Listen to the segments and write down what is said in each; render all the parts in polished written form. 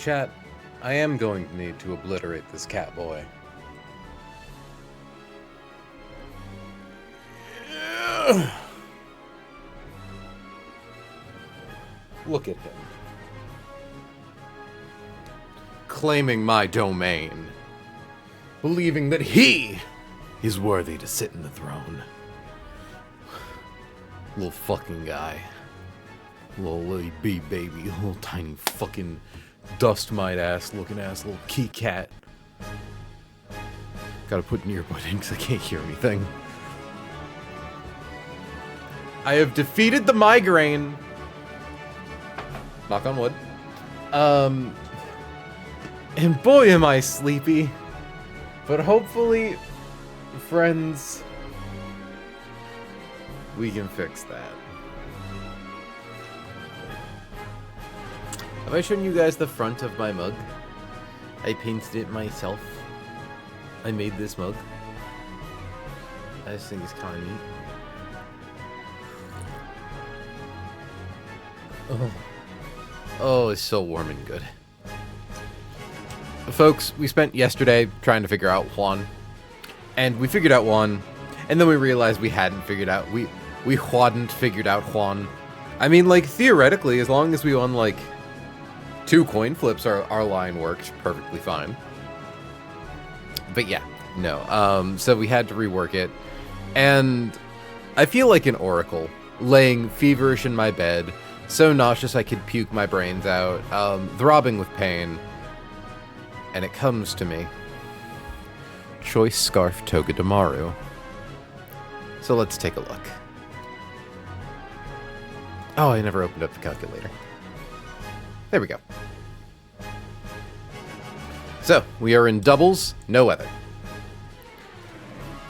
Chat, I am going to need to obliterate this cat boy. Look at him. Claiming my domain. Believing that he is worthy to sit in the throne. Little fucking guy. Little Lily B baby. Little tiny fucking dust mite ass looking ass little key cat. Gotta put an earbud in because I can't hear anything. I have defeated the migraine. Knock on wood. And boy am I sleepy. But hopefully, friends, we can fix that. Have I shown you guys the front of my mug? I painted it myself. I made this mug. I just think it's kind of neat. Oh, it's so warm and good. Folks, we spent yesterday trying to figure out Juan. And we figured out Juan. And then we realized we hadn't figured out... We hadn't figured out Juan. I mean, like, theoretically, as long as we won, like, 2 coin flips, our line worked perfectly fine. But yeah, no. So we had to rework it. And I feel like an oracle, laying feverish in my bed, so nauseous I could puke my brains out, throbbing with pain. And it comes to me. Choice Scarf Toga Damaru. So let's take a look. Oh, I never opened up the calculator. There we go. So, we are in doubles, no weather.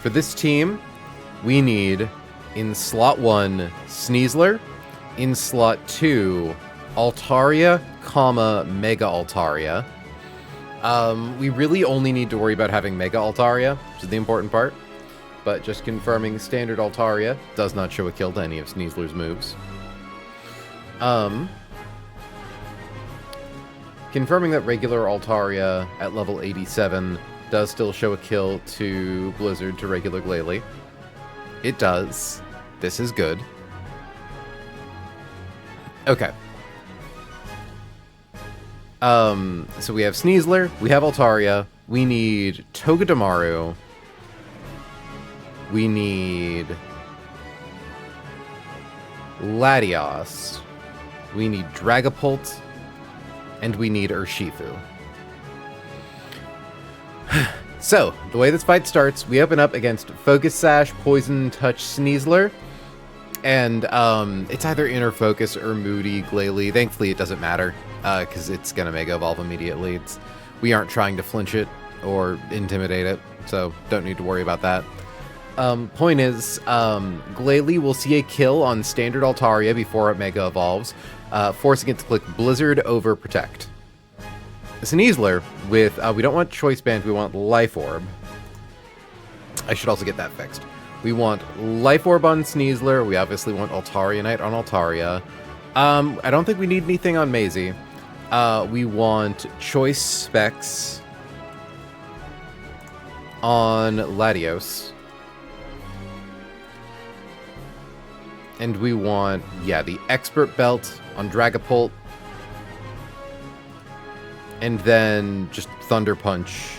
For this team, we need, in slot 1, Sneasler, in slot 2, Altaria, Mega Altaria. We really only need to worry about having Mega Altaria, which is the important part. But just confirming, standard Altaria does not show a kill to any of Sneasler's moves. Confirming that regular Altaria at level 87 does still show a kill to Blizzard to regular Glalie. It does. This is good. Okay. So we have Sneasler, we have Altaria, we need Toga Damaru, we need Latios, we need Dragapult, and we need Urshifu. So, the way this fight starts, we open up against Focus Sash, Poison Touch, Sneasler, and it's either Inner Focus or Moody, Glalie. Thankfully, it doesn't matter, because it's going to Mega Evolve immediately. We aren't trying to flinch it or intimidate it, so don't need to worry about that. Point is, Glalie will see a kill on standard Altaria before it Mega Evolves, forcing it to click Blizzard over Protect. Sneasler with, we don't want Choice Band, we want Life Orb. I should also get that fixed. We want Life Orb on Sneasler, we obviously want Altaria Knight on Altaria. I don't think we need anything on Maisie. We want Choice Specs on Latios. And we want, yeah, the Expert Belt on Dragapult. And then just Thunder Punch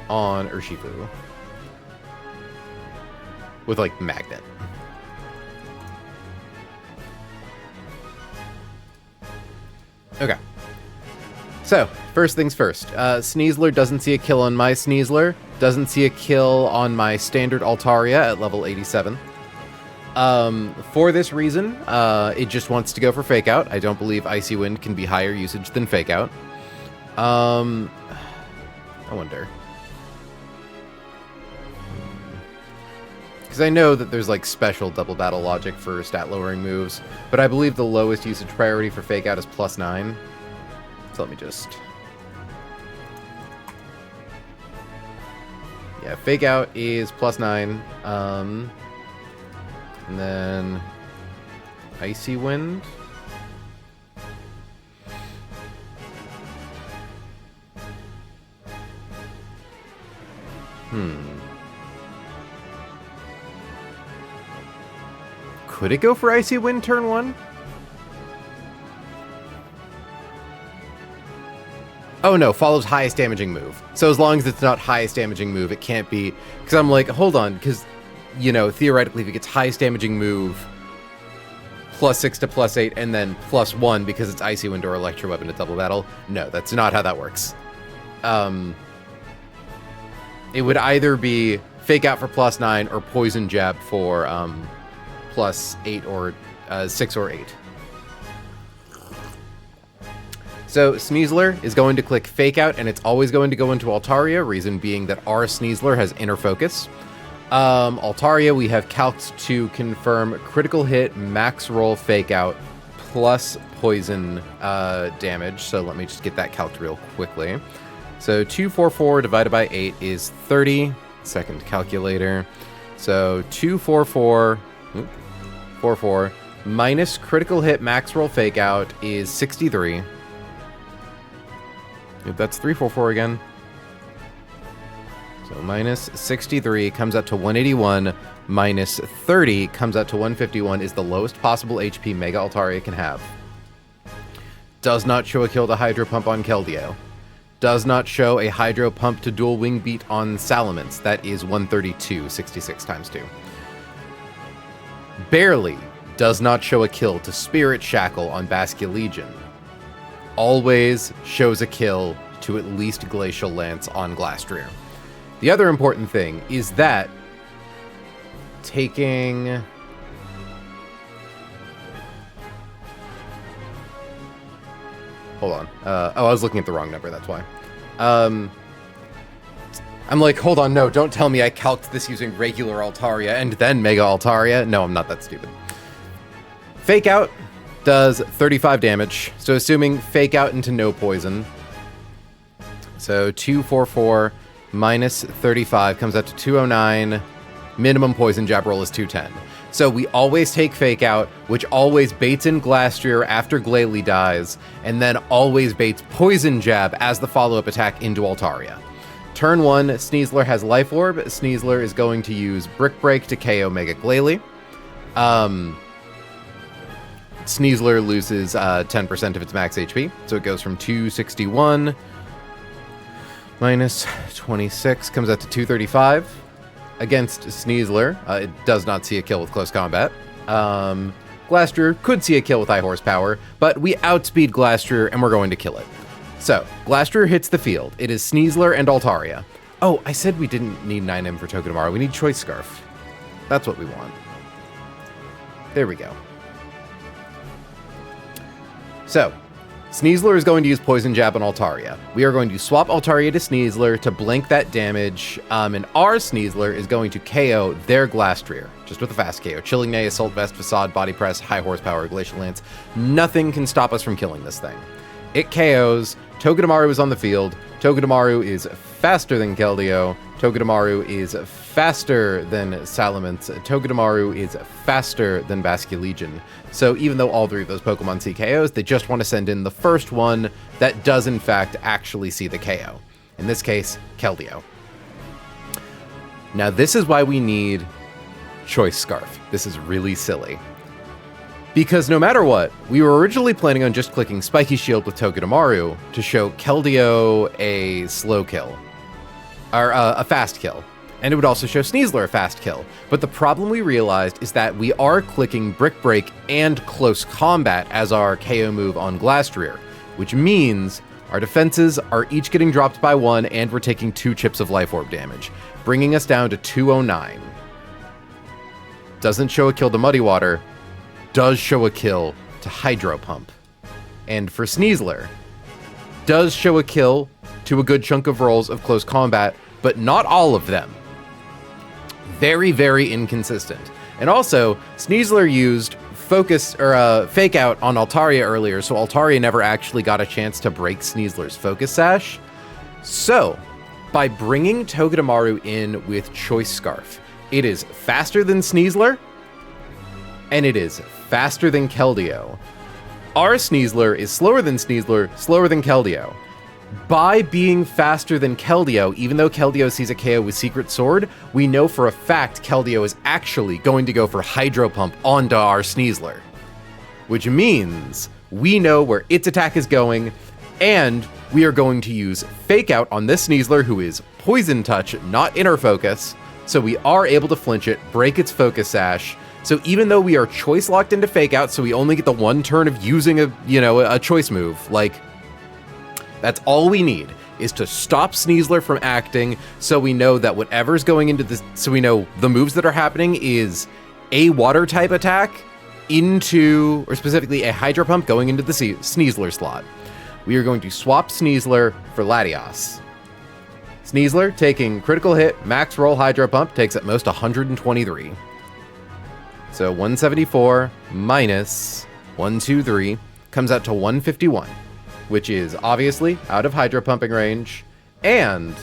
on Urshifu. With, like, Magnet. Okay. So, first things first. Sneasler doesn't see a kill on my Sneasler. Doesn't see a kill on my standard Altaria at level 87. For this reason, it just wants to go for Fake Out. I don't believe Icy Wind can be higher usage than Fake Out. I wonder. Because I know that there's, like, special double battle logic for stat-lowering moves, but I believe the lowest usage priority for Fake Out is +9. So let me just... Yeah, Fake Out is +9. And then Icy Wind. Could it go for Icy Wind turn 1? Oh no, follows highest damaging move. So as long as it's not highest damaging move, it can't be... Because I'm like, hold on, because, you know, theoretically, if it gets highest damaging move, +6 to +8, and then +1 because it's Icy Wind or Electro Weapon to double battle. No, that's not how that works. It would either be Fake Out for +9 or Poison Jab for +8 or 6 or 8. So Sneasler is going to click Fake Out, and it's always going to go into Altaria, reason being that our Sneasler has Inner Focus. Altaria, we have calced to confirm critical hit, max roll, Fake Out, plus poison damage. So let me just get that calced real quickly. So 244 divided by 8 is 30. Second calculator. So 244, 44, minus critical hit, max roll, Fake Out is 63. That's 344 again. So minus 63 comes out to 181, minus 30 comes out to 151 is the lowest possible HP Mega Altaria can have. Does not show a kill to Hydro Pump on Keldeo. Does not show a Hydro Pump to Dual Wing Beat on Salamence. That is 132, 66 times 2. Barely does not show a kill to Spirit Shackle on Basculegion. Always shows a kill to at least Glacial Lance on Glastrier. The other important thing is that taking... Hold on. I was looking at the wrong number, that's why. I'm like, hold on, no, don't tell me I calced this using regular Altaria and then Mega Altaria. No, I'm not that stupid. Fake Out does 35 damage, so assuming Fake Out into no poison. So 244 minus 35 comes out to 209. Minimum poison jab roll is 210. So we always take Fake Out, which always baits in Glastrier after Glalie dies, and then always baits Poison Jab as the follow-up attack into Altaria. Turn 1, Sneasler has Life Orb. Sneasler is going to use Brick Break to KO Mega Glalie. Sneasler loses 10% of its max HP, so it goes from 261 minus 26, comes out to 235. Against Sneasler, it does not see a kill with close combat. Glastrier could see a kill with high horsepower, but we outspeed Glastrier and we're going to kill it. So, Glastrier hits the field. It is Sneasler and Altaria. Oh, I said we didn't need 9M for Togedemaru. We need Choice Scarf. That's what we want. There we go. So, Sneasler is going to use Poison Jab on Altaria. We are going to swap Altaria to Sneasler to blank that damage, and our Sneasler is going to KO their Glastrier, just with a fast KO. Chilling Neigh, Assault Vest, Facade, Body Press, High Horsepower, Glacial Lance. Nothing can stop us from killing this thing. It KOs. Togedemaru is on the field. Togedemaru is faster than Keldeo. Togedemaru is faster than Salamence. Togedemaru is faster than Basculegion. So even though all three of those Pokemon see KOs, they just want to send in the first one that does in fact actually see the KO. In this case, Keldeo. Now this is why we need Choice Scarf. This is really silly. Because no matter what, we were originally planning on just clicking Spiky Shield with Togedemaru to show Keldeo a slow kill. Or a fast kill. And it would also show Sneasler a fast kill. But the problem we realized is that we are clicking Brick Break and Close Combat as our KO move on Glastrier, which means our defenses are each getting dropped by 1 and we're taking 2 chips of Life Orb damage, bringing us down to 209. Doesn't show a kill to Muddy Water, does show a kill to Hydro Pump. And for Sneasler, does show a kill to a good chunk of rolls of Close Combat, but not all of them. Very, very inconsistent. And also, Sneasler used Focus or Fake Out on Altaria earlier, so Altaria never actually got a chance to break Sneasler's Focus Sash. So, by bringing Togedemaru in with Choice Scarf, it is faster than Sneasler, and it is faster than Keldeo. Our Sneasler is slower than Sneasler, slower than Keldeo. By being faster than Keldeo, even though Keldeo sees a KO with Secret Sword, we know for a fact Keldeo is actually going to go for Hydro Pump onto our Sneasler. Which means we know where its attack is going, and we are going to use Fake Out on this Sneasler, who is Poison Touch, not Inner Focus, so we are able to flinch it, break its Focus Sash. So even though we are choice locked into Fake Out, so we only get the one turn of using a choice move, like, that's all we need, is to stop Sneasler from acting, so we know that whatever's going into this, so we know the moves that are happening is a water type attack into, or specifically a Hydro Pump going into the Sneasler slot. We are going to swap Sneasler for Latios. Sneasler taking critical hit, max roll Hydro Pump, takes at most 123. So 174 minus 123 comes out to 151. Which is obviously out of Hydro Pumping range, and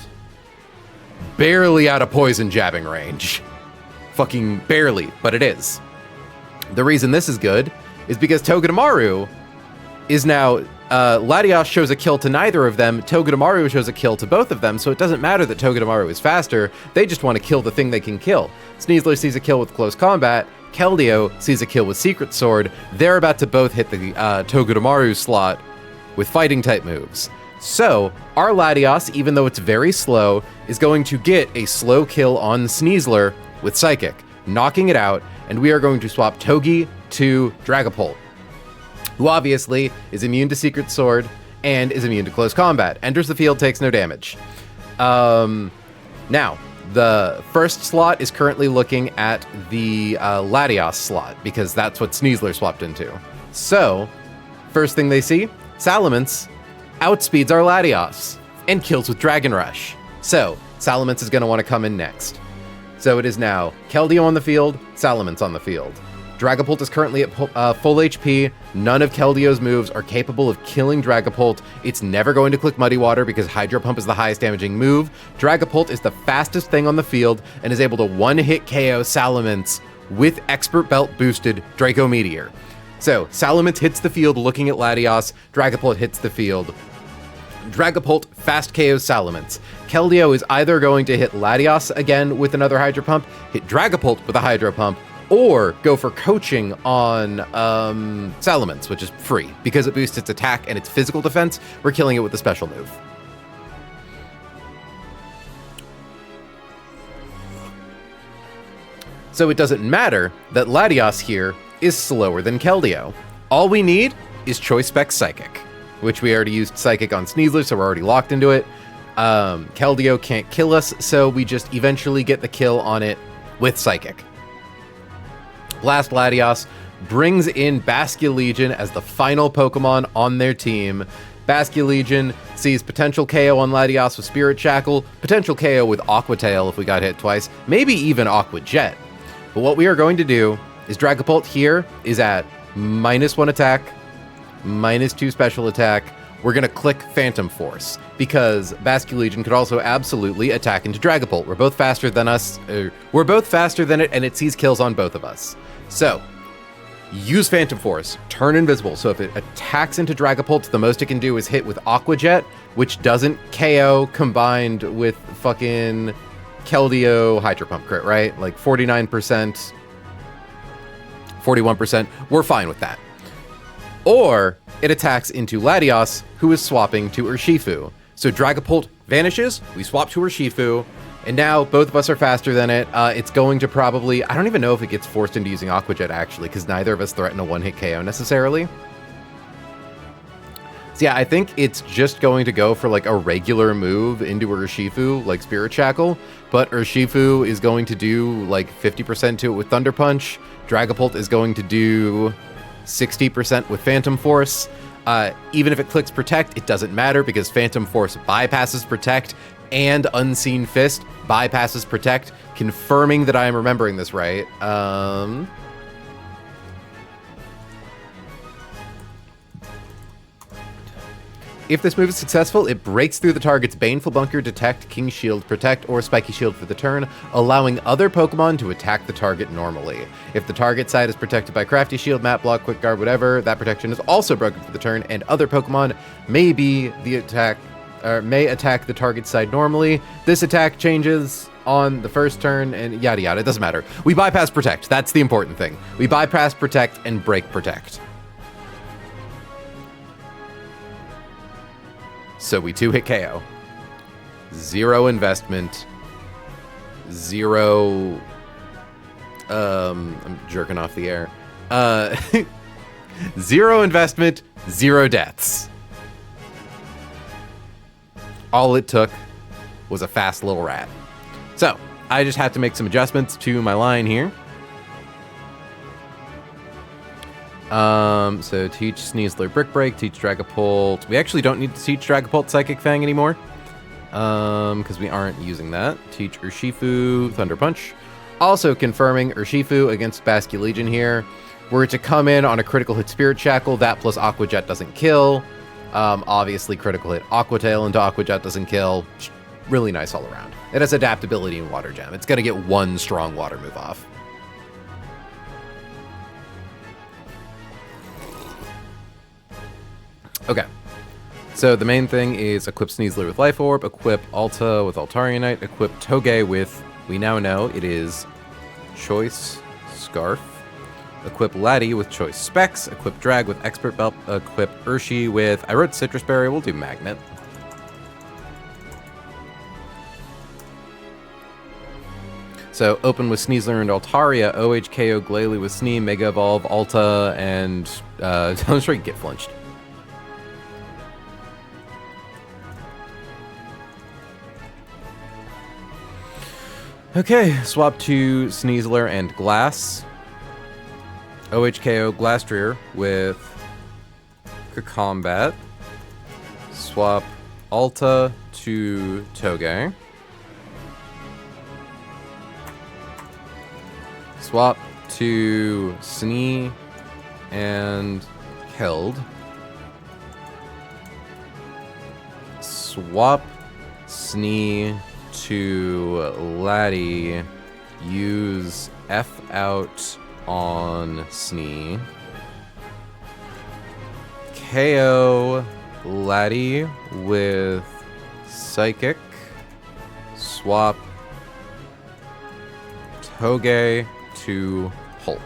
barely out of Poison Jabbing range. Fucking barely, but it is. The reason this is good is because Togedemaru is now, Latios shows a kill to neither of them, Togedemaru shows a kill to both of them, so it doesn't matter that Togedemaru is faster, they just want to kill the thing they can kill. Sneasler sees a kill with Close Combat, Keldeo sees a kill with Secret Sword, they're about to both hit the Togedemaru slot with fighting type moves. So, our Latios, even though it's very slow, is going to get a slow kill on Sneasler with Psychic, knocking it out, and we are going to swap Togi to Dragapult, who obviously is immune to Secret Sword and is immune to Close Combat. Enters the field, takes no damage. Now, the first slot is currently looking at the Latios slot, because that's what Sneasler swapped into. So, first thing they see, Salamence outspeeds our Latios and kills with Dragon Rush. So, Salamence is going to want to come in next. So it is now Keldeo on the field, Salamence on the field. Dragapult is currently at full HP. None of Keldeo's moves are capable of killing Dragapult. It's never going to click Muddy Water because Hydro Pump is the highest damaging move. Dragapult is the fastest thing on the field and is able to one-hit KO Salamence with Expert Belt boosted Draco Meteor. So, Salamence hits the field looking at Latios, Dragapult hits the field. Dragapult fast KOs Salamence. Keldeo is either going to hit Latios again with another Hydro Pump, hit Dragapult with a Hydro Pump, or go for coaching on Salamence, which is free. Because it boosts its attack and its physical defense, we're killing it with a special move. So it doesn't matter that Latios here is slower than Keldeo. All we need is Choice Spec Psychic, which we already used Psychic on Sneasler, so we're already locked into it. Keldeo can't kill us, so we just eventually get the kill on it with Psychic. Blast Latios brings in Basculegion as the final Pokemon on their team. Basculegion sees potential KO on Latios with Spirit Shackle, potential KO with Aqua Tail if we got hit twice, maybe even Aqua Jet. But what we are going to do is Dragapult here is at -1 attack, -2 special attack. We're going to click Phantom Force because Basculegion could also absolutely attack into Dragapult. We're both faster than us. We're both faster than it, and it sees kills on both of us. So, use Phantom Force, turn invisible. So if it attacks into Dragapult, the most it can do is hit with Aqua Jet, which doesn't KO combined with fucking Keldeo Hydro Pump crit, right? Like 49%. 41%, we're fine with that. Or it attacks into Latios, who is swapping to Urshifu. So Dragapult vanishes, we swap to Urshifu, and now both of us are faster than it. It's going to probably, I don't even know if it gets forced into using Aqua Jet actually, because neither of us threaten a one-hit KO necessarily. So yeah, I think it's just going to go for like a regular move into Urshifu, like Spirit Shackle, but Urshifu is going to do like 50% to it with Thunder Punch. Dragapult is going to do 60% with Phantom Force. Even if it clicks Protect, it doesn't matter because Phantom Force bypasses Protect and Unseen Fist bypasses Protect, confirming that I am remembering this right. If this move is successful, it breaks through the target's Baneful Bunker, Detect, King Shield, Protect, or Spiky Shield for the turn, allowing other Pokemon to attack the target normally. If the target side is protected by Crafty Shield, Map Block, Quick Guard, whatever, that protection is also broken for the turn, and other Pokemon may be the attack, may attack the target side normally. This attack changes on the first turn, and yada yada. It doesn't matter. We bypass protect. That's the important thing. We bypass protect and break protect. So we 2-hit KO. 0 investment. 0. I'm jerking off the air. 0 investment, 0 deaths. All it took was a fast little rat. So, I just have to make some adjustments to my line here. So teach Sneasler Brick Break, teach Dragapult. We actually don't need to teach Dragapult Psychic Fang anymore. Because we aren't using that. Teach Urshifu Thunder Punch. Also confirming Urshifu against Basculegion here. Were it to come in on a critical hit Spirit Shackle, that plus Aqua Jet doesn't kill. Obviously critical hit Aqua Tail into Aqua Jet doesn't kill. Really nice all around. It has adaptability in Water Gem. It's going to get 1 strong water move off. Okay. So the main thing is equip Sneasler with Life Orb, equip Alta with Altarianite, equip Toge with, we now know it is Choice Scarf, equip Laddie with Choice Specs, equip Drag with Expert Belt, equip Urshi with, I wrote Citrus Berry, we'll do Magnet. So open with Sneasler and Altaria, OHKO Glalie with Snee, Mega Evolve, Alta, and I'm sure you get flinched. Okay, swap to Sneasler and Glass. OHKO Glastrier with Combat. Swap Alta to Toge. Swap to Snee and Held. Swap Snee to Laddie. Use F out on Snee. KO Laddie with Psychic. Swap Toge to Holt.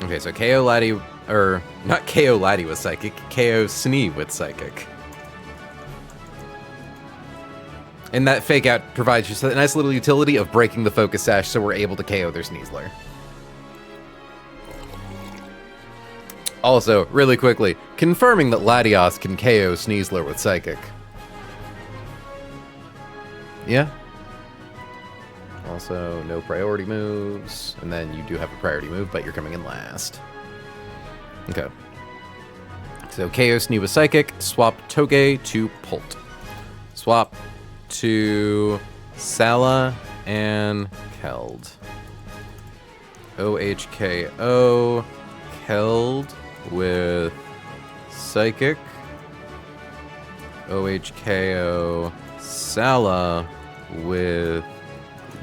Okay, so KO Laddie, or not KO Laddie with Psychic, KO Snee with Psychic. And that fake out provides just a nice little utility of breaking the Focus Sash so we're able to KO their Sneasler. Also, really quickly, confirming that Latios can KO Sneasler with Psychic. Yeah. Also, no priority moves, and then you do have a priority move, but you're coming in last. Okay. So KO Snee with Psychic, swap Toge to Polt. Swap to Sala and Keld. OHKO Keld with Psychic. OHKO Sala with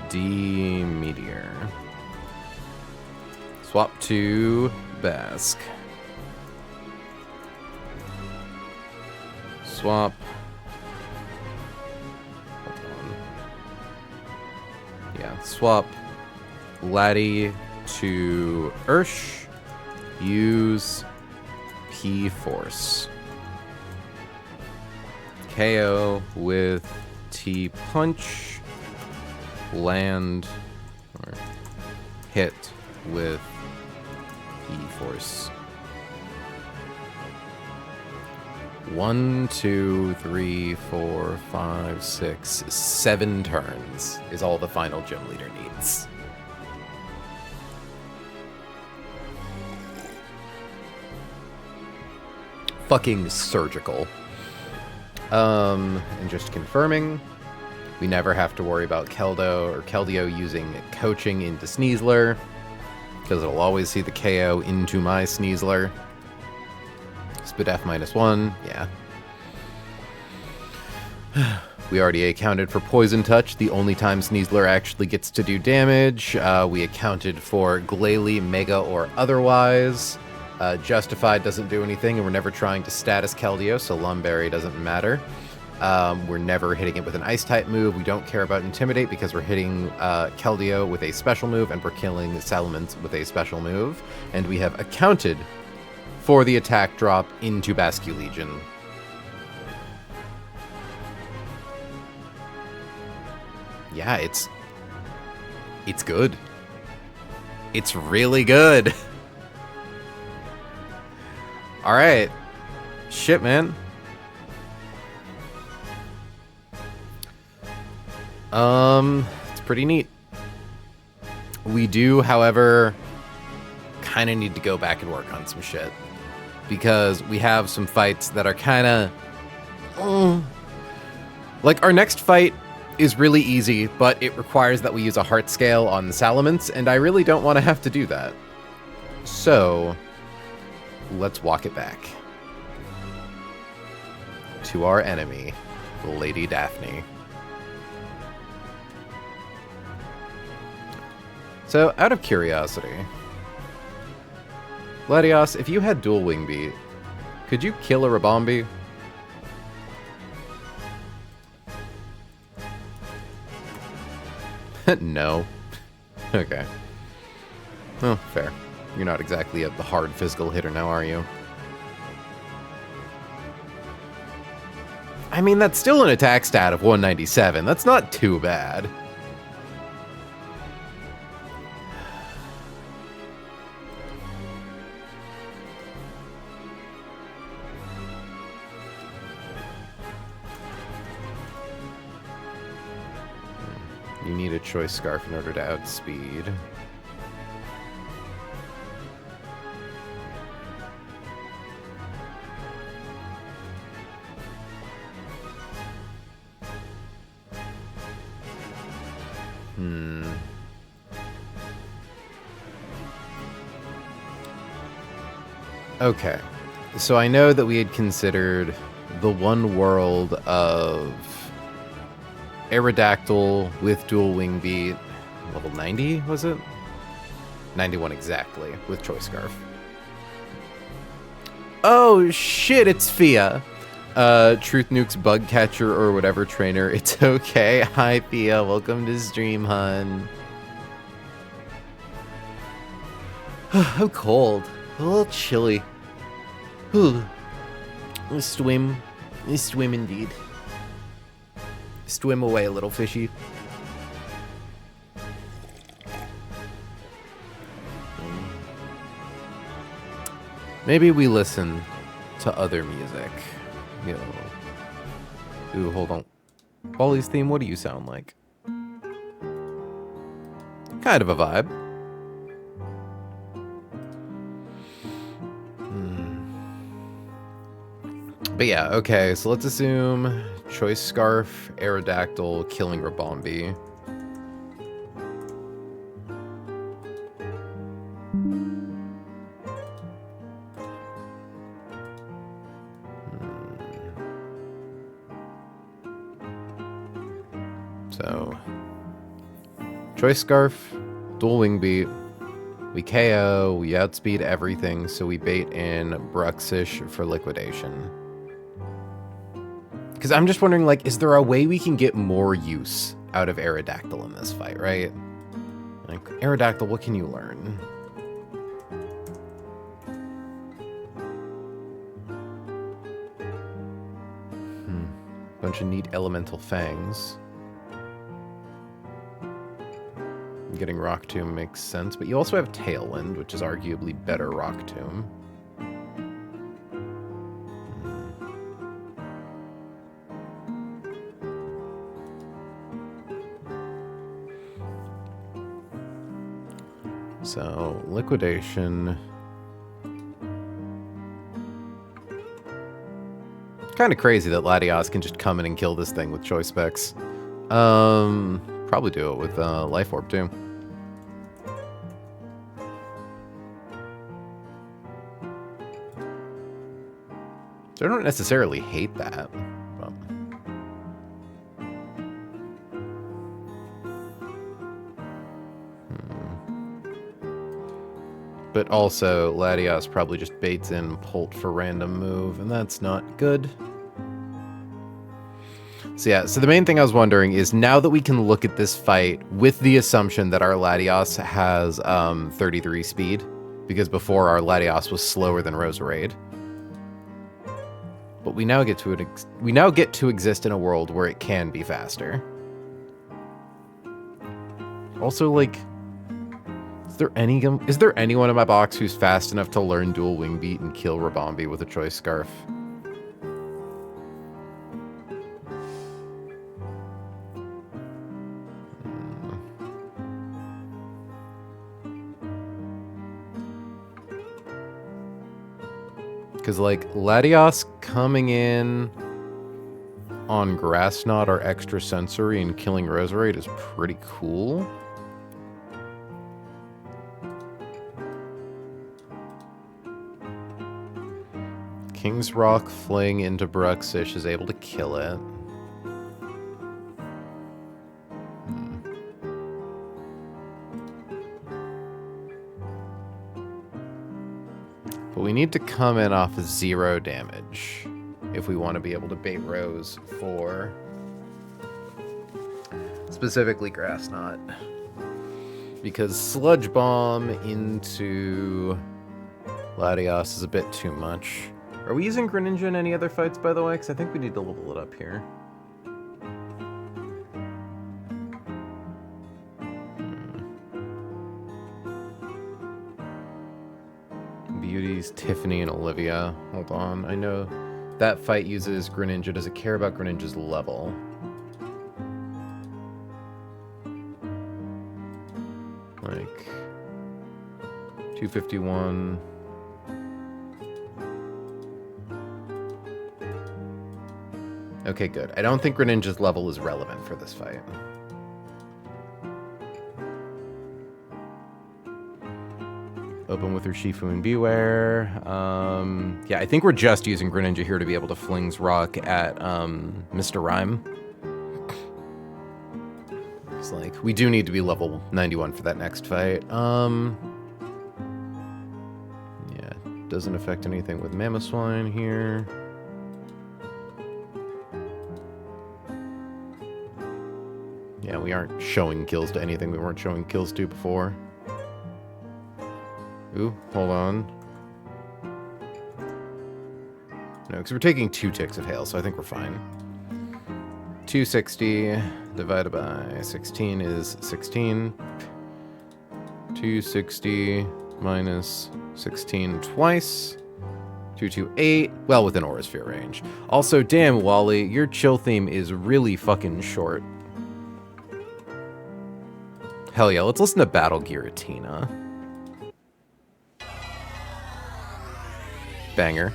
D Meteor. Swap to Basque. Swap. Hold on. Yeah, swap Laddie to Ursh. Use P Force. KO with T Punch. Land or hit with E-Force. 1, 2, 3, 4, 5, 6, 7 turns is all the final gym leader needs. Fucking surgical. And just confirming, we never have to worry about Keldo or Keldeo using coaching into Sneasler, because it'll always see the KO into my Sneasler. Spit F -1, yeah. We already accounted for Poison Touch, the only time Sneasler actually gets to do damage. We accounted for Glalie, Mega, or otherwise. Justified doesn't do anything, and we're never trying to status Keldeo, so Lumberry doesn't matter. We're never hitting it with an Ice-type move. We don't care about Intimidate because we're hitting Keldeo with a special move, and we're killing Salamence with a special move. And we have accounted for the attack drop into Basculegion. Yeah, it's good. It's really good. All right. Shit, man. It's pretty neat. We do, however, kind of need to go back and work on some shit. Because we have some fights that are kind of... like, our next fight is really easy, but it requires that we use a heart scale on the Salamence, and I really don't want to have to do that. So, let's walk it back to our enemy, Lady Daphne. So, out of curiosity, Latios, if you had dual wing beat, could you kill a Rabombi? No. Okay. Oh, fair. You're not exactly a hard physical hitter now, are you? I mean, that's still an attack stat of 197. That's not too bad. You need a choice scarf in order to outspeed. Okay. So I know that we had considered the one world of Aerodactyl with dual wing beat, level 90, was it? 91 exactly, with Choice Scarf. Oh shit, it's Fia. Truth Nuke's Bug Catcher or whatever trainer. It's okay. Hi Fia, welcome to Stream, hun. I'm cold. A little chilly. Swim. Swim indeed. Swim away, little fishy. Maybe we listen to other music. You know. Ooh, hold on. Wally's theme, what do you sound like? Kind of a vibe. But yeah, okay, so let's assume Choice Scarf, Aerodactyl, killing Rabombi. So, Choice Scarf, dual wing beat. We KO, we outspeed everything, so we bait in Bruxish for liquidation. Because I'm just wondering, like, is there a way we can get more use out of Aerodactyl in this fight, right? Like, Aerodactyl, what can you learn? Bunch of neat elemental fangs. Getting Rock Tomb makes sense, but you also have Tailwind, which is arguably better Rock Tomb. So, liquidation. Kind of crazy that Latios can just come in and kill this thing with choice specs. Probably do it with Life Orb too. So I don't necessarily hate that. But... But also, Latios probably just baits in Polt for random move, and that's not good. So yeah, so the main thing I was wondering is, now that we can look at this fight with the assumption that our Latios has 33 speed, because before our Latios was slower than Roserade. But we now get to exist in a world where it can be faster. Also, like, is there anyone in my box who's fast enough to learn dual wing beat and kill Rabombi with a choice scarf? Because, like, Latios coming in on Grass Knot or Extra Sensory and killing Roserade is pretty cool. King's Rock fling into Bruxish is able to kill it. But we need to come in off of 0 damage if we want to be able to bait Rose for specifically Grass Knot. Because Sludge Bomb into Latios is a bit too much. Are we using Greninja in any other fights, by the way? Because I think we need to level it up here. Beauties, Tiffany, and Olivia. Hold on. I know that fight uses Greninja. Does it care about Greninja's level? Like 251. Okay, good. I don't think Greninja's level is relevant for this fight. Open with Urshifu and Beware. Yeah, I think we're just using Greninja here to be able to Flings Rock at Mr. Rhyme. It's like, we do need to be level 91 for that next fight. Yeah, doesn't affect anything with Mamoswine here. Yeah, we aren't showing kills to anything we weren't showing kills to before. Ooh, hold on. No, because we're taking 2 ticks of hail, so I think we're fine. 260 divided by 16 is 16. 260 minus 16 twice. 228, well within Aura Sphere range. Also, damn, Wally, your chill theme is really fucking short. Hell yeah, let's listen to Battle Giratina. Banger.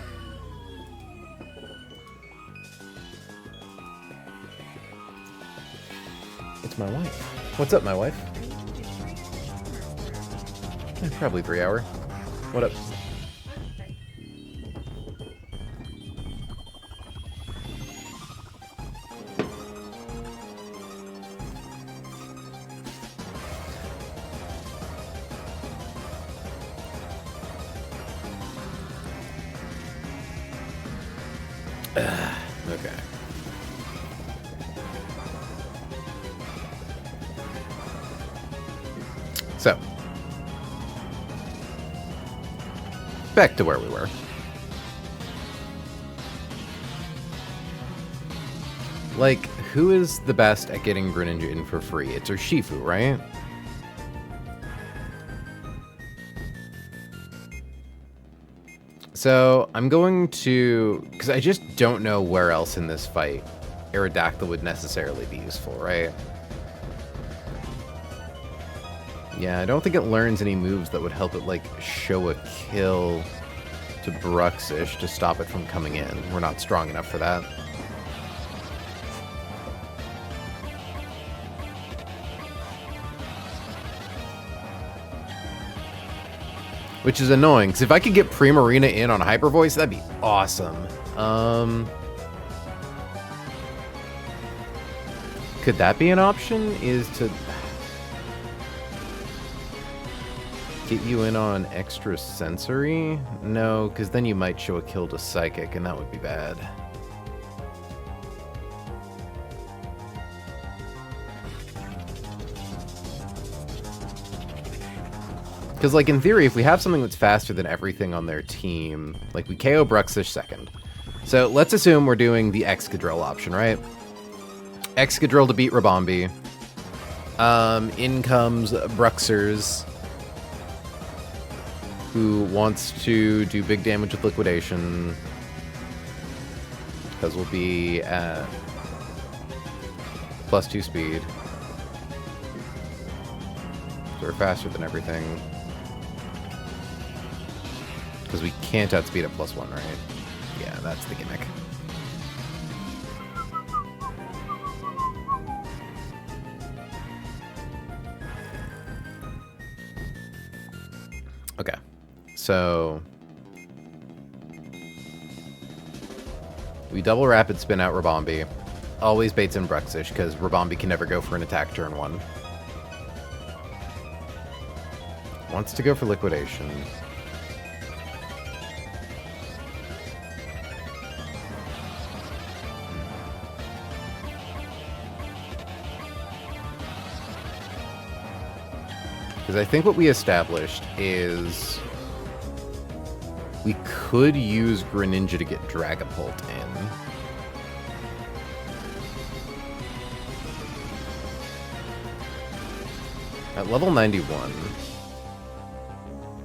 It's my wife. What's up, my wife? Probably 3 hour. What up? Okay. So, back to where we were. Like, who is the best at getting Greninja in for free? It's Urshifu, right? So, I'm going to... because I just don't know where else in this fight Aerodactyl would necessarily be useful, right? Yeah, I don't think it learns any moves that would help it, like, show a kill to Bruxish to stop it from coming in. We're not strong enough for that. Which is annoying, because if I could get Primarina in on Hyper Voice, that'd be awesome. Could that be an option? Is to... Get you in on extra sensory? No, because then you might show a kill to psychic, and that would be bad. Because, like, in theory, if we have something that's faster than everything on their team, like, we KO Bruxish second. So, let's assume we're doing the Excadrill option, right? Excadrill to beat Rabombi. In comes Bruxers, who wants to do big damage with Liquidation, because we'll be at +2 speed. So we're faster than everything. Because we can't outspeed at +1, right? Yeah, that's the gimmick. Okay. So we double rapid spin out Rabombi. Always baits in Bruxish, because Rabombi can never go for an attack turn 1. Wants to go for Liquidation. Because I think what we established is we could use Greninja to get Dragapult in. At level 91.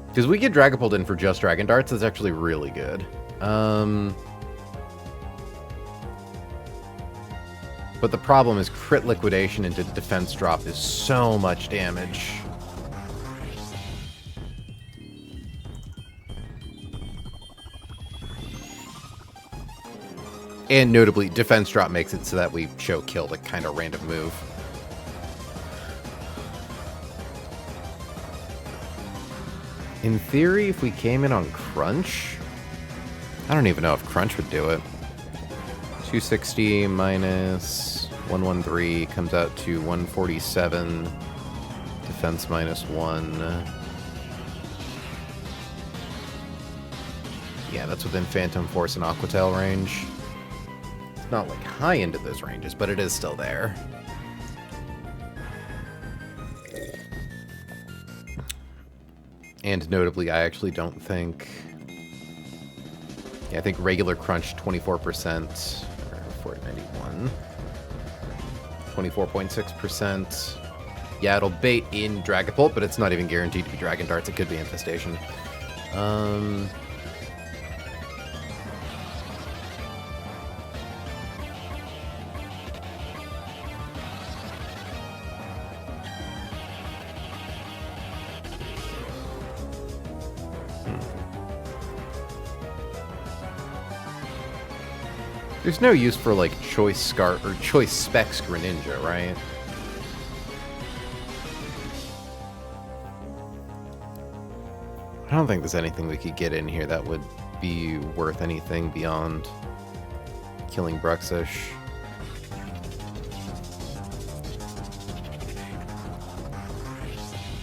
Because we get Dragapult in for just Dragon Darts, that's actually really good. But the problem is crit Liquidation into the defense drop is so much damage. And notably, defense drop makes it so that we show kill to kind of random move. In theory, if we came in on Crunch, I don't even know if Crunch would do it. 260 minus 113 comes out to 147. Defense minus 1. Yeah, that's within Phantom Force and Aqua Tail range. Not like high into those ranges, but it is still there. And notably, I actually don't think... Yeah, I think regular Crunch 24%, or 491. 24.6%. Yeah, it'll bait in Dragapult, but it's not even guaranteed to be Dragon Darts. It could be Infestation. There's no use for, like, Choice Scarf or Choice Specs Greninja, right? I don't think there's anything we could get in here that would be worth anything beyond killing Bruxish.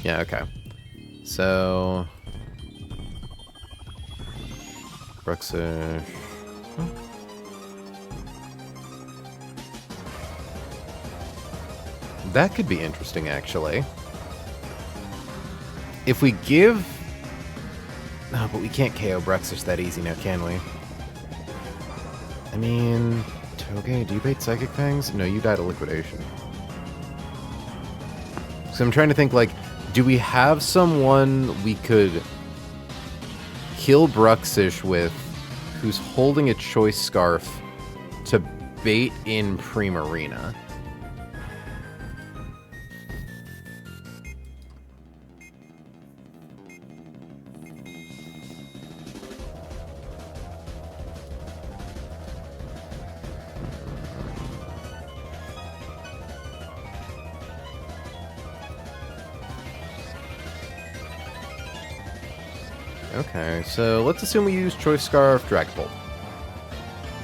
Yeah, okay. So... Bruxish... That could be interesting, actually. If we give... No, but we can't KO Bruxish that easy now, can we? I mean... Toge, do you bait Psychic Fangs? No, you died of Liquidation. So I'm trying to think, like, do we have someone we could kill Bruxish with who's holding a Choice Scarf to bait in Primarina? Okay, so let's assume we use Choice Scarf, Dragapult.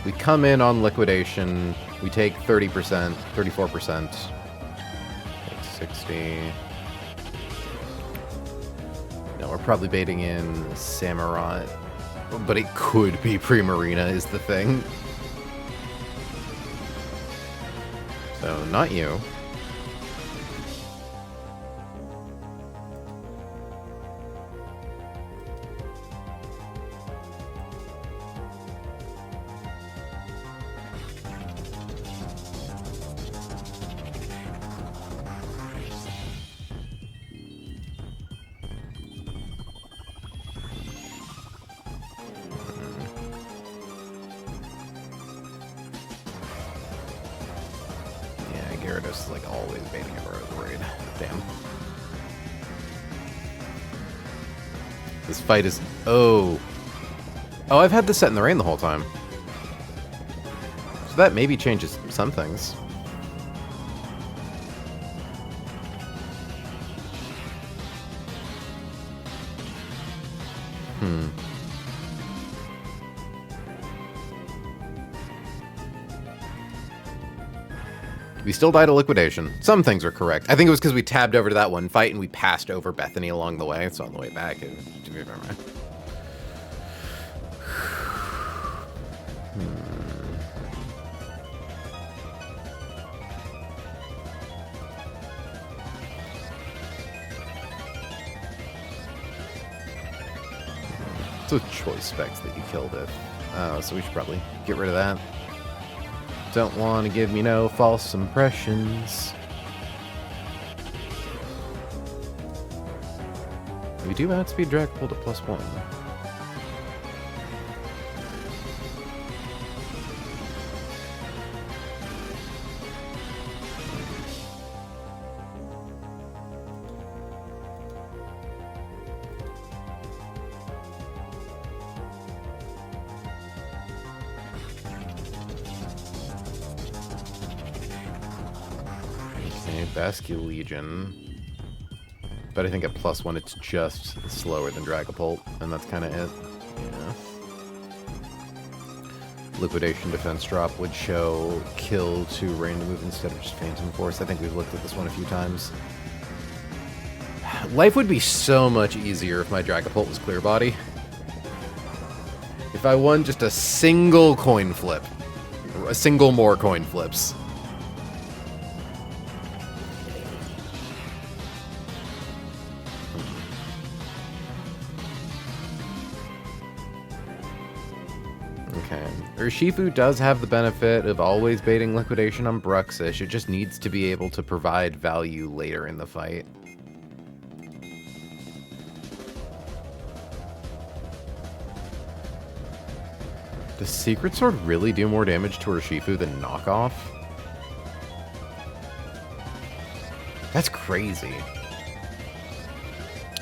We come in on Liquidation, we take 30%, 34%, take 60, No, we're probably baiting in Samurott, but it could be Primarina is the thing. So, not you. Gyarados is like always baiting a Roserade. Damn. This fight is... Oh, I've had this set in the rain the whole time. So that maybe changes some things. We still died of liquidation. Some things are correct. I think it was because we tabbed over to that one fight and we passed over Bethany along the way. So on the way back, never mind. It's with choice specs that you killed it. So we should probably get rid of that. Don't want to give me no false impressions. We do outspeed Dragapult at +1. Basculegion. But I think at +1 it's just slower than Dragapult, and that's kind of it. Yeah. Liquidation defense drop would show kill to random move instead of just Phantom Force. I think we've looked at this one a few times. Life would be so much easier if my Dragapult was Clear Body. If I won just a single coin flip. A single more coin flips. Urshifu does have the benefit of always baiting liquidation on Bruxish. It just needs to be able to provide value later in the fight. Does Secret Sword really do more damage to Urshifu than Knockoff? That's crazy.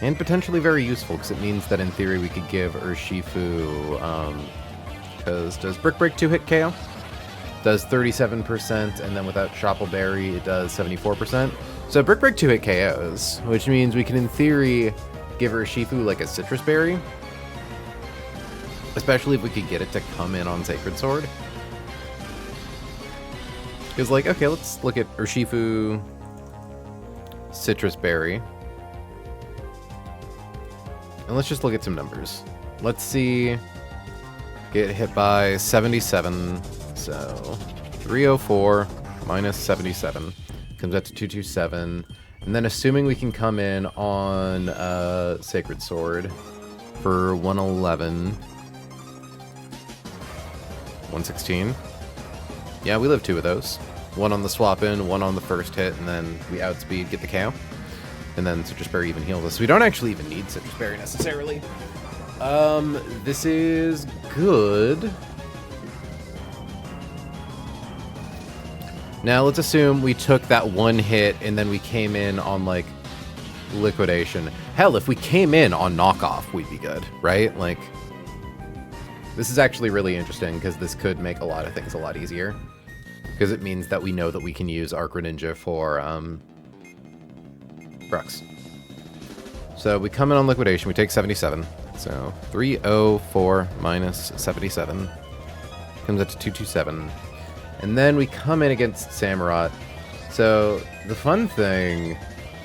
And potentially very useful, because it means that in theory we could give Urshifu... Because does Brick Break 2 hit KO? Does 37%, and then without Shopple Berry, it does 74%. So Brick Break 2 hit KOs, which means we can, in theory, give Urshifu like a Citrus Berry. Especially if we could get it to come in on Sacred Sword. Because, like, okay, let's look at Urshifu, Citrus Berry. And let's just look at some numbers. Let's see... Get hit by 77, so 304 minus 77 comes out to 227, and then assuming we can come in on Sacred Sword for 111, 116. Yeah, we live 2 of those. One on the swap in, one on the first hit, and then we outspeed, get the KO. And then Citrus Berry even heals us. We don't actually even need Citrus Berry necessarily. This is good. Now, let's assume we took that one hit and then we came in on, like, liquidation. Hell, if we came in on knockoff, we'd be good, right? Like, this is actually really interesting because this could make a lot of things a lot easier. Because it means that we know that we can use Arc Greninja for, Brux. So we come in on liquidation, we take 77. So 304 minus 77 comes up to 227. And then we come in against Samurott. So the fun thing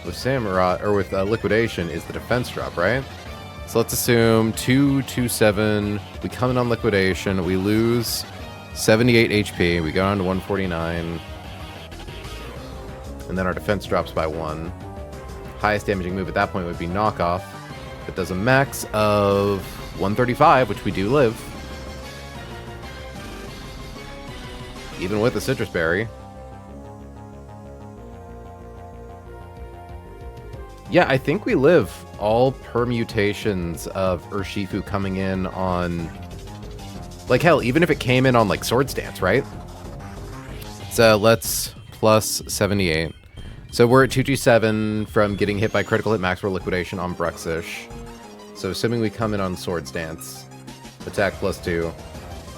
with Samurott, or with liquidation, is the defense drop, right? So let's assume 227. We come in on liquidation. We lose 78 HP. We go down to 149. And then our defense drops by 1. Highest damaging move at that point would be knockoff. It does a max of 135, which we do live. Even with the citrus berry. Yeah, I think we live all permutations of Urshifu coming in on... Like, hell, even if it came in on, like, Sword Stance, right? So let's plus 78. So we're at 227 from getting hit by critical hit max roll liquidation on Bruxish. So assuming we come in on Sword Stance, attack plus 2,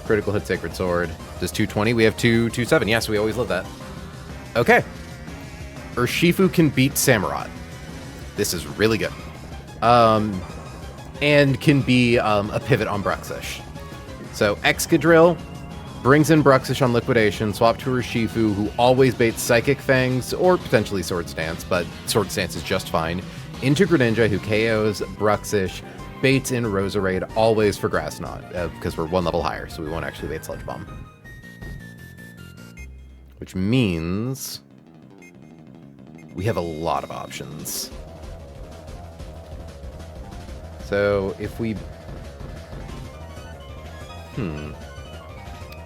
critical hit Sacred Sword, does 220? We have 227. Yes, we always love that. Okay. Urshifu can beat Samurott. This is really good. And can be a pivot on Bruxish. So Excadrill brings in Bruxish on liquidation, swap to Urshifu, who always baits Psychic Fangs, or potentially Sword Stance, but Sword Stance is just fine, into Greninja, who KOs Bruxish, baits in Roserade, always for Grass Knot, because we're 1 level higher, so we won't actually bait Sludge Bomb. Which means we have a lot of options. So if we...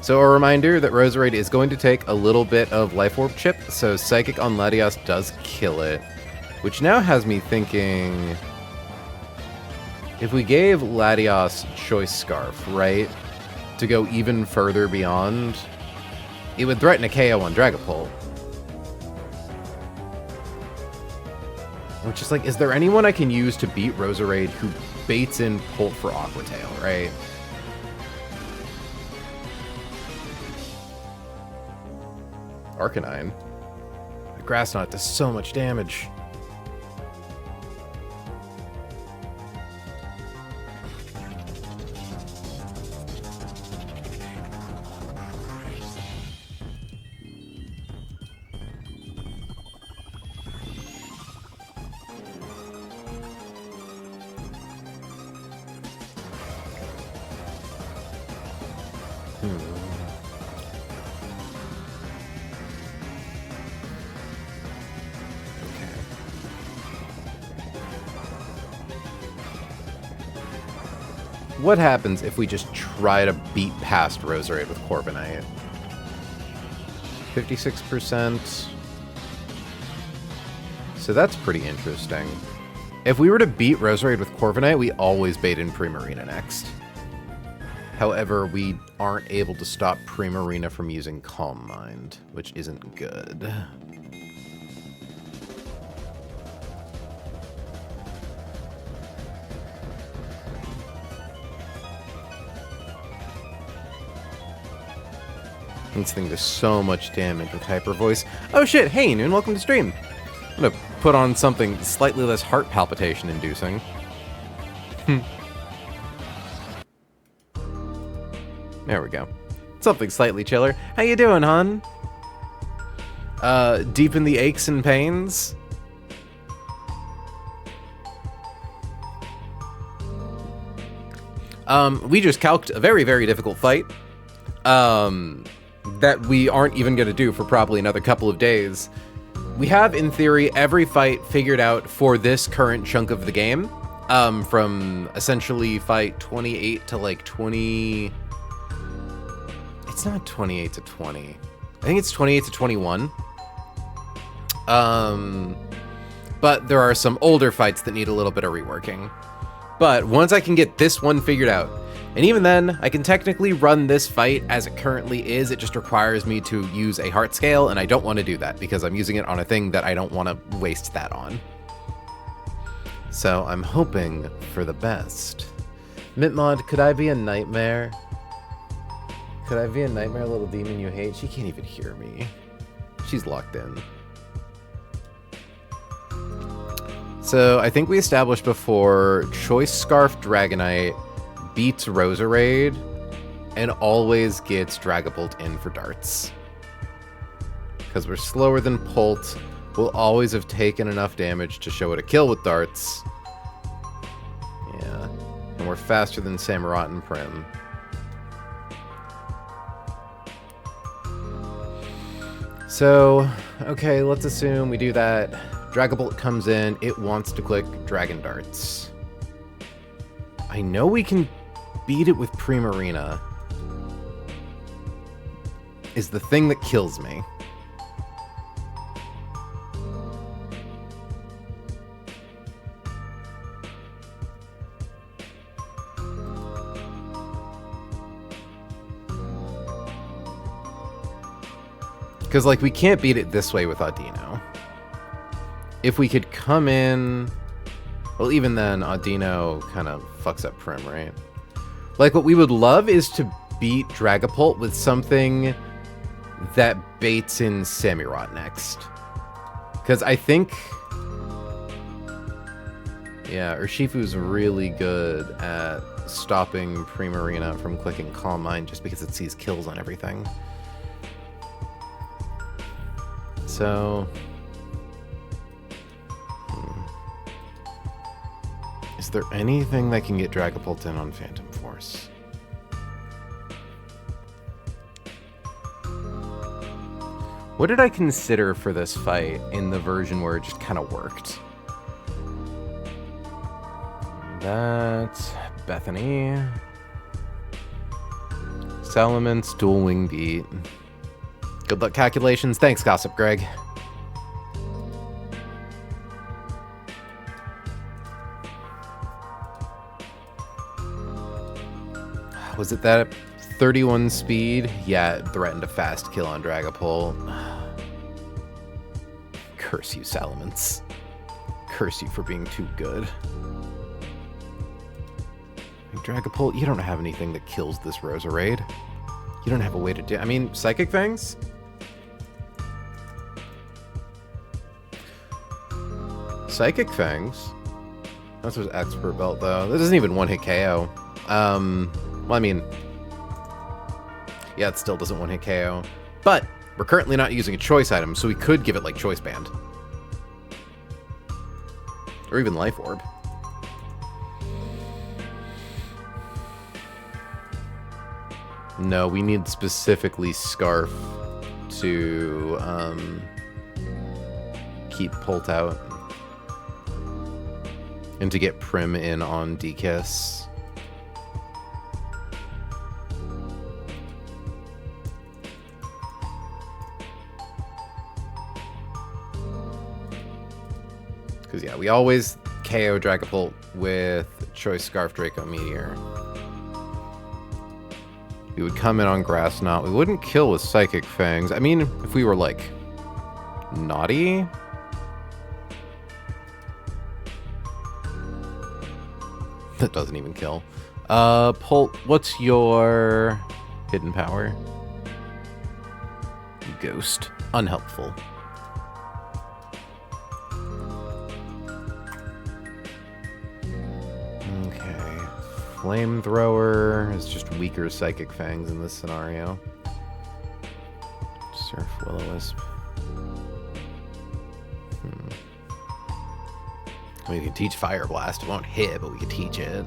So a reminder that Roserade is going to take a little bit of Life Orb Chip, so Psychic on Latios does kill it. Which now has me thinking... If we gave Latios Choice Scarf, right, to go even further beyond, it would threaten a KO on Dragapult. Which is like, is there anyone I can use to beat Roserade who baits in Pult for Aqua Tail, right? Arcanine. Grass Knot does so much damage. What happens if we just try to beat past Roserade with Corviknight? 56%. So that's pretty interesting. If we were to beat Roserade with Corviknight, we always bait in Primarina next. However, we aren't able to stop Primarina from using Calm Mind, which isn't good. This thing does so much damage with Hyper Voice. Oh shit, hey Noon, welcome to stream. I'm gonna put on something slightly less heart palpitation inducing. There we go. Something slightly chiller. How you doing, hon? Deepen the aches and pains? We just calced a very, very difficult fight. That we aren't even going to do for probably another couple of days. We have, in theory, every fight figured out for this current chunk of the game. From essentially fight 28 to like 20... It's not 28 to 20. I think it's 28 to 21. But there are some older fights that need a little bit of reworking. But once I can get this one figured out, and even then, I can technically run this fight as it currently is. It just requires me to use a heart scale, and I don't want to do that because I'm using it on a thing that I don't want to waste that on. So I'm hoping for the best. Mintmod, could I be a nightmare? Could I be a nightmare, little demon you hate? She can't even hear me. She's locked in. So I think we established before, Choice Scarf Dragonite beats Roserade and always gets Dragapult in for darts. Because we're slower than Pult, we'll always have taken enough damage to show it a kill with darts. Yeah. we're faster than Samurott and Prim. So, okay, let's assume we do that. Dragapult comes in, it wants to click Dragon Darts. I know we can beat it with Primarina. Is the thing that kills me. Because, like, we can't beat it this way with Audino. If we could come in... Well, even then, Audino kind of fucks up Prim, right? Like, what we would love is to beat Dragapult with something that baits in Samurott next. Because I think... Yeah, Urshifu's really good at stopping Primarina from clicking Calm Mind just because it sees kills on everything. So... Is there anything that can get Dragapult in on Phantom Force? What did I consider for this fight in the version where it just kind of worked? That's Bethany. Salamence, Dual Wing Beat. Good luck calculations. Thanks, Gossip Greg. Was it that 31 speed? Yeah, it threatened a fast kill on Dragapult. Curse you, Salamence. Curse you for being too good. Dragapult, you don't have anything that kills this Roserade. You don't have a way to do... I mean, Psychic Fangs? Psychic Fangs? That's what's Expert Belt, though. That doesn't even one-hit KO. Well, I mean... Yeah, it still doesn't one-hit KO. But, we're currently not using a choice item, so we could give it, like, Choice Band. Or even Life Orb. No, we need specifically Scarf to keep Pult out. And to get Prim in on D-Kiss. Because, yeah, we always KO Dragapult with Choice Scarf Draco Meteor. We would come in on Grass Knot. We wouldn't kill with Psychic Fangs. I mean, if we were, like, naughty. That doesn't even kill. Pult, what's your hidden power? Ghost. Unhelpful. Flamethrower is just weaker Psychic Fangs in this scenario. Surf Will-O-Wisp. We can teach Fire Blast. It won't hit, but we can teach it.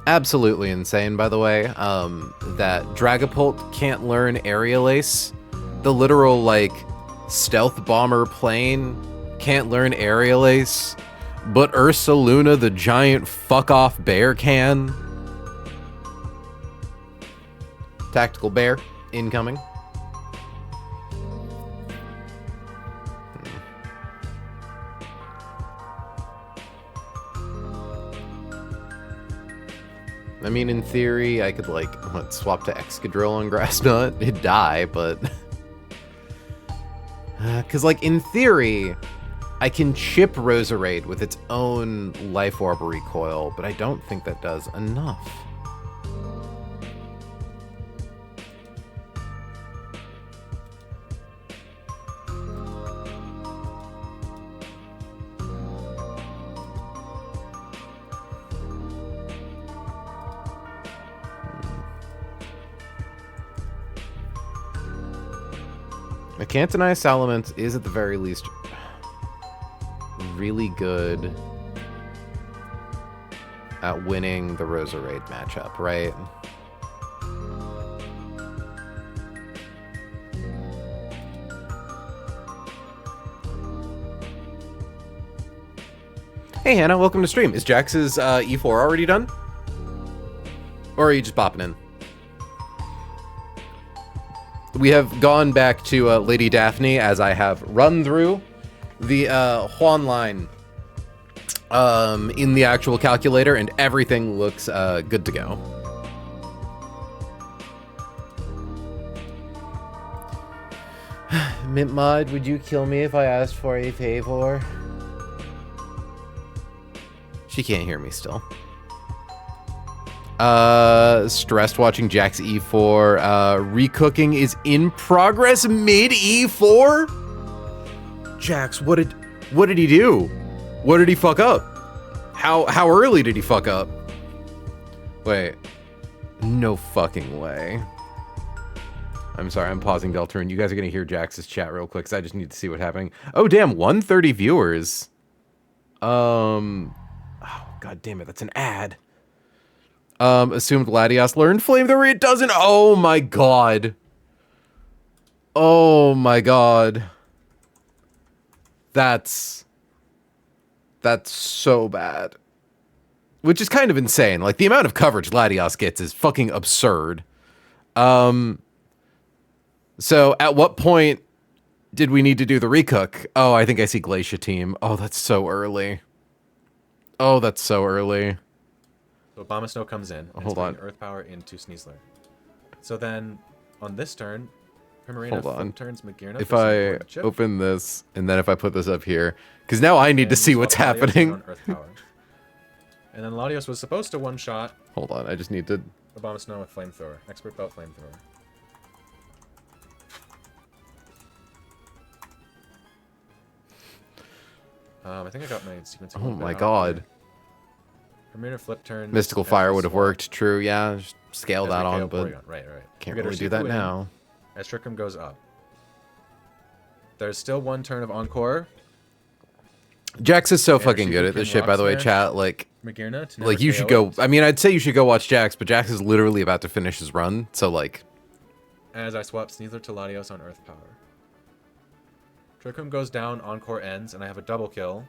Absolutely insane, by the way, that Dragapult can't learn Aerial Ace. The literal, like, Stealth Bomber plane can't learn Aerial Ace. But Ursaluna, the giant fuck-off bear, can. Tactical bear, incoming. I mean, in theory, I could, like, swap to Excadrill on Grass Knot. It'd die, but... Because, like, in theory... I can chip Roserade with its own Life Orb recoil, but I don't think that does enough. Macantonize Salamence is at the very least... really good at winning the Roserade matchup, right? Hey Hannah, welcome to stream. Is Jax's E4 already done? Or are you just bopping in? We have gone back to Lady Daphne as I have run through the Huan line in the actual calculator, and everything looks good to go. Mint Mod, would you kill me if I asked for a favor? She can't hear me still. Stressed watching Jax E4. Recooking is in progress mid E4? Jax, what did he do? What did he fuck up? How early did he fuck up? Wait. No fucking way. I'm sorry, I'm pausing Deltarune. You guys are gonna hear Jax's chat real quick, because I just need to see what's happening. Oh damn, 130 viewers. Oh, god damn it, that's an ad. Assumed Latios learned flamethrower. It doesn't. Oh my god. Oh my god. That's so bad. Which is kind of insane. Like, the amount of coverage Latios gets is fucking absurd. So at what point did we need to do the recook? Oh, I think I see Glacia team. Oh, that's so early. Oh, that's so early. So Abomasnow comes in and Hold on. Earth Power into Sneasler. So then on this turn, Primarina flip turns Magearna. If I open this and then if I put this up here, because now I need to see what's happening. On Earth Power. And then Latios was supposed to one-shot. Hold on, I just need to. Abomasnow with Flamethrower. Expert Belt Flamethrower. I think I got my sequencing. Oh my god. Primarina flip turn. Mystical Fire would have worked. True, yeah. Just scale that on, but right. Can't really do that now. As Trickum goes up. There's still one turn of Encore. Jax is so fucking good at this shit, by the way, chat. Like, Magearna like you should go. I mean, I'd say you should go watch Jax, but Jax is literally about to finish his run, so like. As I swap Sneasler to Latios on Earth Power. Trickum goes down, Encore ends, and I have a double kill.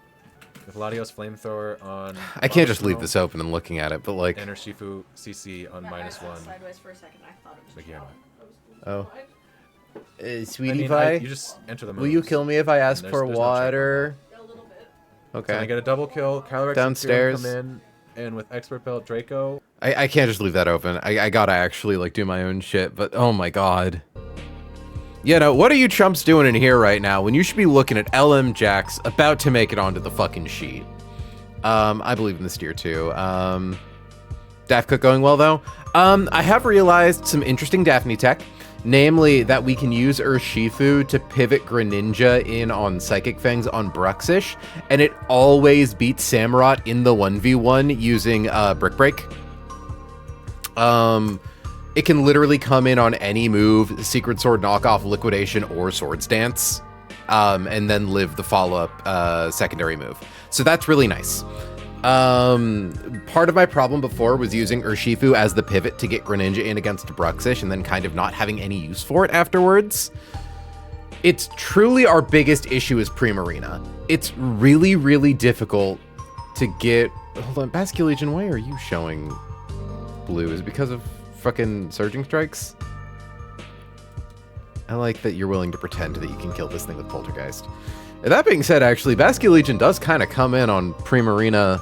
With Latios Flamethrower on... I can't just leave this open and looking at it, but like... And Urshifu CC on -1. Sideways for a second. I thought it was oh. Sweetie Pie? You just enter the moves. Will you kill me if I ask for water? a little bit. Okay. So I get a double kill. Calyrex downstairs. Come in, and with Expert Belt Draco... I can't just leave that open. I gotta actually like do my own shit, but oh my god. You know, what are you chumps doing in here right now when you should be looking at LM Jax about to make it onto the fucking sheet? I believe in this tier too. Daft Cook going well though. I have realized some interesting Daphne tech, namely that we can use Urshifu to pivot Greninja in on Psychic Fangs on Bruxish, and it always beats Samurott in the 1v1 using Brick Break. It can literally come in on any move, Secret Sword, Knockoff, Liquidation, or Swords Dance, and then live the follow-up secondary move. So that's really nice. Part of my problem before was using Urshifu as the pivot to get Greninja in against Bruxish and then kind of not having any use for it afterwards. It's truly our biggest issue is Primarina. It's really, really difficult to get... Hold on, Basque Legion, why are you showing blue? Is it because of fucking Surging Strikes? I like that you're willing to pretend that you can kill this thing with Poltergeist. That being said, actually, Basque Legion does kind of come in on Primarina.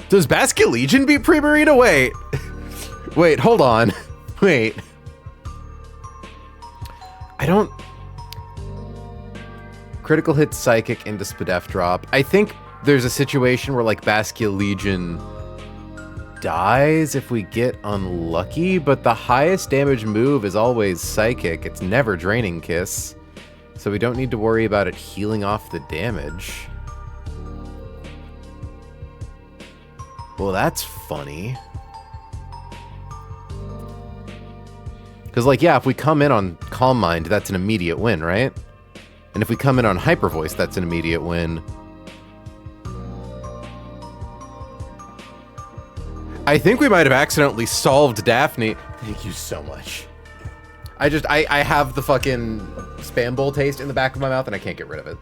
Does Basque Legion beat Primarina? Wait. Wait, hold on. Wait. I don't... Critical hit Psychic into Spadef drop. I think there's a situation where like Basque Legion dies if we get unlucky, but the highest damage move is always Psychic. It's never Draining Kiss, so we don't need to worry about it healing off the damage. Well, that's funny. Because like, yeah, if we come in on Calm Mind, that's an immediate win, right? And if we come in on Hyper Voice, that's an immediate win. I think we might have accidentally solved Daphne. Thank you so much. I have the fucking Spam Bowl taste in the back of my mouth and I can't get rid of it.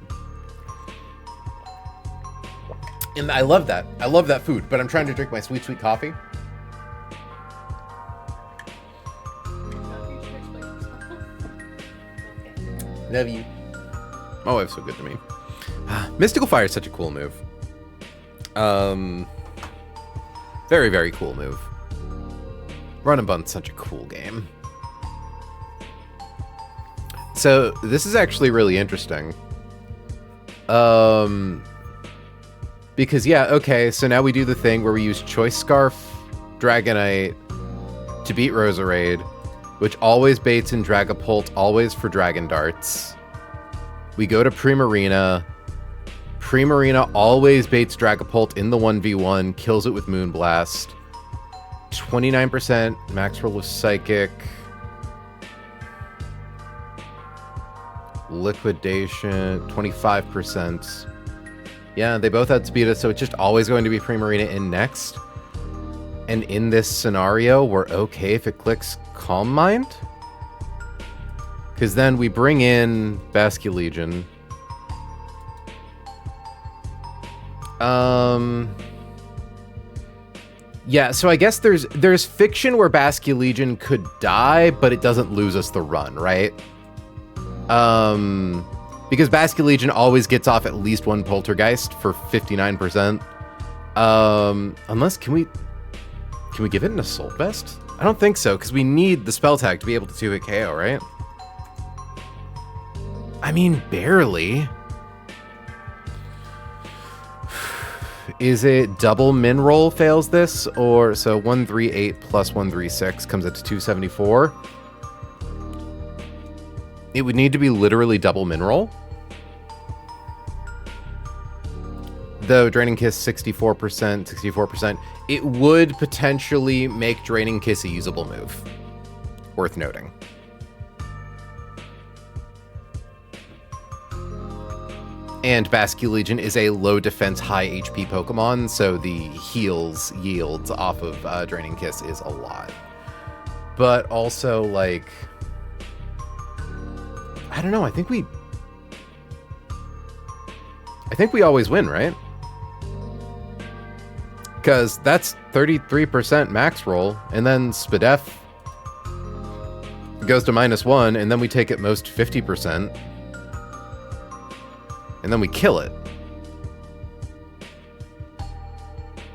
And I love that. I love that food, but I'm trying to drink my sweet, sweet coffee. Love you. My wife's so good to me. Mystical Fire is such a cool move. Very, very cool move. Run and Bun's such a cool game. So this is actually really interesting. Because yeah, okay, so now we do the thing where we use Choice Scarf, Dragonite to beat Roserade, which always baits in Dragapult, always for Dragon Darts. We go to Primarina. Primarina always baits Dragapult in the 1v1, kills it with Moonblast. 29% max roll of Psychic. Liquidation, 25%. Yeah, they both had Speeda, so it's just always going to be Primarina in next. And in this scenario, we're okay if it clicks Calm Mind. Because then we bring in Basculegion. Yeah, so I guess there's fiction where Basculegion could die, but it doesn't lose us the run, right? Because Basculegion always gets off at least one Poltergeist for 59%. Unless, can we give it an Assault Vest? I don't think so, because we need the spell tag to be able to 2-hit KO, right? I mean, barely. Is it double min roll fails this? Or, so 138 plus 136 comes up to 274. It would need to be literally double min roll. Though Draining Kiss 64%. It would potentially make Draining Kiss a usable move. Worth noting. And Basculegion is a low defense, high HP Pokemon, so the heals yields off of Draining Kiss is a lot. But also, like, I don't know, I think we always win, right? Because that's 33% max roll, and then Spadef goes to -1, and then we take at most 50%. And then we kill it.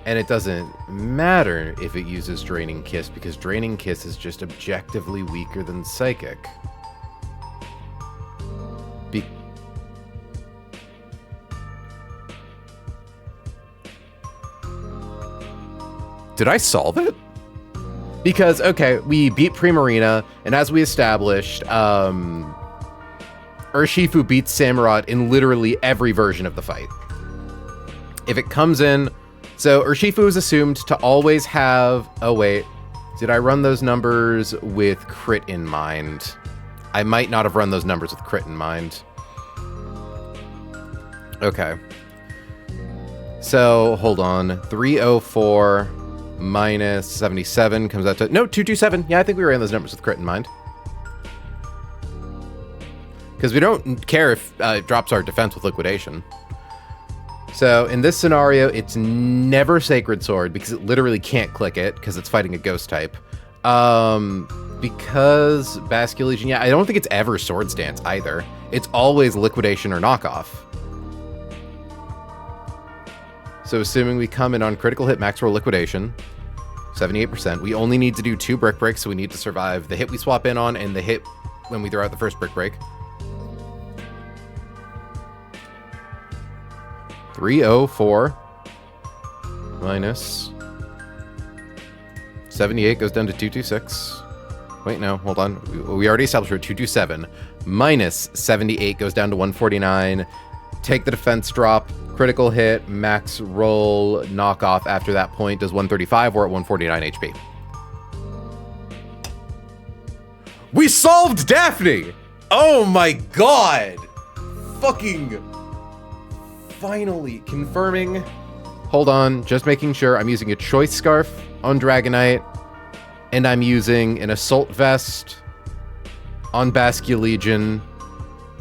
And it doesn't matter if it uses Draining Kiss, because Draining Kiss is just objectively weaker than Psychic. Did I solve it? Because, okay, we beat Primarina, and as we established, Urshifu beats Samurott in literally every version of the fight. If it comes in... So, Urshifu is assumed to always have... Oh, wait. Did I run those numbers with crit in mind? I might not have run those numbers with crit in mind. Okay. So, hold on. 304 minus 77 comes out to... No, 227. Yeah, I think we ran those numbers with crit in mind. Because we don't care if it drops our defense with Liquidation. So in this scenario, it's never Sacred Sword because it literally can't click it because it's fighting a ghost type. Because Basculegion, yeah, I don't think it's ever Sword Stance either. It's always Liquidation or Knockoff. So assuming we come in on critical hit, max roll Liquidation, 78%. We only need to do 2 Brick Breaks, so we need to survive the hit we swap in on and the hit when we throw out the first Brick Break. 304 minus 78 goes down to 226. Wait, no, hold on. We already established we're at 227. Minus 78 goes down to 149. Take the defense drop. Critical hit, max roll, knockoff after that point does 135. We're at 149 HP. We solved Daphne! Oh my god! Fucking... Finally confirming. Hold on, just making sure I'm using a Choice Scarf on Dragonite, and I'm using an Assault Vest on Basculegion,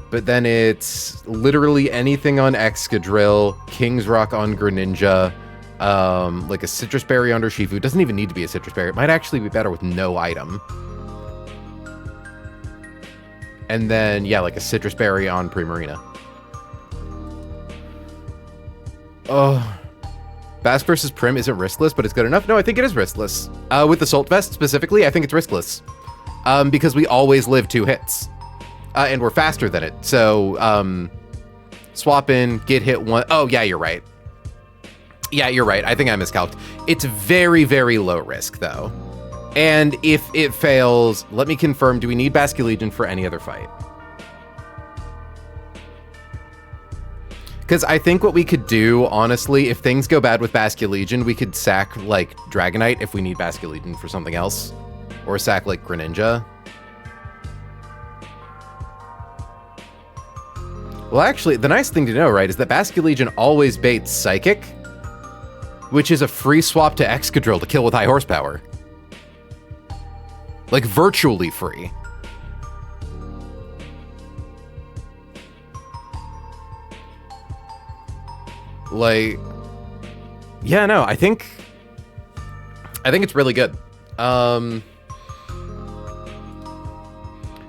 but then it's literally anything on Excadrill, King's Rock on Greninja, like a Citrus Berry on Urshifu. It doesn't even need to be a Citrus Berry. It might actually be better with no item. And then, yeah, like a Citrus Berry on Primarina. Oh, Bask versus Prim isn't riskless, but it's good enough. No, I think it is riskless. With Assault Vest specifically, I think it's riskless. Because we always live 2 hits. And we're faster than it. So, swap in, get hit 1. Oh, yeah, you're right. Yeah, you're right. I think I miscalculated. It's very, very low risk, though. And if it fails, let me confirm, do we need Basculegion for any other fight? Because I think what we could do, honestly, if things go bad with Basculegion, we could sack, like, Dragonite if we need Basculegion for something else. Or sack, like, Greninja. Well, actually, the nice thing to know, right, is that Basculegion always baits Psychic, which is a free swap to Excadrill to kill with high horsepower. Like, virtually free. Like, yeah, no, I think it's really good.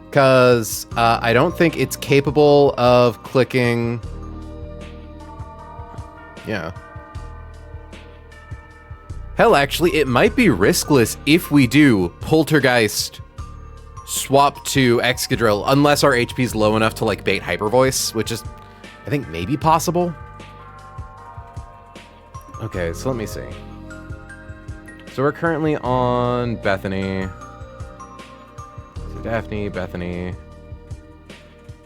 Because I don't think it's capable of clicking. Yeah. Hell, actually, it might be riskless if we do Poltergeist swap to Excadrill, unless our HP is low enough to, like, bait Hyper Voice, which is, I think, maybe possible. Okay, so let me see. So we're currently on Bethany. So Daphne, Bethany,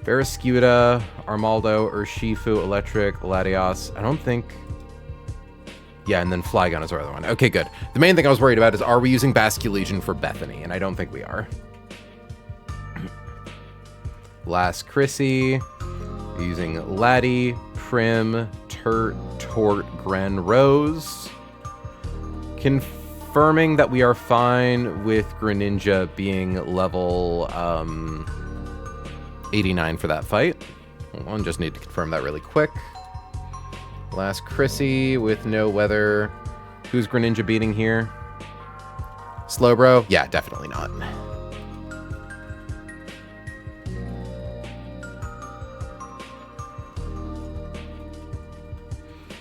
Barrascuda, Armaldo, Urshifu, Electric, Latios. I don't think... Yeah, and then Flygon is our other one. Okay, good. The main thing I was worried about is, are we using Basculegion for Bethany? And I don't think we are. Last Chrissy. Using Laddie, Prim, Turt, Gren, Rose. Confirming that we are fine with Greninja being level 89 for that fight. Hold on, just need to confirm that really quick. Last Chrissy with no weather. Who's Greninja beating here? Slowbro? Yeah, definitely not.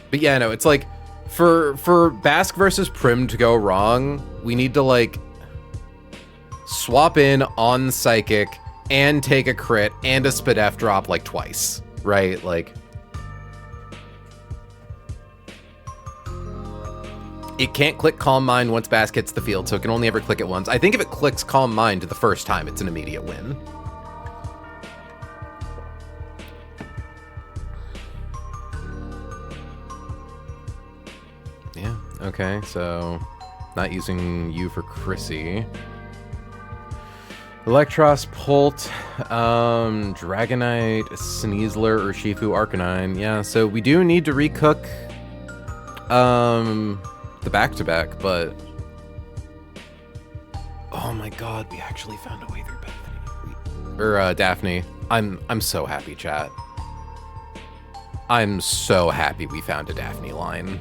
But yeah, no, it's like, for Bask versus Prim to go wrong, we need to, like, swap in on Psychic and take a crit and a Spadef drop, like, twice, right? Like, it can't click Calm Mind once Bask hits the field, so it can only ever click it once. I think if it clicks Calm Mind the first time, it's an immediate win. Yeah, okay, so not using you for Chrissy. Electros, Pult, Dragonite, Sneasler, Urshifu, Arcanine. Yeah, so we do need to recook the back-to-back, but oh my god, we actually found a way through Bethany. Daphne. I'm so happy, chat. I'm so happy we found a Daphne line.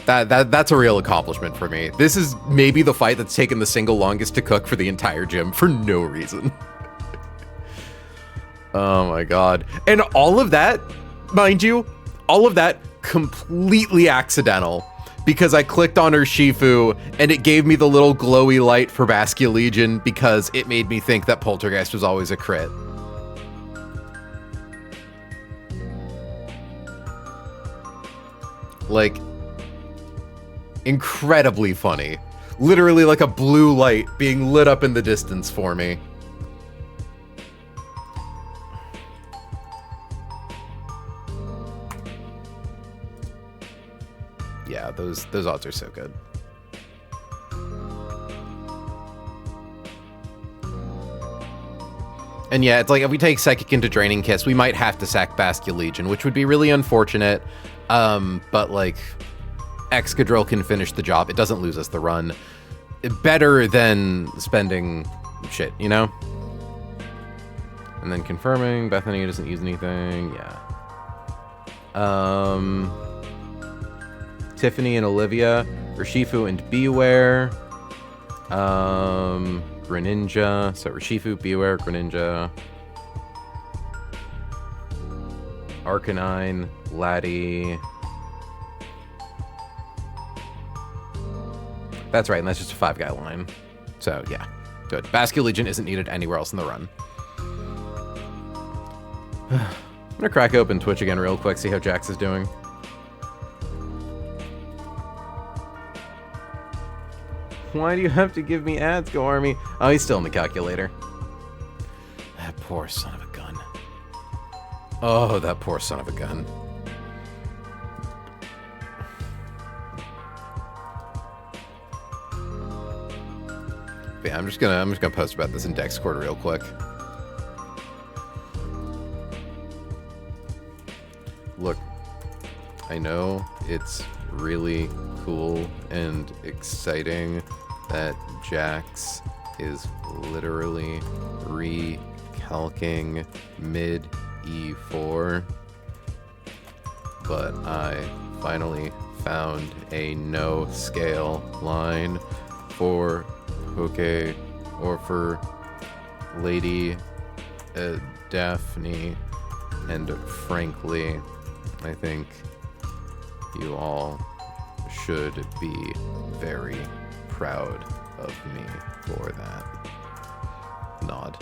That's a real accomplishment for me. This is maybe the fight that's taken the single longest to cook for the entire gym for no reason. Oh my god. And all of that, mind you, all of that completely accidental, because I clicked on Urshifu and it gave me the little glowy light for Basculegion because it made me think that Poltergeist was always a crit. Like, incredibly funny. Literally like a blue light being lit up in the distance for me. Yeah, those odds are so good. And yeah, it's like if we take Psychic into Draining Kiss, we might have to sack Bascule Legion, which would be really unfortunate. But like, Excadrill can finish the job. It doesn't lose us the run. Better than spending shit, you know? And then confirming, Bethany doesn't use anything, yeah. Tiffany and Olivia, Urshifu and Beware. Greninja, so Urshifu, Beware, Greninja. Arcanine, Laddie. That's right, and that's just a 5-guy line. So, yeah, good. Bascule Legion isn't needed anywhere else in the run. I'm gonna crack open Twitch again real quick, see how Jax is doing. Why do you have to give me ads, Go Army? Oh, he's still in the calculator. That poor son of a gun. Oh, that poor son of a gun. But yeah, I'm just gonna post about this in Discord real quick. Look, I know it's really cool and exciting that Jax is literally recalcing mid E4, but I finally found a no scale line for Poke or for Lady Daphne, and frankly, I think you all should be very proud of me for that. Nod.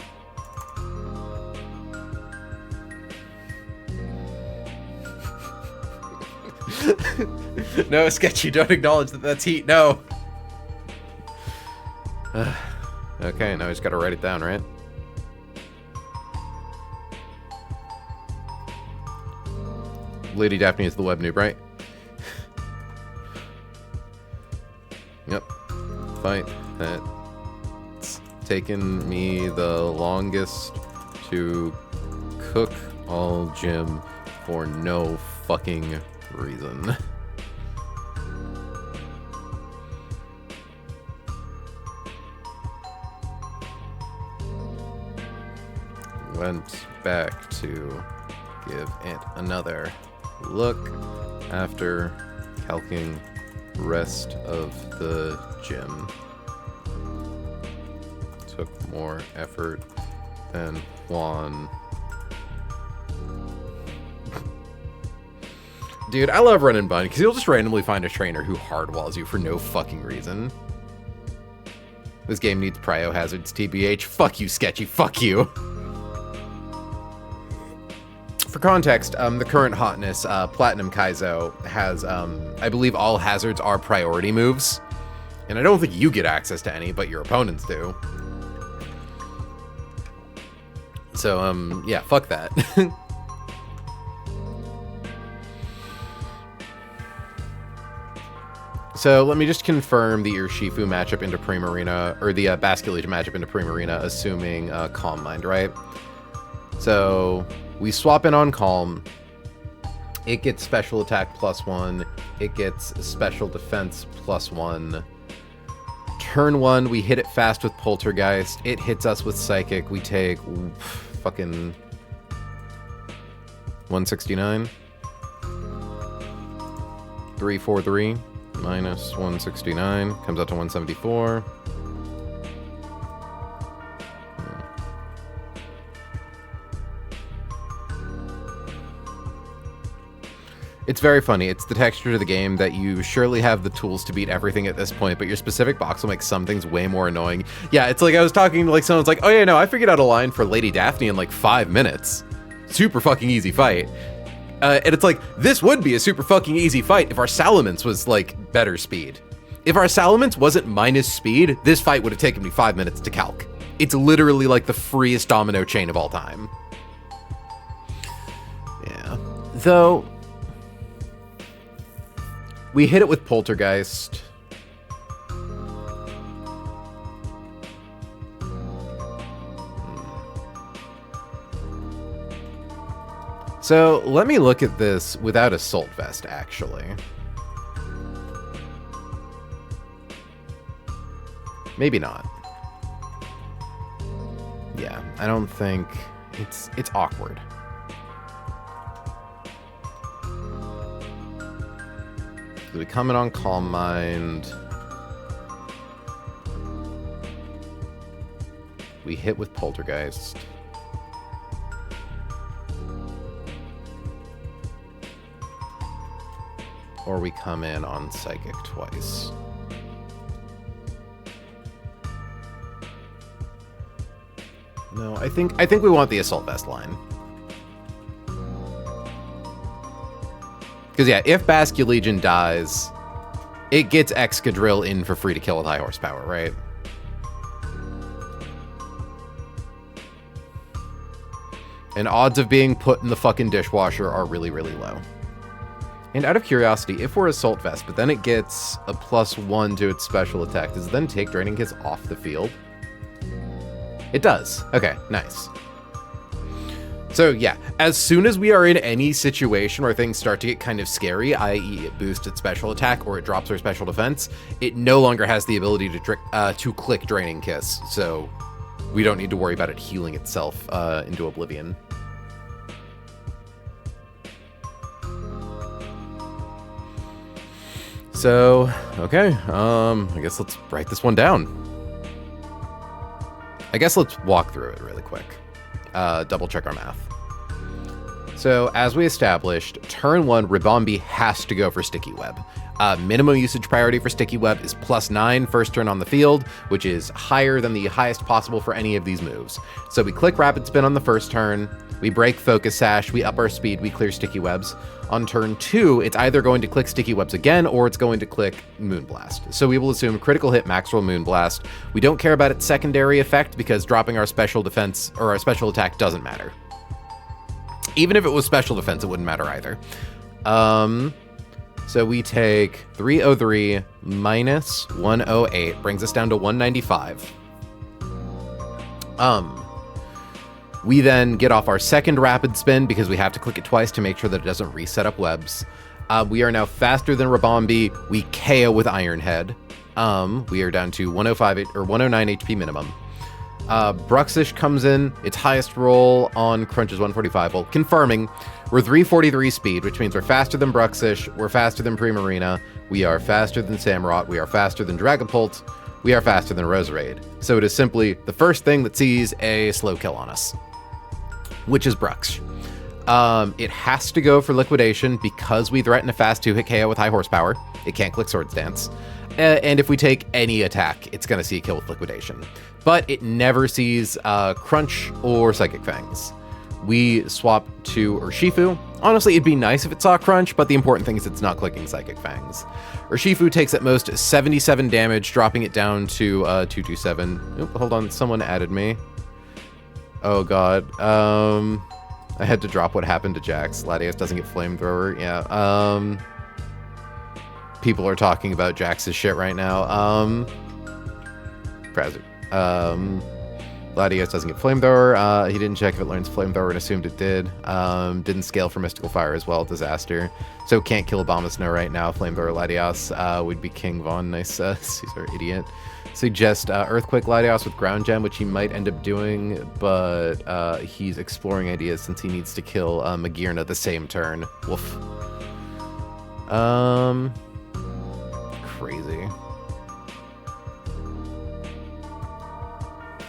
No, Sketchy, don't acknowledge that that's heat. No. Okay, now I just gotta write it down, right? Lady Daphne is the web noob, right? Yep. Fight that's taken me the longest to cook all gym for no fucking reason. Went back to give it another look after calcing rest of the gym. Took more effort than Juan. Dude, I love Run and Bun because you'll just randomly find a trainer who hardwalls you for no fucking reason. This game needs prio hazards, TBH. Fuck you, Sketchy. Fuck you. For context, the current hotness, Platinum Kaizo, has, I believe all hazards are priority moves. And I don't think you get access to any, but your opponents do. So, yeah, fuck that. So, let me just confirm the Urshifu matchup into Primarina, or the Bascule Legion matchup into Primarina, assuming Calm Mind, right? So, we swap in on Calm. It gets special attack +1. It gets special defense +1. Turn 1, we hit it fast with Poltergeist. It hits us with Psychic. We take fucking 169. 343 minus 169 comes out to 174. It's very funny. It's the texture of the game that you surely have the tools to beat everything at this point, but your specific box will make some things way more annoying. Yeah, it's like I was talking to like someone's like, oh yeah, no, I figured out a line for Lady Daphne in like 5 minutes. Super fucking easy fight. And it's like, this would be a super fucking easy fight if our Salamence was like better speed. If our Salamence wasn't minus speed, this fight would have taken me 5 minutes to calc. It's literally like the freest domino chain of all time. Yeah. Though, we hit it with Poltergeist. So let me look at this without Assault Vest, actually. Maybe not. Yeah, I don't think it's awkward. So we come in on Calm Mind. We hit with Poltergeist. Or we come in on Psychic twice. No, I think we want the Assault Vest line. Because yeah, if Basque Legion dies, it gets Excadrill in for free to kill with high horsepower, right? And odds of being put in the fucking dishwasher are really, really low. And out of curiosity, if we're Assault Vest, but then it gets a +1 to its special attack, does it then take Draining Kiss off the field? It does. Okay, nice. So yeah, as soon as we are in any situation where things start to get kind of scary, i.e. it boosts its special attack or it drops our special defense, it no longer has the ability to click Draining Kiss, so we don't need to worry about it healing itself into oblivion. So, okay, I guess let's write this one down. I guess let's walk through it really quick. Double check our math. So, as we established, turn 1, Ribombee has to go for Sticky Web. Minimum usage priority for Sticky Web is +9 first turn on the field, which is higher than the highest possible for any of these moves. So we click Rapid Spin on the first turn, we break Focus Sash, we up our speed, we clear Sticky Webs. On turn 2, it's either going to click Sticky Webs again, or it's going to click Moonblast. So we will assume critical hit, max roll, Moonblast. We don't care about its secondary effect, because dropping our special defense, or our special attack doesn't matter. Even if it was special defense, it wouldn't matter either. So we take 303 minus 108, brings us down to 195. We then get off our second Rapid Spin because we have to click it twice to make sure that it doesn't reset up webs. We are now faster than Ribombee. We KO with Iron Head. We are down to 109 HP minimum. Bruxish comes in. Its highest roll on Crunch is 145. Well, confirming, we're 343 speed, which means we're faster than Bruxish, we're faster than Primarina, we are faster than Samurott, we are faster than Dragapult, we are faster than Roserade. So it is simply the first thing that sees a slow kill on us, which is Brux. It has to go for Liquidation because we threaten a fast 2-hit KO with high horsepower. It can't click Swords Dance. And if we take any attack, it's going to see a kill with Liquidation. But it never sees Crunch or Psychic Fangs. We swap to Urshifu. Honestly, it'd be nice if it saw Crunch, but the important thing is it's not clicking Psychic Fangs. Urshifu takes at most 77 damage, dropping it down to 227. Oop, hold on, someone added me. Oh god. I had to drop what happened to Jax. Latios doesn't get Flamethrower. Yeah. People are talking about Jax's shit right now. Latios doesn't get Flamethrower. He didn't check if it learns Flamethrower and assumed it did. Didn't scale for Mystical Fire as well. Disaster. So can't kill Abomasnow right now. Flamethrower Latios would be King Von. Nice Caesar idiot. Suggest Earthquake Latios with Ground Gem, which he might end up doing, but he's exploring ideas since he needs to kill Magearna the same turn. Woof. Crazy.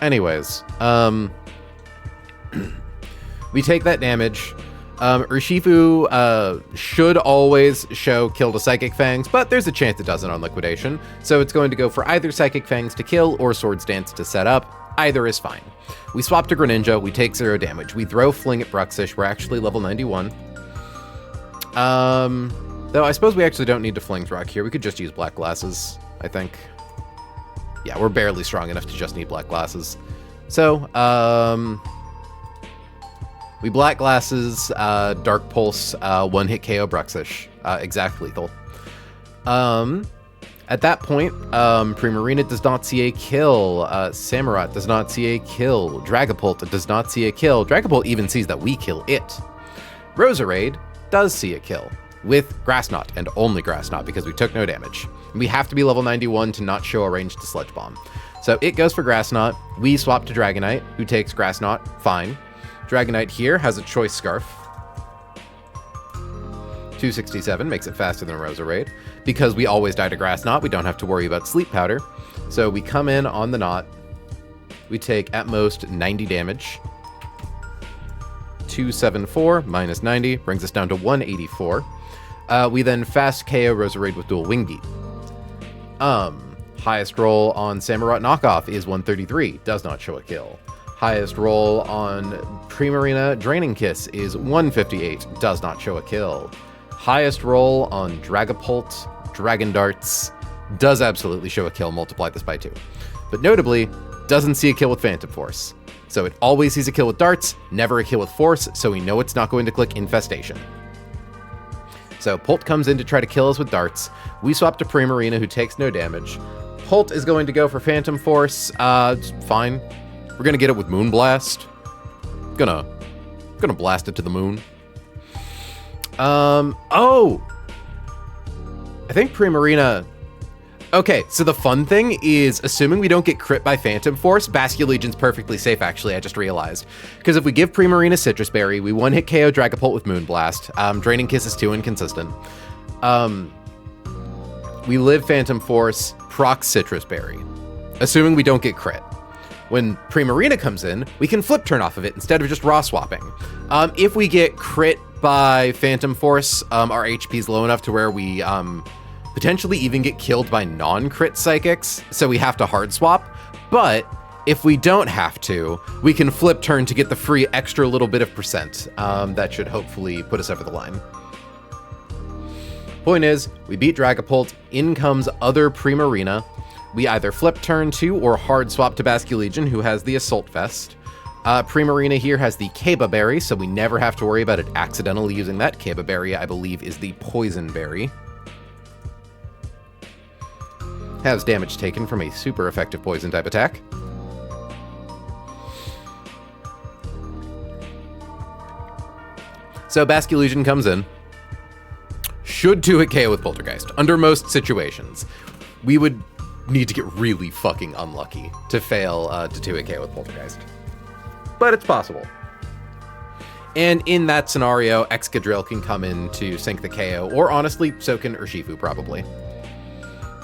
Anyways, we take that damage. Urshifu should always show kill to Psychic Fangs, but there's a chance it doesn't on Liquidation. So it's going to go for either Psychic Fangs to kill or Swords Dance to set up. Either is fine. We swap to Greninja, we take 0 damage. We throw Fling at Bruxish, we're actually level 91. Though I suppose we actually don't need to Fling Rock here. We could just use Black Glasses, I think. Yeah, we're barely strong enough to just need Black Glasses. So, we Black Glasses, Dark Pulse, 1-hit KO Bruxish, exact lethal. At that point, Primarina does not see a kill, Samurott does not see a kill, Dragapult does not see a kill, Dragapult even sees that we kill it. Roserade does see a kill with Grass Knot and only Grass Knot because we took no damage. We have to be level 91 to not show a range to Sludge Bomb. So it goes for Grass Knot. We swap to Dragonite, who takes Grass Knot. Fine. Dragonite here has a Choice Scarf. 267 makes it faster than Roserade. Because we always die to Grass Knot, we don't have to worry about Sleep Powder. So we come in on the Knot. We take at most 90 damage. 274 minus 90 brings us down to 184. We then fast KO Roserade with Dual Wing Beat. Highest roll on Samurott Knockoff is 133, does not show a kill. Highest roll on Primarina Draining Kiss is 158, does not show a kill. Highest roll on Dragapult, Dragon Darts, does absolutely show a kill, multiply this by 2. But notably, doesn't see a kill with Phantom Force. So it always sees a kill with Darts, never a kill with Force, so we know it's not going to click Infestation. So Pult comes in to try to kill us with Darts. We swap to Primarina, who takes no damage. Pult is going to go for Phantom Force. Fine. We're gonna get it with Moonblast. Gonna blast it to the moon. Oh! I think Primarina... Okay, so the fun thing is, assuming we don't get crit by Phantom Force, Basculegion's perfectly safe, actually, I just realized. Because if we give Primarina Citrus Berry, we one-hit KO Dragapult with Moonblast. Draining Kiss is too inconsistent. We live Phantom Force, proc Citrus Berry. Assuming we don't get crit. When Primarina comes in, we can flip turn off of it instead of just raw swapping. If we get crit by Phantom Force, our HP is low enough to where we... potentially even get killed by non-crit psychics, so we have to hard swap. But if we don't have to, we can flip turn to get the free extra little bit of percent. That should hopefully put us over the line. Point is, we beat Dragapult, in comes other Primarina. We either flip turn to or hard swap to Basculegion, who has the Assault Vest. Primarina here has the Keba Berry, so we never have to worry about it accidentally using that. Keba Berry, I believe, is the Poison Berry. Has damage taken from a super effective poison type attack. So Basculegion comes in. Should 2-hit KO with Poltergeist. Under most situations. We would need to get really fucking unlucky to fail to 2-hit KO with Poltergeist. But it's possible. And in that scenario, Excadrill can come in to sink the KO, or honestly, so can Urshifu probably.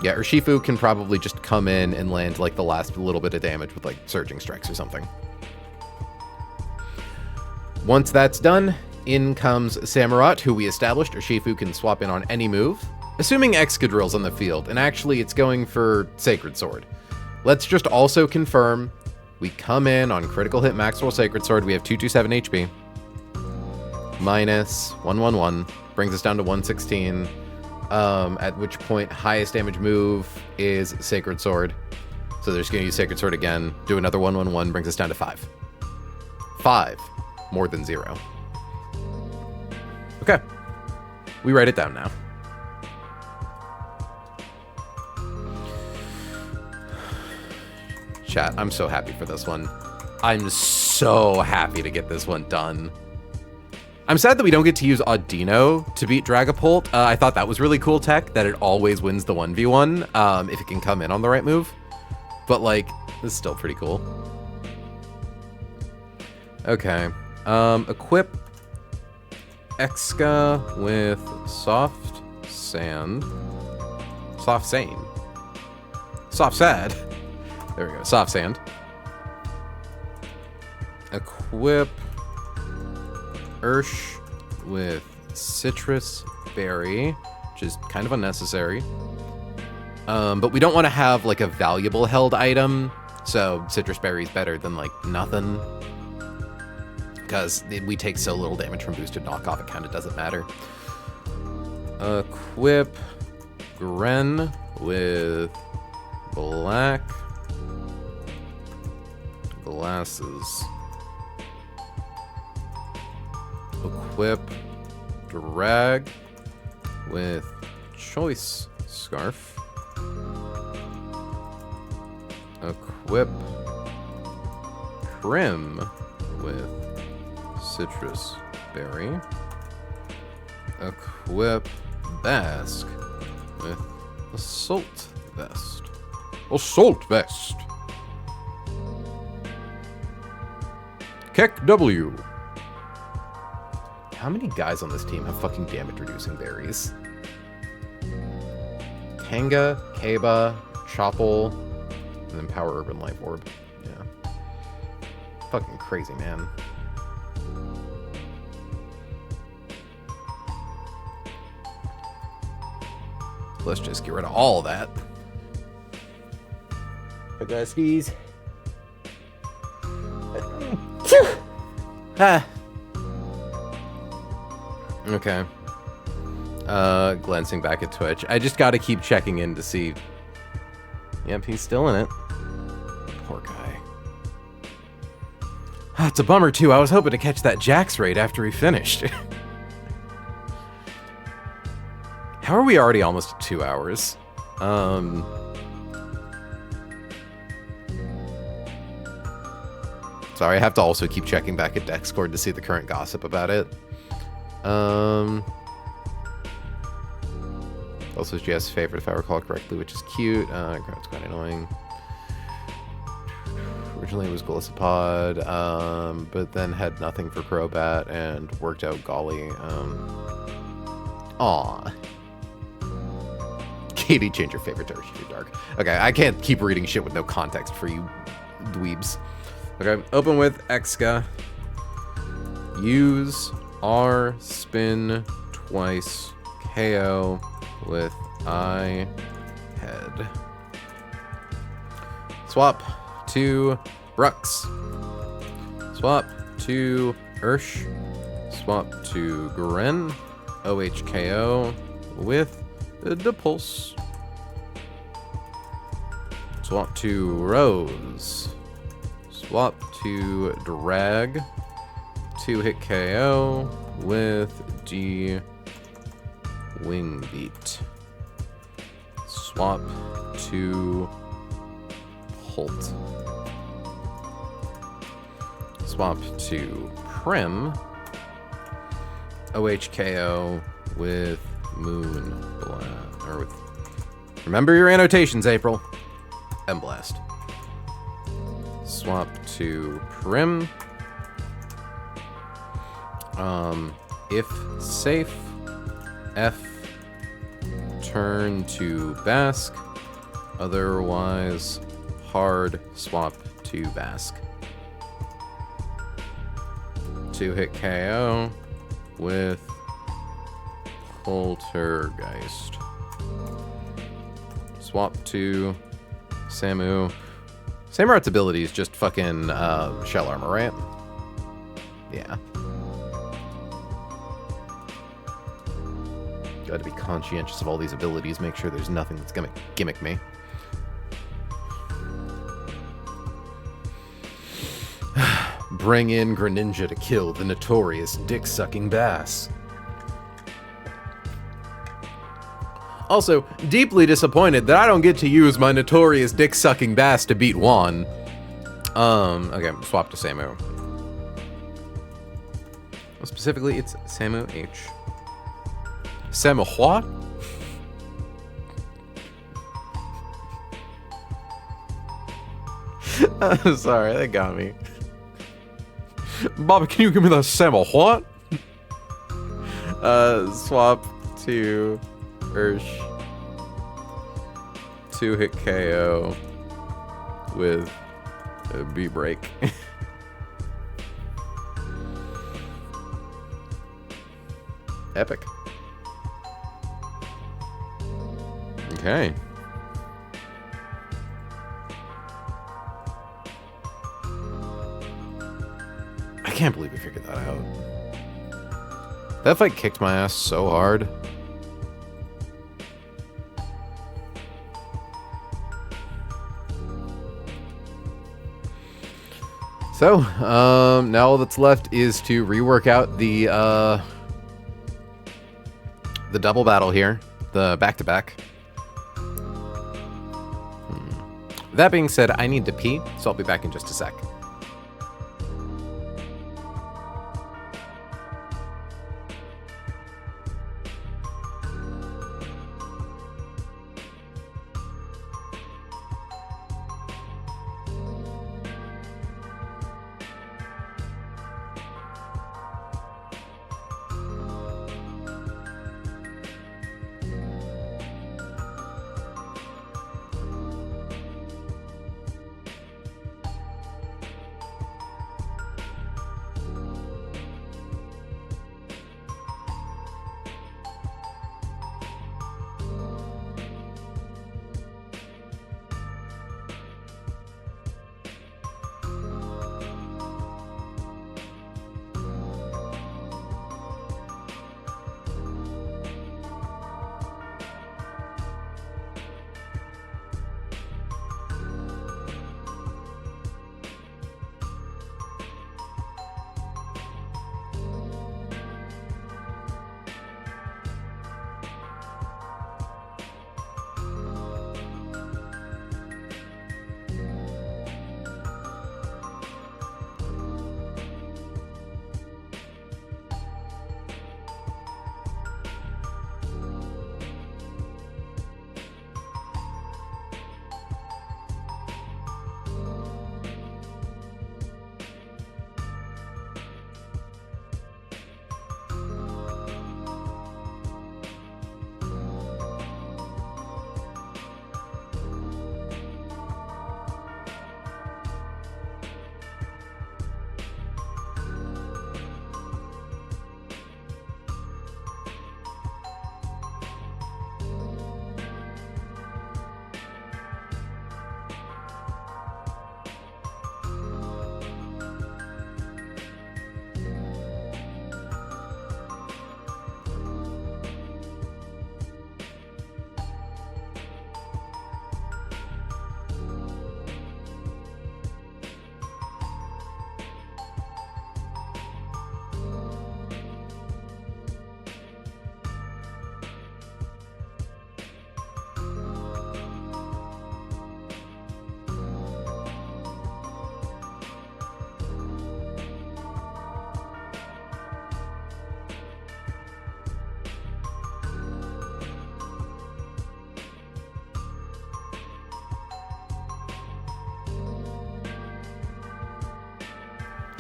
Yeah, Urshifu can probably just come in and land like the last little bit of damage with like Surging Strikes or something. Once that's done, in comes Samurott, who we established Urshifu can swap in on any move, assuming Excadrill's on the field, and actually it's going for Sacred Sword. Let's just also confirm we come in on critical hit Maxwell Sacred Sword, we have 227 HP. Minus 111, brings us down to 116. At which point highest damage move is Sacred Sword. So they're just going to use Sacred Sword again, do another 111, brings us down to 5. 5, more than 0. Okay, we write it down now. Chat, I'm so happy for this one. I'm so happy to get this one done. I'm sad that we don't get to use Audino to beat Dragapult. I thought that was really cool tech, that it always wins the 1v1 if it can come in on the right move. But, like, this is still pretty cool. Okay. Equip Exca with Soft Sand. Soft Sand. Soft Sad. There we go. Soft Sand. Equip Ursh with Citrus Berry, which is kind of unnecessary. But we don't want to have like a valuable held item, so Citrus Berry is better than like nothing. Because we take so little damage from boosted knockoff, it kind of doesn't matter. Equip Gren with Black Glasses. Equip Drag with Choice Scarf. Equip Prim with Citrus Berry. Equip Bask with Assault Vest. Assault Vest. Keck W. How many guys on this team have fucking damage reducing berries? Tanga, Kaba, Choppel, and then Power Urban Life Orb. Yeah. Fucking crazy, man. Let's just get rid of all of that. I gotta sneeze. Ah. Okay. Glancing back at Twitch. I just gotta keep checking in to see. Yep, he's still in it. Poor guy. It's a bummer, too. I was hoping to catch that Jax raid after he finished. How are we already almost at 2 hours? Sorry, I have to also keep checking back at Discord to see the current gossip about it. Also, GS favorite, if I recall correctly, which is cute. It's quite annoying. Originally it was Golisopod, but then had nothing for Crobat and worked out Golly. Aw. Katie, change your favorite Tertiary Dark. Okay, I can't keep reading shit with no context for you dweebs. Okay, open with Exca. Use R, spin twice, KO with I, head. Swap to Brux. Swap to Ursh. Swap to Gren. OHKO with the Pulse. Swap to Rose. Swap to Drag. 2-hit KO with D Wing Beat. Swap to Holt. Swap to Prim. OHKO with Moon Blast. Or with. Remember your annotations, April. M-Blast. Swap to Prim. If safe, F, turn to Bask. Otherwise, hard swap to Bask. 2-hit KO with Poltergeist. Swap to Samu. Samurot's ability is just fucking shell armor, right? Yeah. Gotta be conscientious of all these abilities, make sure there's nothing that's gonna gimmick me. Bring in Greninja to kill the notorious dick-sucking bass. Also, deeply disappointed that I don't get to use my notorious dick-sucking bass to beat Juan. Okay, swap to Samu. Well, specifically, it's Samu H. Samu what? Sorry, that got me. Bobby, can you give me that Samu what? Swap to Ursh. 2-hit KO with a B-break. Epic. Okay. I can't believe we figured that out. That fight kicked my ass so hard. So, now all that's left is to rework out the double battle here, the back-to-back. That being said, I need to pee, so I'll be back in just a sec.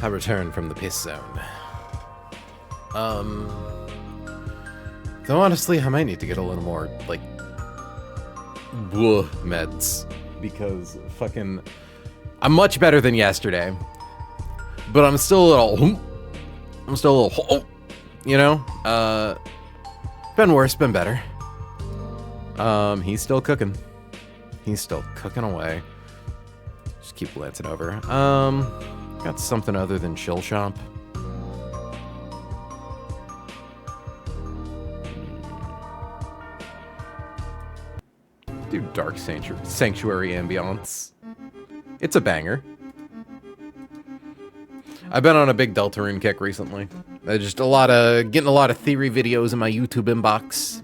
I return from the piss zone. Though honestly, I might need to get a little more, like, meds. Because fucking... I'm much better than yesterday. But I'm still a little... you know? Been worse, been better. He's still cooking. He's still cooking away. Just keep glancing over. Got something other than Chill Shop. Do Dark Sanctuary Ambiance. It's a banger. I've been on a big Deltarune kick recently. Just getting a lot of theory videos in my YouTube inbox.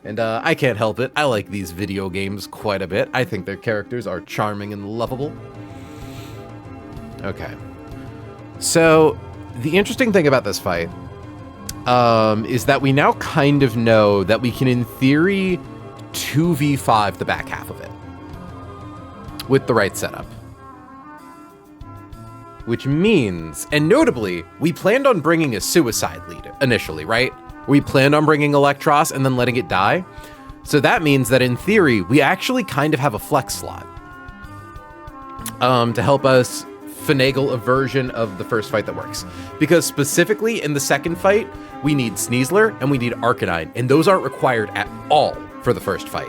And I can't help it. I like these video games quite a bit. I think their characters are charming and lovable. Okay. So, the interesting thing about this fight is that we now kind of know that we can, in theory, 2v5 the back half of it. With the right setup. Which means, and notably, we planned on bringing a suicide lead initially, right? We planned on bringing Electros and then letting it die. So that means that in theory, we actually kind of have a flex slot. To help us finagle a version of the first fight that works. Because specifically in the second fight, we need Sneasler and we need Arcanine, and those aren't required at all for the first fight.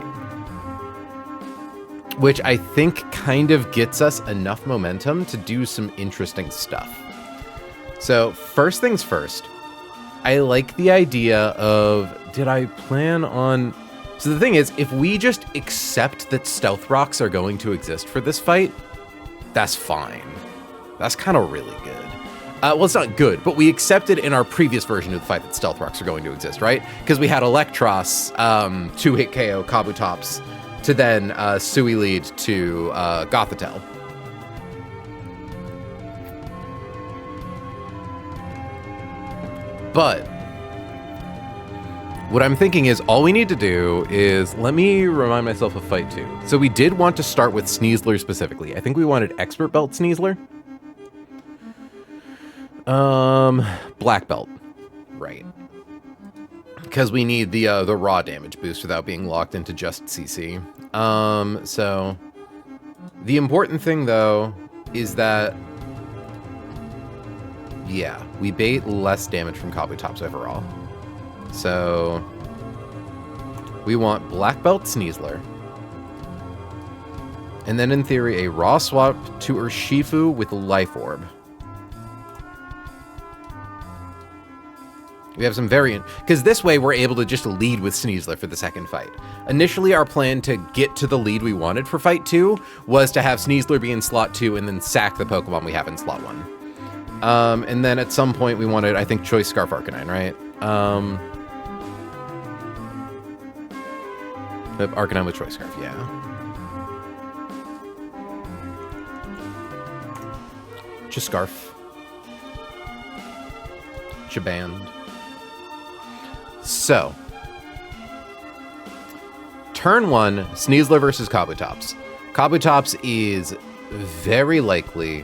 Which I think kind of gets us enough momentum to do some interesting stuff. So first things first, I like the idea of, did I plan on... So the thing is, if we just accept that Stealth Rocks are going to exist for this fight, that's fine. That's kind of really good. Well, it's not good, but we accepted in our previous version of the fight that Stealth Rocks are going to exist, right? Because we had Electros, 2-hit KO Kabutops, to then Sui lead to Gothitelle. But what I'm thinking is all we need to do is, let me remind myself of fight 2. So we did want to start with Sneasler specifically. I think we wanted Expert Belt Sneasler. Black Belt. Right. Because we need the raw damage boost without being locked into just CC. So the important thing though is that, yeah, we bait less damage from Kabutops overall. So we want Black Belt Sneasler. And then in theory, a raw swap to Urshifu with Life Orb. We have some variant, because this way we're able to just lead with Sneasler for the second fight. Initially, our plan to get to the lead we wanted for fight 2 was to have Sneasler be in slot 2 and then sack the Pokemon we have in slot 1. And then at some point we wanted, I think, Choice Scarf Arcanine, right? Arcanine with Choice Scarf, yeah. Chiscarf. Chaband. So, turn 1, Sneasler versus Kabutops. Kabutops is very likely...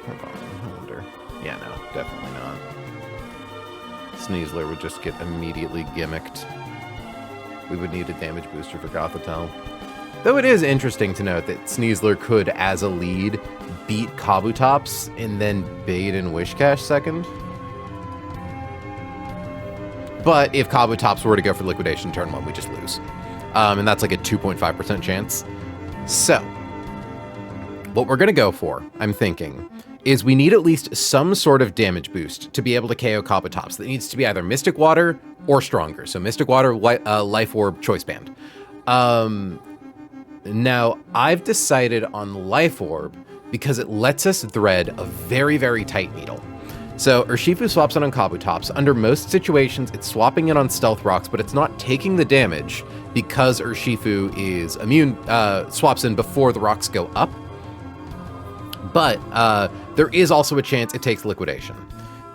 Hold on, I wonder. Yeah, no, definitely not. Sneasler would just get immediately gimmicked. We would need a damage booster for Gothitelle. Though it is interesting to note that Sneasler could, as a lead, beat Kabutops and then bait and Wishcash second. But if Kabutops were to go for liquidation turn 1, we just lose. And that's like a 2.5% chance. So, what we're going to go for, I'm thinking, is we need at least some sort of damage boost to be able to KO Kabutops. That needs to be either Mystic Water or stronger. So Mystic Water, Life Orb, Choice Band. Now, I've decided on Life Orb because it lets us thread a very, very tight needle. So Urshifu swaps in on Kabutops. Under most situations, it's swapping in on Stealth Rocks, but it's not taking the damage because Urshifu is immune, swaps in before the rocks go up. But there is also a chance it takes Liquidation.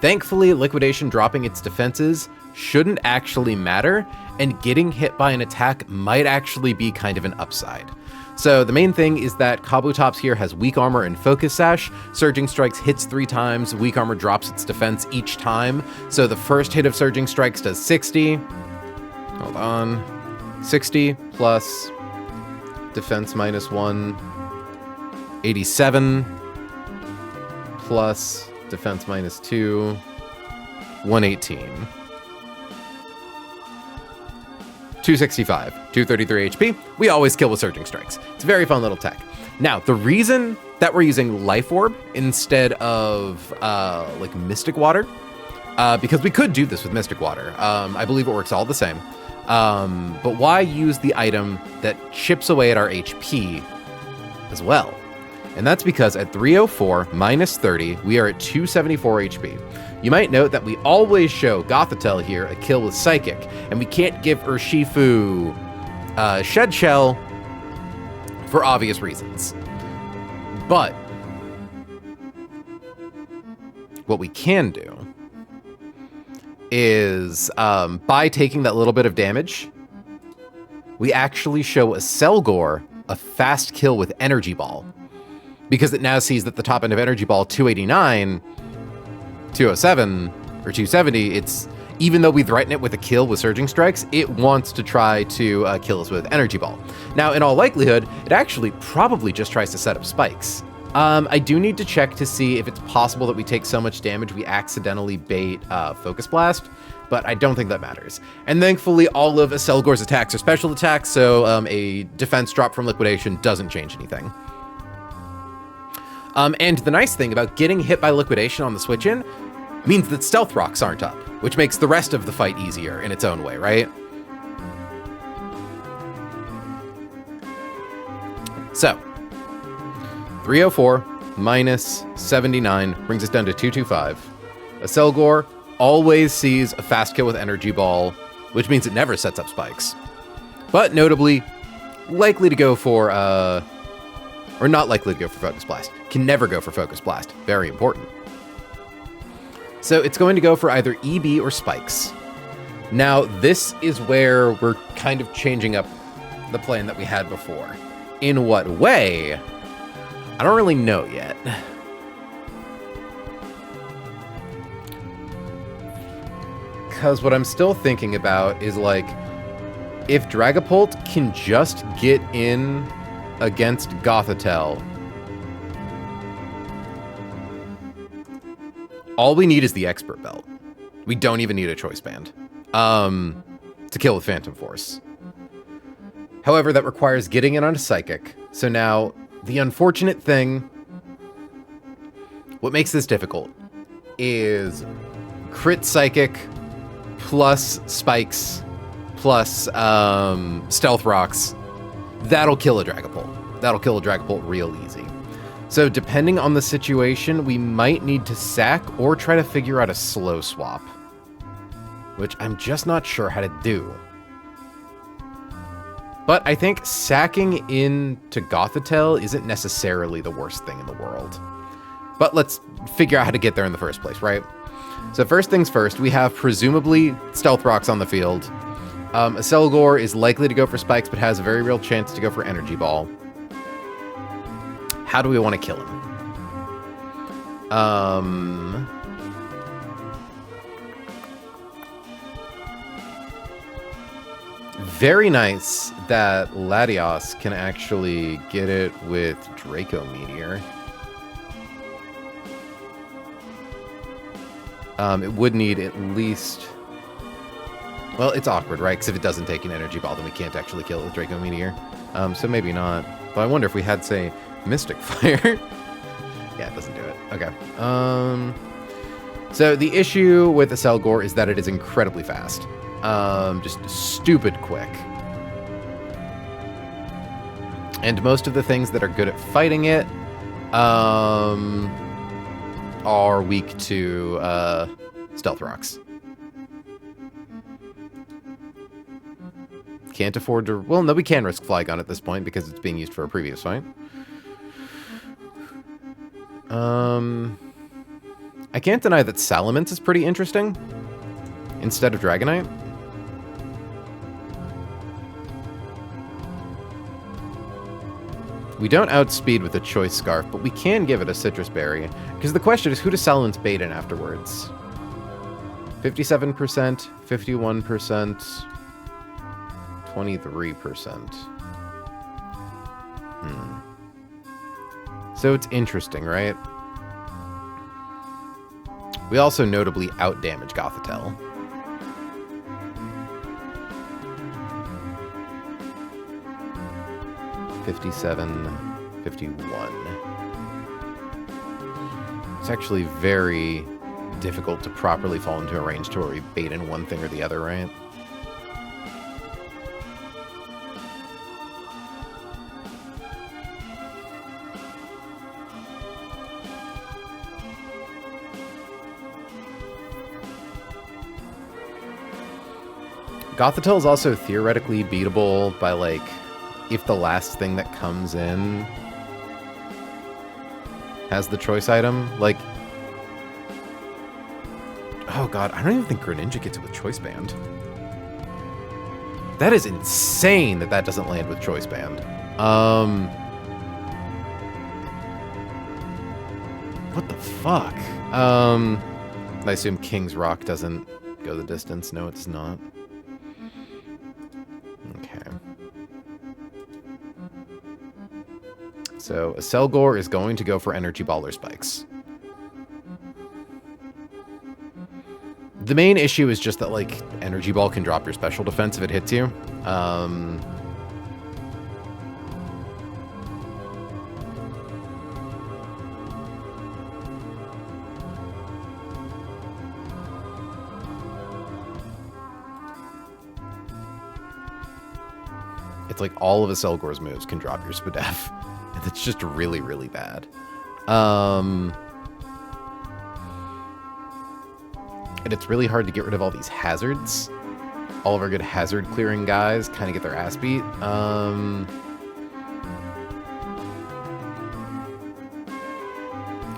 Thankfully, Liquidation dropping its defenses shouldn't actually matter, and getting hit by an attack might actually be kind of an upside. So the main thing is that Kabutops here has weak armor and focus sash. Surging Strikes hits 3 times. Weak armor drops its defense each time. So the first hit of Surging Strikes does 60. Hold on. 60 plus defense minus 1. 87 plus defense minus 2. 118. 265, 233 HP. We always kill with Surging Strikes. It's a very fun little tech. Now, the reason that we're using Life Orb instead of like Mystic Water, because we could do this with Mystic Water. I believe it works all the same. But why use the item that chips away at our HP as well? And that's because at 304 minus 30, we are at 274 HP. You might note that we always show Gothitelle here a kill with Psychic, and we can't give Urshifu Shed Shell for obvious reasons. But what we can do is, by taking that little bit of damage, we actually show a Selgor a fast kill with Energy Ball, because it now sees that the top end of Energy Ball 289, 207 or 270, it's, even though we threaten it with a kill with Surging Strikes, it wants to try to kill us with Energy Ball. Now, in all likelihood, it actually probably just tries to set up spikes. I do need to check to see if it's possible that we take so much damage we accidentally bait Focus Blast, but I don't think that matters. And thankfully, all of Selgor's attacks are special attacks, so a defense drop from Liquidation doesn't change anything. And the nice thing about getting hit by Liquidation on the switch-in means that Stealth Rocks aren't up, which makes the rest of the fight easier in its own way, right? So, 304 minus 79 brings us down to 225. A Selgor always sees a fast kill with Energy Ball, which means it never sets up spikes. But notably, likely to go for, or not likely to go for Focus Blast. Can never go for Focus Blast. Very important. So it's going to go for either EB or spikes. Now, this is where we're kind of changing up the plan that we had before. In what way? I don't really know yet. Because what I'm still thinking about is, like, if Dragapult can just get in against Gothitelle, all we need is the Expert Belt. We don't even need a Choice Band to kill with Phantom Force. However, that requires getting in on a Psychic. So now, the unfortunate thing, what makes this difficult, is crit Psychic plus Spikes plus Stealth Rocks. That'll kill a Dragapult. That'll kill a Dragapult real easy. So depending on the situation, we might need to sack or try to figure out a slow swap, which I'm just not sure how to do. But I think sacking into Gothitelle isn't necessarily the worst thing in the world. But let's figure out how to get there in the first place, right? So first things first, we have presumably Stealth Rocks on the field. A Selgor is likely to go for spikes, but has a very real chance to go for Energy Ball. How do we want to kill him? Very nice that Latios can actually get it with Draco Meteor. It would need at least... Well, it's awkward, right? Because if it doesn't take an Energy Ball, then we can't actually kill it with Draco Meteor. So maybe not. But I wonder if we had, say, Mystic Fire. Yeah, it doesn't do it. Okay. So the issue with the Selgor is that it is incredibly fast. Just stupid quick. And most of the things that are good at fighting it are weak to Stealth Rocks. Can't afford to... Well, no, we can risk Flygon at this point because it's being used for a previous fight. I can't deny that Salamence is pretty interesting instead of Dragonite? We don't outspeed with a Choice Scarf, but we can give it a Citrus Berry. Because the question is, who to sell its bait in afterwards? 57%, 51%, 23%. So it's interesting, right? We also notably outdamage Gothitelle. $57, 51. It's actually very difficult to properly fall into a range to where we bait in one thing or the other, right? Gothitelle is also theoretically beatable by, like, if the last thing that comes in has the choice item. Like, oh god, I don't even think Greninja gets it with Choice Band. That is insane that that doesn't land with Choice Band. What the fuck? I assume King's Rock doesn't go the distance. No, it's not. Okay. So, a Selgor is going to go for Energy Ball or Spikes. The main issue is just that, like, Energy Ball can drop your special defense if it hits you. It's like all of a Selgor's moves can drop your Spadef. And it's just really, really bad. And it's really hard to get rid of all these hazards. All of our good hazard clearing guys kind of get their ass beat.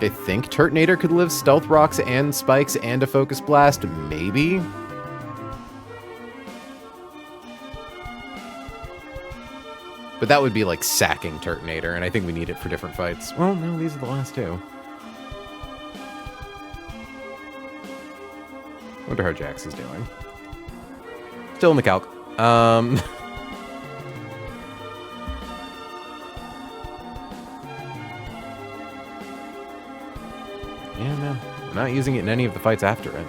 I think Turtonator could live Stealth Rocks and Spikes and a Focus Blast, maybe. But that would be like sacking Turtonator, and I think we need it for different fights. Well, no, these are the last two. Wonder how Jax is doing. Still in the calc. Yeah, man. I'm not using it in any of the fights after it.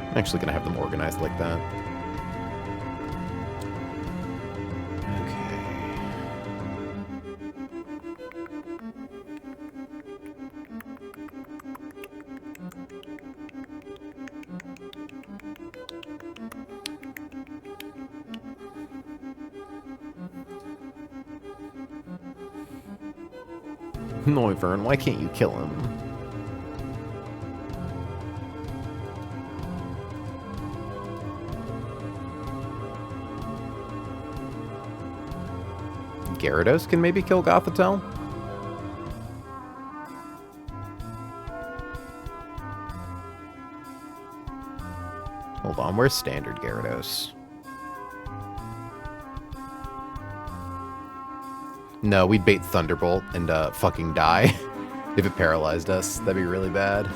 I'm actually gonna have them organized like that. Noivern, why can't you kill him? Gyarados can maybe kill Gothitelle? Hold on, where's standard Gyarados? No, we'd bait Thunderbolt and fucking die if it paralyzed us. That'd be really bad.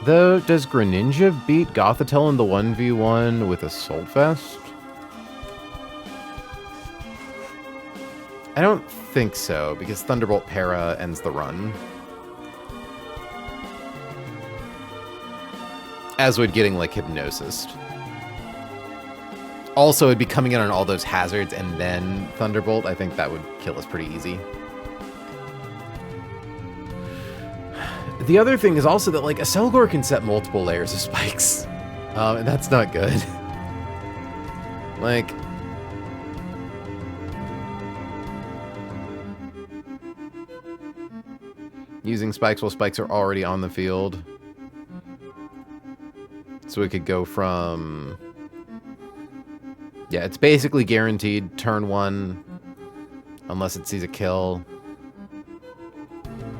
Though, does Greninja beat Gothitelle in the 1v1 with Assault Vest? I don't think so, because Thunderbolt Para ends the run. As would getting, like, Hypnosis. Also, it'd be coming in on all those hazards and then Thunderbolt. I think that would kill us pretty easy. The other thing is also that, like, a Selgor can set multiple layers of spikes. And that's not good. Like... using spikes while spikes are already on the field. So we could go from... Yeah, it's basically guaranteed turn 1 unless it sees a kill.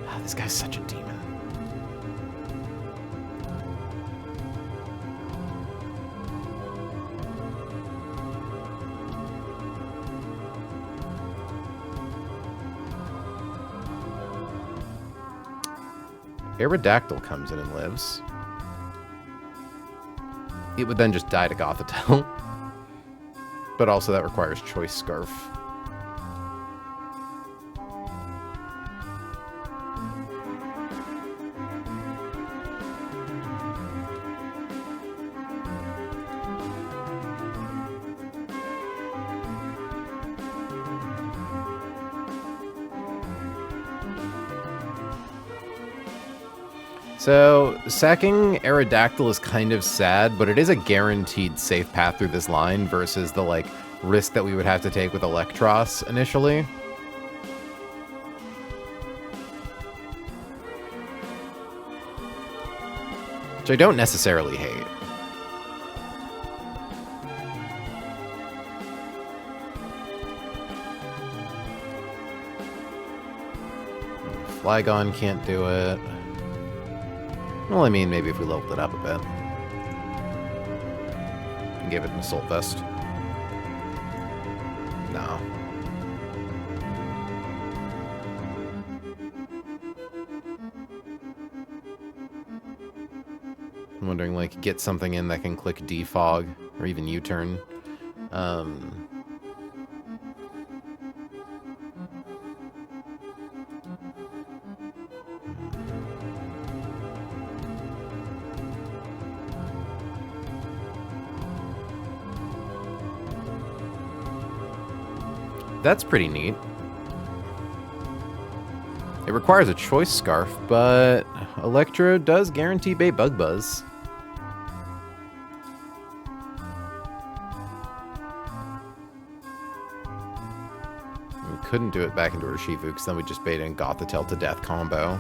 Ah, this guy's such a demon. Aerodactyl comes in and lives. It would then just die to Gothitelle. But also that requires Choice Scarf. So, sacking Aerodactyl is kind of sad, but it is a guaranteed safe path through this line versus the, like, risk that we would have to take with Electros initially. Which I don't necessarily hate. Flygon can't do it. Well, I mean, maybe if we leveled it up a bit. And gave it an Assault Vest. No. I'm wondering, like, get something in that can click Defog, or even U-turn. That's pretty neat. It requires a Choice Scarf, but Electro does guarantee Bait Bug Buzz. We couldn't do it back into Urshifu, because then we just bait in Gothitelle to death combo.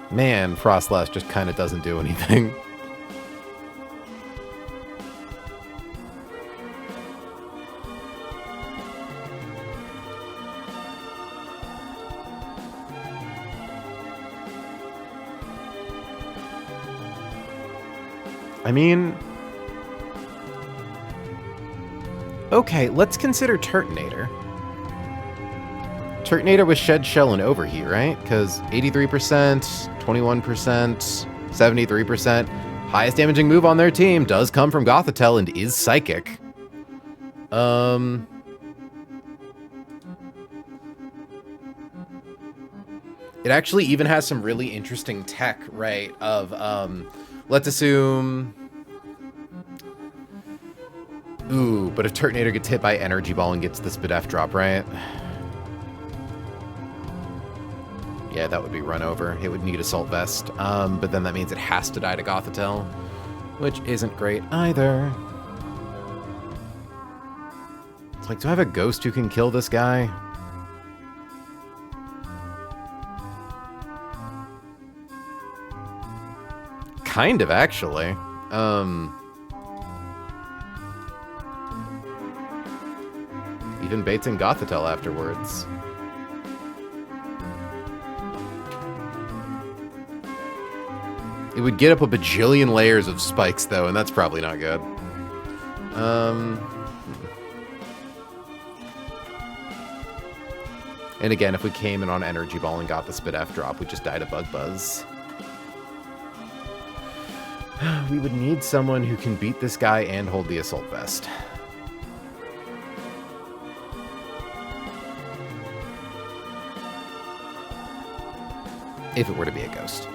Man, Frostlass just kind of doesn't do anything. I mean... Okay, let's consider Turtonator. Turtonator with Shed Shell and Overheat, right? Because 83%, 21%, 73%. Highest damaging move on their team does come from Gothitelle and is Psychic. It actually even has some really interesting tech, right? Of, let's assume... Ooh, but if Turtonator gets hit by Energy Ball and gets the Spadef drop, right? Yeah, that would be run over. It would need Assault Vest, but then that means it has to die to Gothitelle, which isn't great either. It's like, do I have a ghost who can kill this guy? Kind of, actually. Even baits in Gothitelle afterwards. It would get up a bajillion layers of spikes, though, and that's probably not good. And again, if we came in on Energy Ball and got the Spadef drop, we just died to Bug Buzz. We would need someone who can beat this guy and hold the Assault Vest. If it were to be a ghost.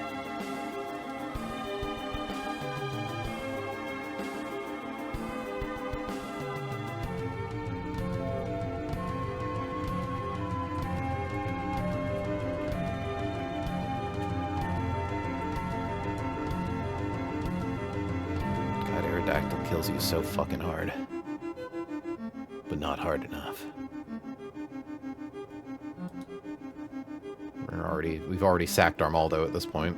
kills you so fucking hard. But not hard enough. We've already sacked Armaldo at this point.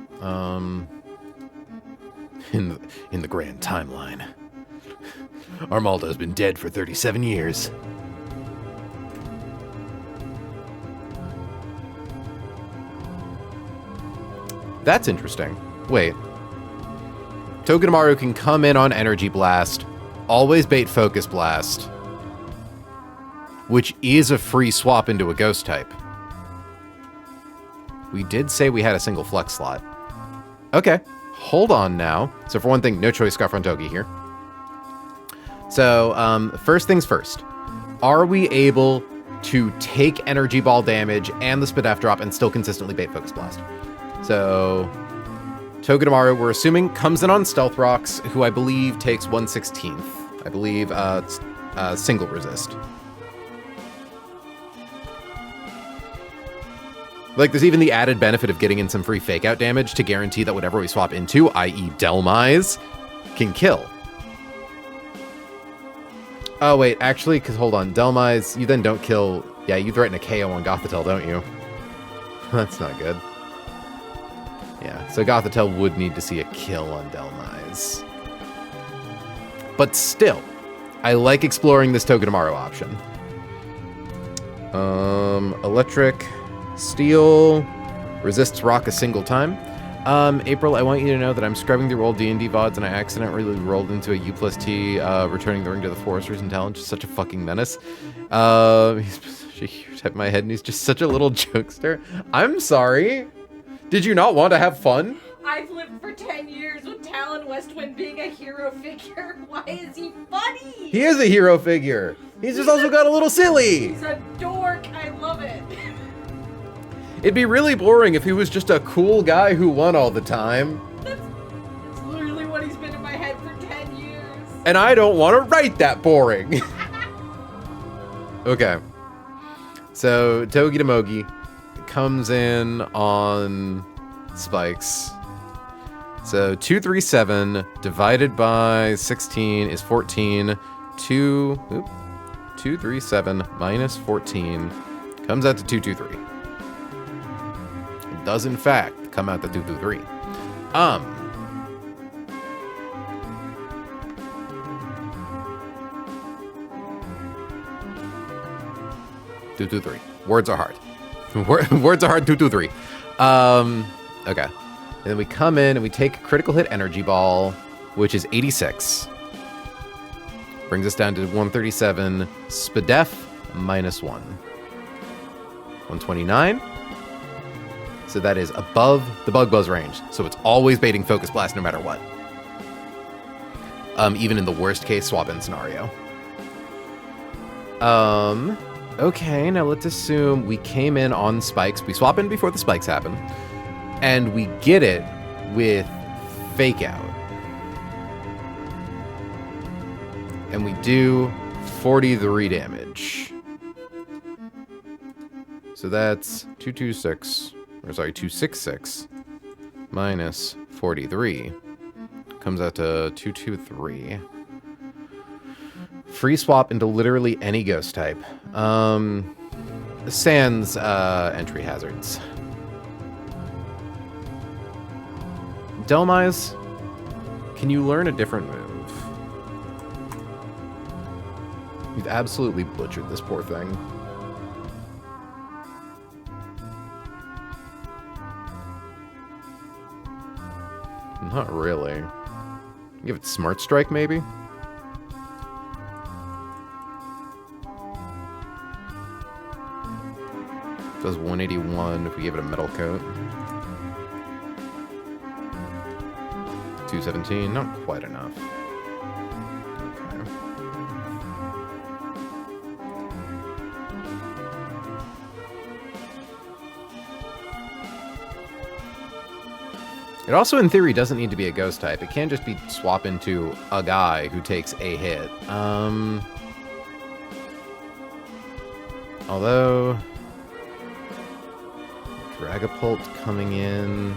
In the grand timeline. Armaldo's been dead for 37 years. That's interesting. Wait. Togedemaru can come in on Energy Blast, always bait Focus Blast, which is a free swap into a Ghost type. We did say we had a single flex slot. Okay, hold on now. So for one thing, no choice Scuff on Togi here. So, first things first. Are we able to take Energy Ball damage and the Spadef drop and still consistently bait Focus Blast? So, Togedemaru, we're assuming, comes in on Stealth Rocks, who I believe takes 1/16. I believe single resist. Like, there's even the added benefit of getting in some free fake-out damage to guarantee that whatever we swap into, i.e. Delmise, can kill. Oh, wait, actually, because hold on. Delmise, you then don't kill... Yeah, you threaten a KO on Gothitelle, don't you? That's not good. Yeah, so Gothitelle would need to see a kill on Delmise. But still, I like exploring this Togedemaru option. Electric... Steel resists rock a single time. April, I want you to know that I'm scrubbing through old D&D VODs and I accidentally rolled into a U+T, returning the ring to the Foresters and Talent. Just such a fucking menace. She tapped my head and he's just such a little jokester. I'm sorry. Did you not want to have fun? I've lived for 10 years with Talon Westwind being a hero figure. Why is he funny? He is a hero figure. He's just also got a little silly. He's a dork. I love it. It'd be really boring if he was just a cool guy who won all the time. That's literally what he's been in my head for 10 years. And I don't want to write that boring. Okay. So, Togedemogi comes in on spikes. So, 237 divided by 16 is 14. 237 minus 14 comes out to 223. Does in fact come out to 223. 223. Words are hard. Words are hard. 223. Okay. And then we come in and we take a critical hit energy ball, which is 86. Brings us down to 137. Spadef minus 1. 129. So that is above the Bug Buzz range. So it's always baiting Focus Blast no matter what. Even in the worst case swap-in scenario. Okay, now let's assume we came in on spikes. We swap in before the spikes happen. And we get it with Fake Out. And we do 43 damage. So that's 226. Or sorry, 266 minus 43 comes out to 223. Free swap into literally any ghost type. Sans entry hazards. Delmise, can you learn a different move? You've absolutely butchered this poor thing. Not really. Give it Smart Strike, maybe? Does 181 if we give it a Metal Coat. 217, not quite enough. Okay. It also, in theory, doesn't need to be a ghost type. It can just be swap into a guy who takes a hit. Although... Dragapult coming in...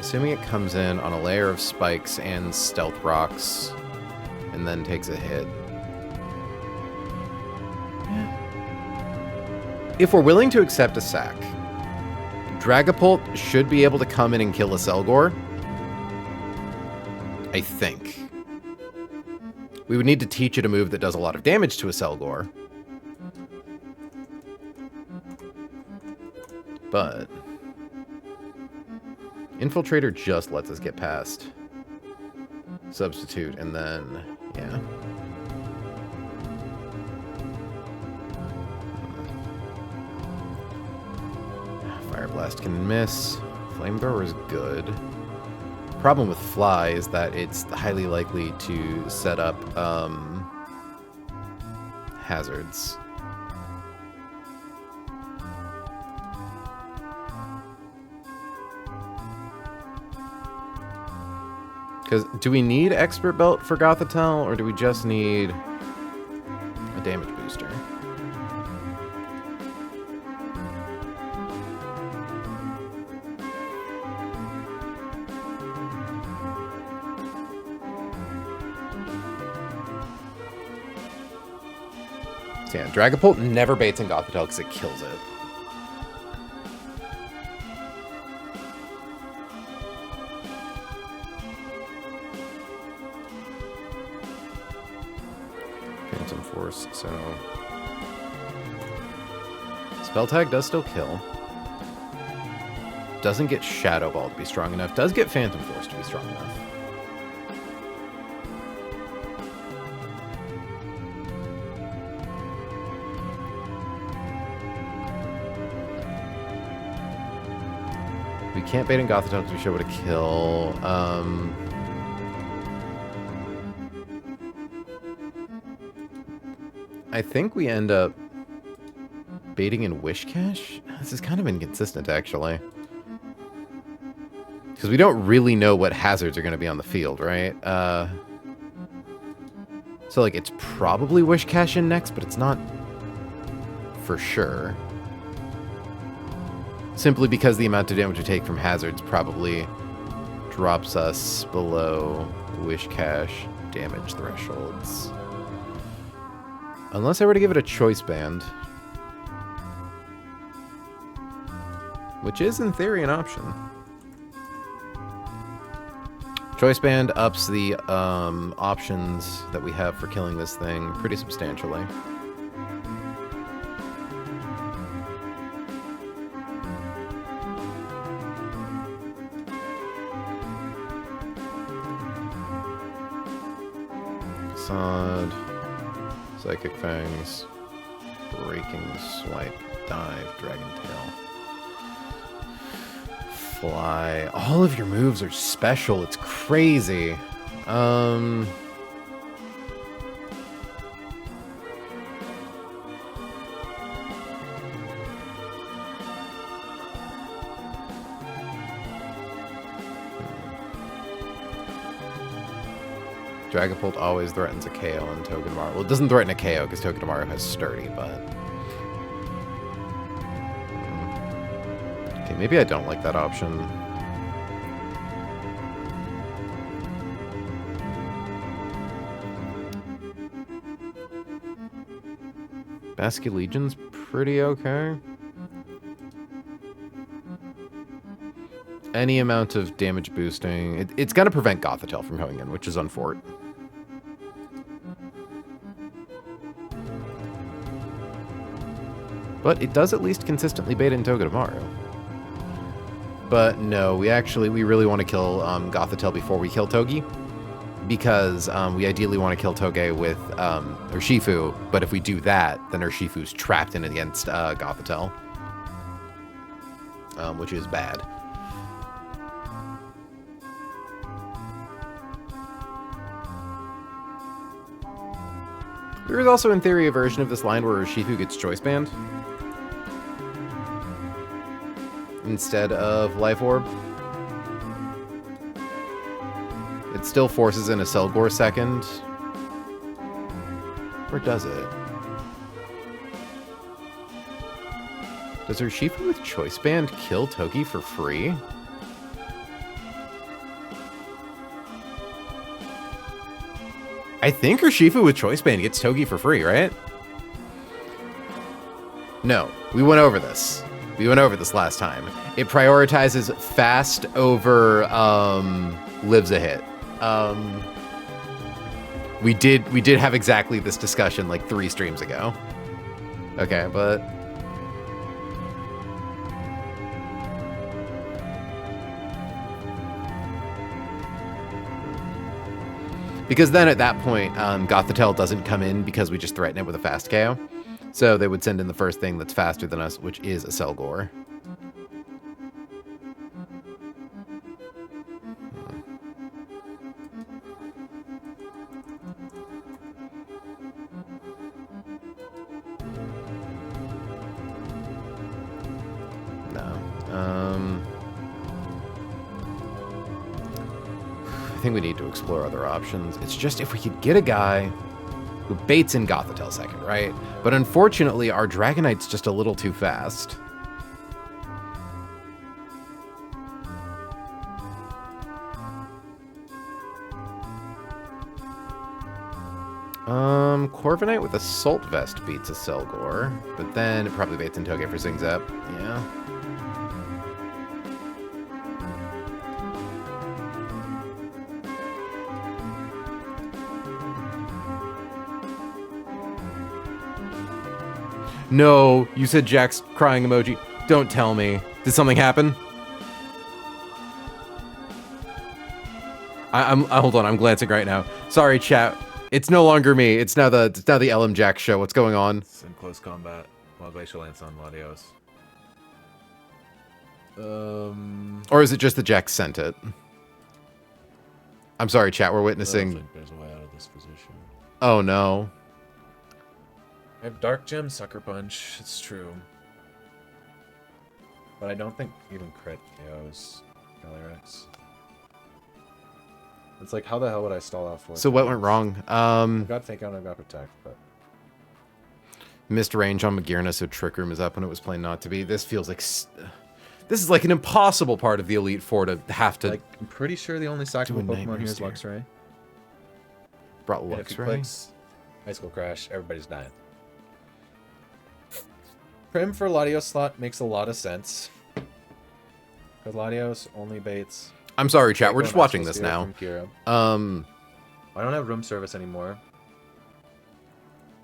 Assuming it comes in on a layer of spikes and stealth rocks, and then takes a hit. If we're willing to accept a sack, Dragapult should be able to come in and kill a Selgor. I think. We would need to teach it a move that does a lot of damage to a Selgor. But Infiltrator just lets us get past Substitute, and then, yeah. Fire Blast can miss. Flamethrower is good. Problem with Fly is that it's highly likely to set up hazards. Because do we need Expert Belt for Gothitelle, or do we just need a damage booster? So yeah, Dragapult never baits in Gothitelle because it kills it. Phantom Force, so... Spell Tag does still kill. Doesn't get Shadow Ball to be strong enough. Does get Phantom Force to be strong enough. We can't bait in Gothitelle because we should be able to kill. I think we end up baiting in Wishcash. This is kind of inconsistent, actually. Because we don't really know what hazards are going to be on the field, right? So, like, it's probably Wishcash in next, but it's not for sure. Simply because the amount of damage we take from hazards probably drops us below Wishcash damage thresholds. Unless I were to give it a choice band. Which is, in theory, an option. Choice band ups the options that we have for killing this thing pretty substantially. Sod, Psychic Fangs, Breaking Swipe, Dive, Dragon Tail, Fly. All of your moves are special. It's crazy. Dragapult always threatens a KO on Togedemaru. Well, it doesn't threaten a KO because Togedemaru has Sturdy, but... Okay, maybe I don't like that option. Basculegion's pretty okay. Any amount of damage boosting. It's going to prevent Gothitelle from going in, which is unfort. But it does at least consistently bait in Togedemaru. But no, we really want to kill Gothitelle before we kill Togi. Because we ideally want to kill Toge with Urshifu. But if we do that, then Urshifu's trapped in against Gothitelle. Which is bad. There is also, in theory, a version of this line where Urshifu gets Choice Band instead of Life Orb. It still forces in a Selgor second. Or does it? Does Urshifu with Choice Band kill Togi for free? I think Urshifu with Choice Band gets Togi for free, right? No, we went over this. We went over this last time. It prioritizes fast over lives a hit. We did have exactly this discussion like 3 streams ago. Okay, but because then at that point, Gothitelle doesn't come in because we just threaten it with a fast KO. So they would send in the first thing that's faster than us, which is a Selgor. I think we need to explore other options. It's just if we could get a guy who baits in Gothitelle second, right? But unfortunately, our Dragonite's just a little too fast. Corviknight with Assault Vest beats a Selgor, but then it probably baits in Toge for Zing Zap. Yeah. No, you said Jack's crying emoji. Don't tell me. Did something happen? Hold on, I'm glancing right now. Sorry, chat. It's no longer me. It's now the LM Jack show. What's going on? It's in close combat. While Glacial Lance on Latios. Or is it just that Jack sent it? I'm sorry, chat. We're witnessing. I don't think there's a way out of this position. Oh no. I have Dark Gem, Sucker Punch. It's true. But I don't think even crit KOs Calyrex. It's like, how the hell would I stall out for? So what went wrong? I've got Fake Out and I've got Protect, but... Missed range on Magearna, so Trick Room is up when it was plain not to be. This feels like... This is like an impossible part of the Elite Four to have to... Like, I'm pretty sure the only sackable Pokemon here is Luxray. Brought And if he Luxray? clicks Icicle Crash, everybody's dying. Prim for Latios slot makes a lot of sense. Because Latios only baits... I'm sorry, chat. We're just watching this now. I don't have room service anymore.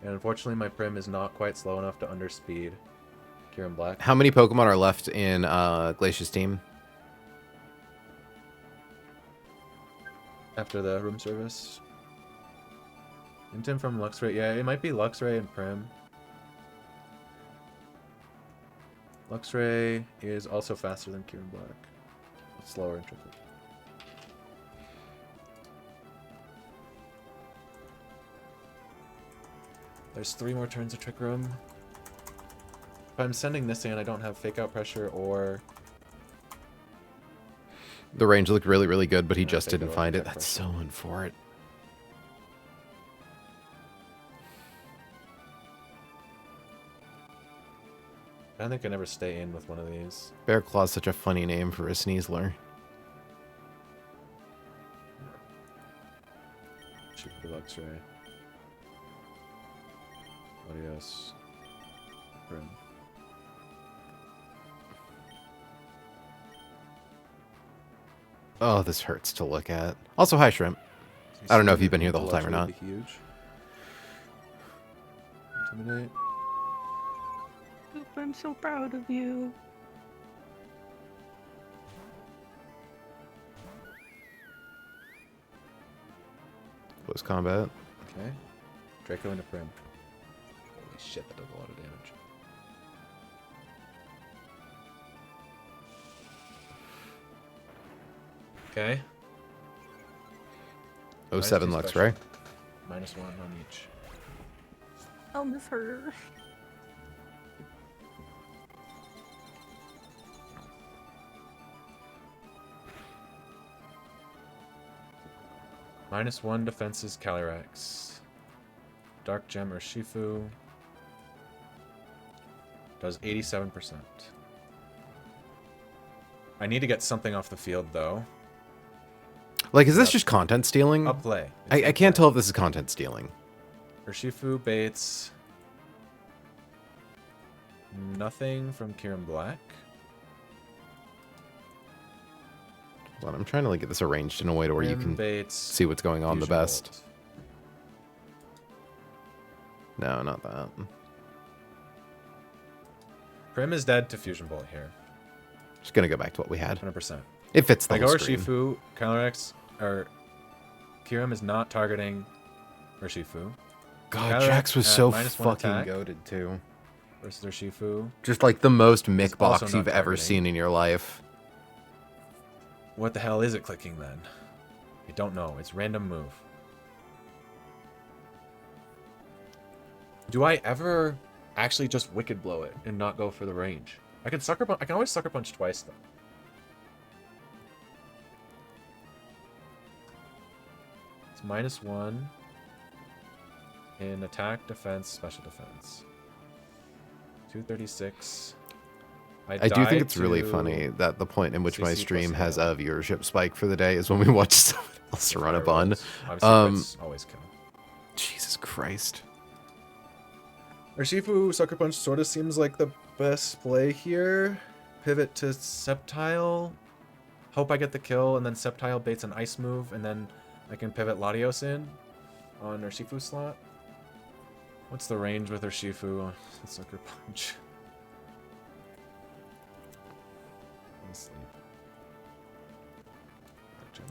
And unfortunately, my Prim is not quite slow enough to underspeed Kieran Black. How many Pokemon are left in Glacia's team? After the room service. Intim from Luxray. Yeah, it might be Luxray and Prim. Luxray is also faster than Kieran Black. It's slower in triple. There's 3 more turns of Trick Room. If I'm sending this in, I don't have Fake Out Pressure or... The range looked really, really good, but he just didn't find it. That's so unfortunate. I don't think I never stay in with one of these. Bear Claw's such a funny name for a Sneasler. Shoot for Luxray. Adios. Prim. Oh, this hurts to look at. Also, hi, Shrimp. I don't know if you've been here the whole time or not. Huge. Intimidate. I'm so proud of you. Close combat. Okay. Draco into Prim. Holy shit, that does a lot of damage. Okay. 07 Lux, right? -1 on each. I'll miss her. -1 defenses Calyrex. Dark Gem or Shifu. Does 87%. I need to get something off the field, though. Like, is this Yep. just content stealing? I'll play. I can't tell if this is content stealing. Urshifu baits. Nothing from Kieran Black. Hold on, I'm trying to like get this arranged in a way to where you Prim can baits. see what's going on the Fusion best. Bolt. No, not that. Prim is dead to Fusion Bolt here. Just gonna go back to what we had. 100%. It fits the Like whole Urshifu, screen. Calyrex, or Kiram is not targeting Urshifu. God, Calyrex Jax was at so -1 fucking attack. goated too. Versus Urshifu. Just like the most He's Mick also box not you've ever targeting. seen in your life. What the hell is it clicking then? I don't know. It's random move. Do I ever actually just Wicked Blow it and not go for the range? I can Sucker Punch. I can always Sucker Punch twice though. It's -1 in attack, defense, special defense. 236. I do think died it's really to funny that the point in which my CC stream plus has hail. a viewership spike for the day is when we watch someone else run a bun. Obviously, crits always kill. Jesus Christ. Urshifu Sucker Punch sort of seems like the best play here. Pivot to Sceptile. Hope I get the kill, and then Sceptile baits an ice move, and then I can pivot Latios in on Urshifu slot. What's the range with Urshifu? Sucker Punch.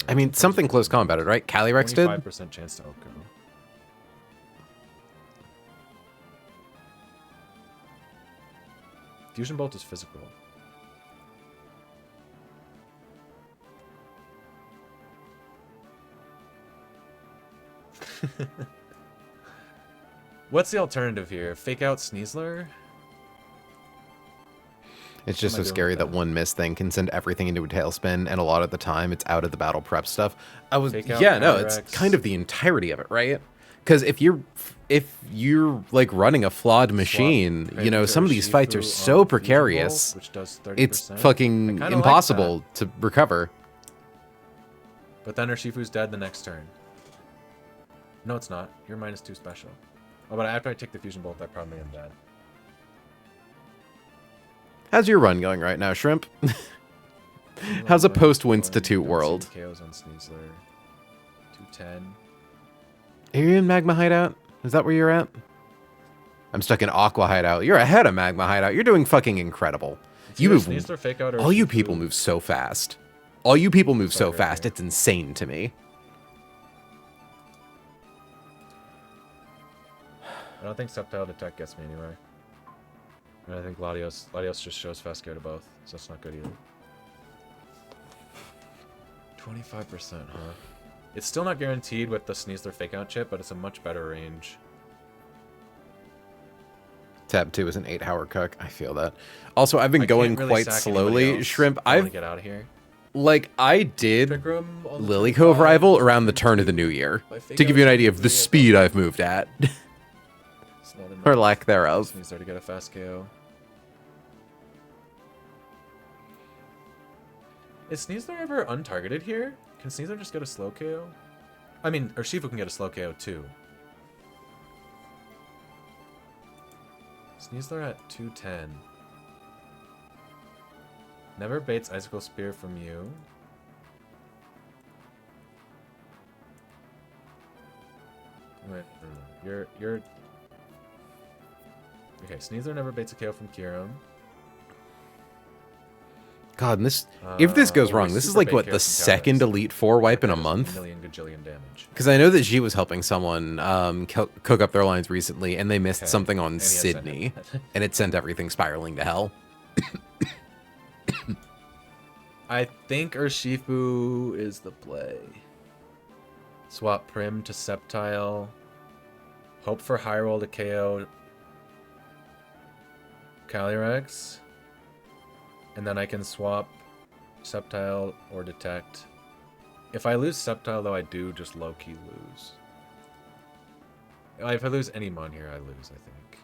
I mean, something close combated, right? Calyrex did? 25% chance to Oko. Fusion Bolt is physical. What's the alternative here? Fake out Sneasler? It's just What am so I doing scary with that that? one miss thing can send everything into a tailspin, and a lot of the time it's out of the battle prep stuff. Fake out Yeah, no, it's Calyrex. kind of the entirety of it, right? Because if you're like running a flawed machine, you know, some of these fights are so precarious. Which does 30%. It's I fucking kinda like impossible to recover. But then Urshifu's dead the next turn. No, it's not. You're -2 special. Oh, but after I take the Fusion Bolt, I probably am dead. How's your run going right now, Shrimp? How's a post-Winstitute 17 world? KOs on Sneasler. 210. Are you in Magma Hideout? Is that where you're at? I'm stuck in Aqua Hideout. You're ahead of Magma Hideout. You're doing fucking incredible. You Either move. Sneasler, fake out, or All you Urshifu. people move so fast. All you people move so Okay, fast. okay. It's insane to me. I don't think Sceptile Detect gets me anywhere. And I think Latios just shows fast scare to both, so that's not good either. 25%, huh? It's still not guaranteed with the Sneasler fake out chip, but it's a much better range. Tab 2 is an 8-hour cook. I feel that. Also, I've been I going can't really quite sack anybody slowly. else. Shrimp, I wanna I've get out of here. I did Trick Room on the Lily 25, Cove rival around the turn of the new year. If I fake To give out you an idea of the Sneasler, I speed don't- I've moved at. It's not enough. Or lack thereof. Sneasler to get a fast KO. Is Sneasler ever untargeted here? Can Sneasler just get a slow KO? I mean, Urshifu can get a slow KO too. Sneasler at 210. Never baits Icicle Spear from you. Wait, you're... Okay, Sneasler never baits a KO from Kiram. God, and this if this goes or wrong, this is super like bait what KO the from second Calyrex. Elite Four wipe in a That does month. million gajillion damage. Because I know that she was helping someone cook up their lines recently, and they missed Okay, something on and he has Sydney, and it sent everything spiraling to hell. I think Urshifu is the play. Swap Prim to Sceptile. Hope for high roll to KO Calyrex. And then I can swap Sceptile or Detect. If I lose Sceptile, though, I do just low-key lose. If I lose any mon here, I lose, I think.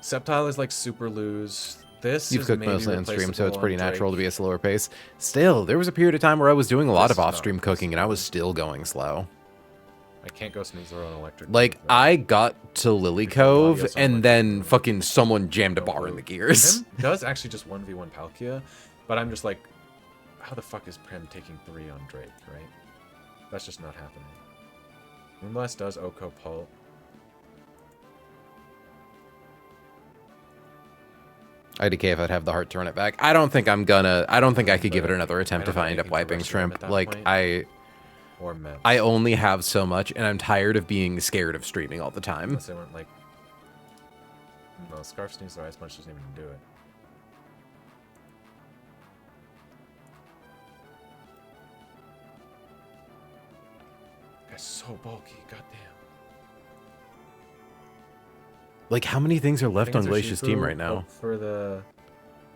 Sceptile is like super loose. This You've is cooked maybe mostly on stream, so it's replaceable pretty on natural to Drake. be a slower pace. Still, there was a period of time where I was doing a lot This of is not off-stream cooking, and I was replaceable. still going slow. I can't go Sneasler on electric. Like, move, though. I got to Lily Before Cove, Latios on and electric then move. fucking someone jammed a No bar in blue. the gears. Prim does actually just 1v1 Palkia, but I'm just like, how the fuck is Prim taking 3 on Drake, right? That's just not happening. Moonblast does Oko Pult. IDK if I'd have the heart to run it back. I don't think I'm gonna. I don't think I could give it another attempt don't if I have end up anything for wiping Reshiram shrimp. at that Like, point. Or Mets. I only have so much, and I'm tired of being scared of streaming all the time. Unless they weren't like... No, Scarf Sneasler Ice Punch doesn't even do it. Guy's so bulky, goddamn. Like, how many things are I left think on it's Glacier's Urshifu. team right now? Hope for the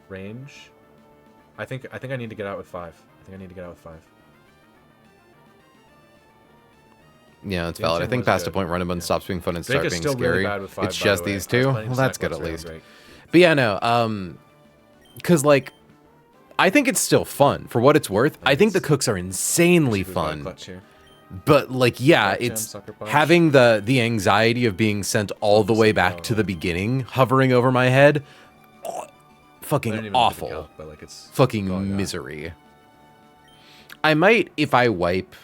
range. I think I need to get out with 5. I think I need to get out with 5. Yeah, that's The valid. I engine think was past a good. point, Runabun Yeah. stops being fun and Drake start is being still scary. really bad with 5, It's by just the way. these I was two. playing Well, that's good at Cyclops least. around Drake. But yeah, no. Because like, I think it's still fun for what it's worth. I think the cooks are insanely Urshifu's got a fun. clutch here. But like, yeah, Dark Gem, it's Sucker Punch. having the anxiety of being sent all the way back to the beginning, hovering over my head. Oh, I didn't fucking even look at the awful. count, but like it's Fucking going on. misery. I might, if I wipe,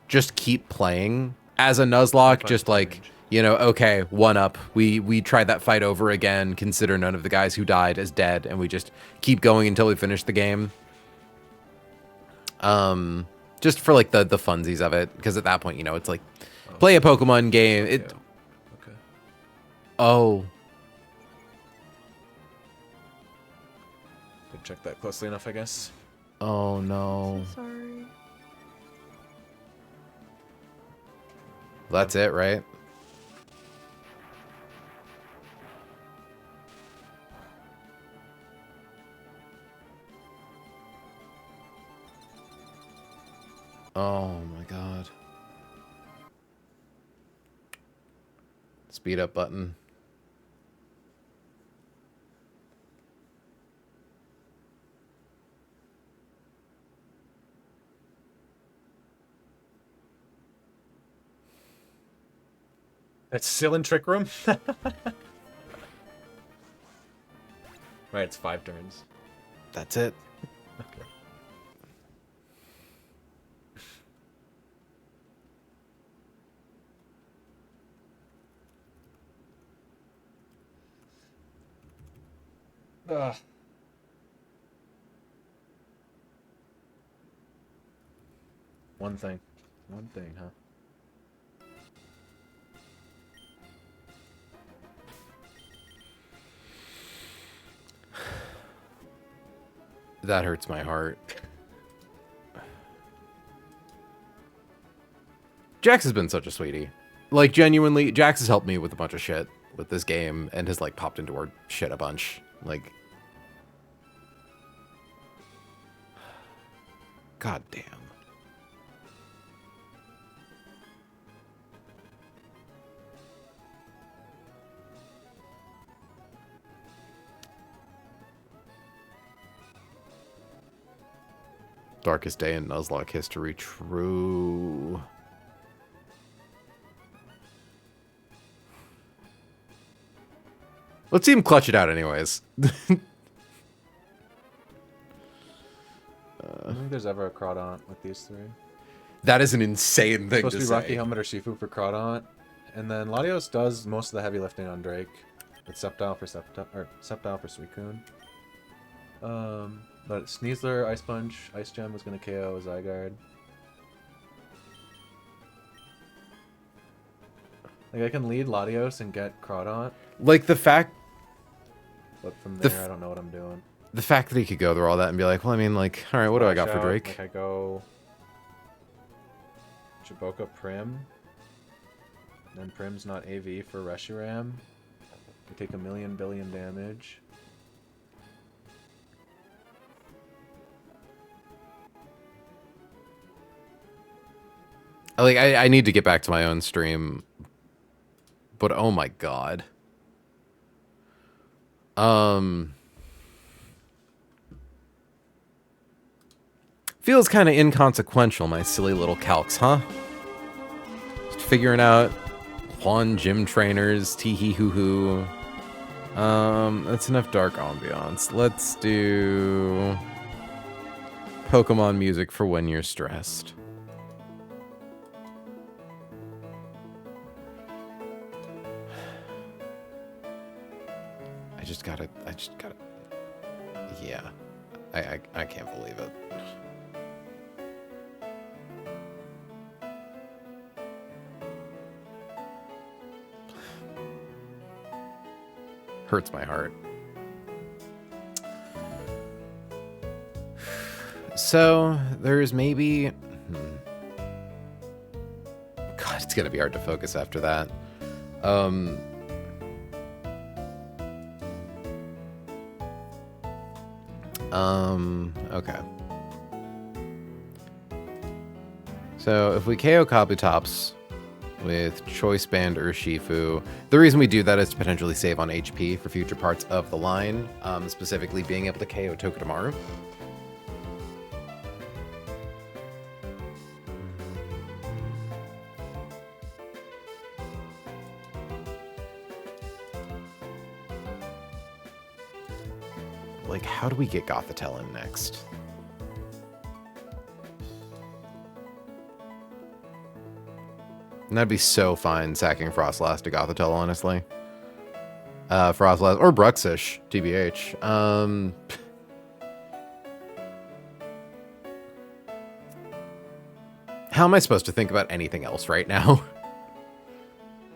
just keep playing as a Nuzlocke, just like, range. you know, okay, 1-up. We tried that fight over again, consider none of the guys who died as dead, and we just keep going until we finish the game. Just for like the funsies of it, because at that point, you know, it's like, play a Pokemon game. It, Okay. oh, Didn't check that closely enough, I guess. oh no. So sorry. That's it, right? Oh my god. Speed up button. That's still in Trick Room? Right, it's 5 turns. That's it. Okay. Ugh. One thing, huh? That hurts my heart. Jax has been such a sweetie. Like, genuinely, Jax has helped me with a bunch of shit with this game and has, like, popped into our shit a bunch. Like, god damn. Darkest day in Nuzlocke history. True. Let's see him clutch it out anyways. I don't think there's ever a Crawdaunt with these 3. That is an insane thing Supposed to to be say. Rocky Helmet or Shifu for Crawdaunt. And then Latios does most of the heavy lifting on Drake. With Sceptile for Suicune. But Sneasler, Ice Punch, Ice Gem was gonna KO Zygarde. Like I can lead Latios and get Crawdaunt, Like, the fact but from The there I don't know what I'm doing. that he could go through all that and be like, well, I mean, like, all right, what do I got Flash for out, Drake? Like I go Chiboka Prim. Then Prim's not AV for Reshiram. We take 1,000,000 billion damage. Like, I need to get back to my own stream. But, oh my god. Feels kind of inconsequential, my silly little calcs, huh? Just figuring out Juan gym trainers, tee-hee hoo-hoo. That's enough dark ambiance. Let's do Pokemon music for when you're stressed. I just gotta, yeah. I can't believe it. Hurts my heart. So, there's maybe... God, it's gonna be hard to focus after that. Okay. So, if we KO Kabutops with Choice Band or Shifu, the reason we do that is to potentially save on HP for future parts of the line, specifically being able to KO Togedemaru. Like, how do we get Gothitelle in next? And that'd be so fine sacking Frostlass to Gothitelle, honestly. Frostlass, or Bruxish, TBH. How am I supposed to think about anything else right now?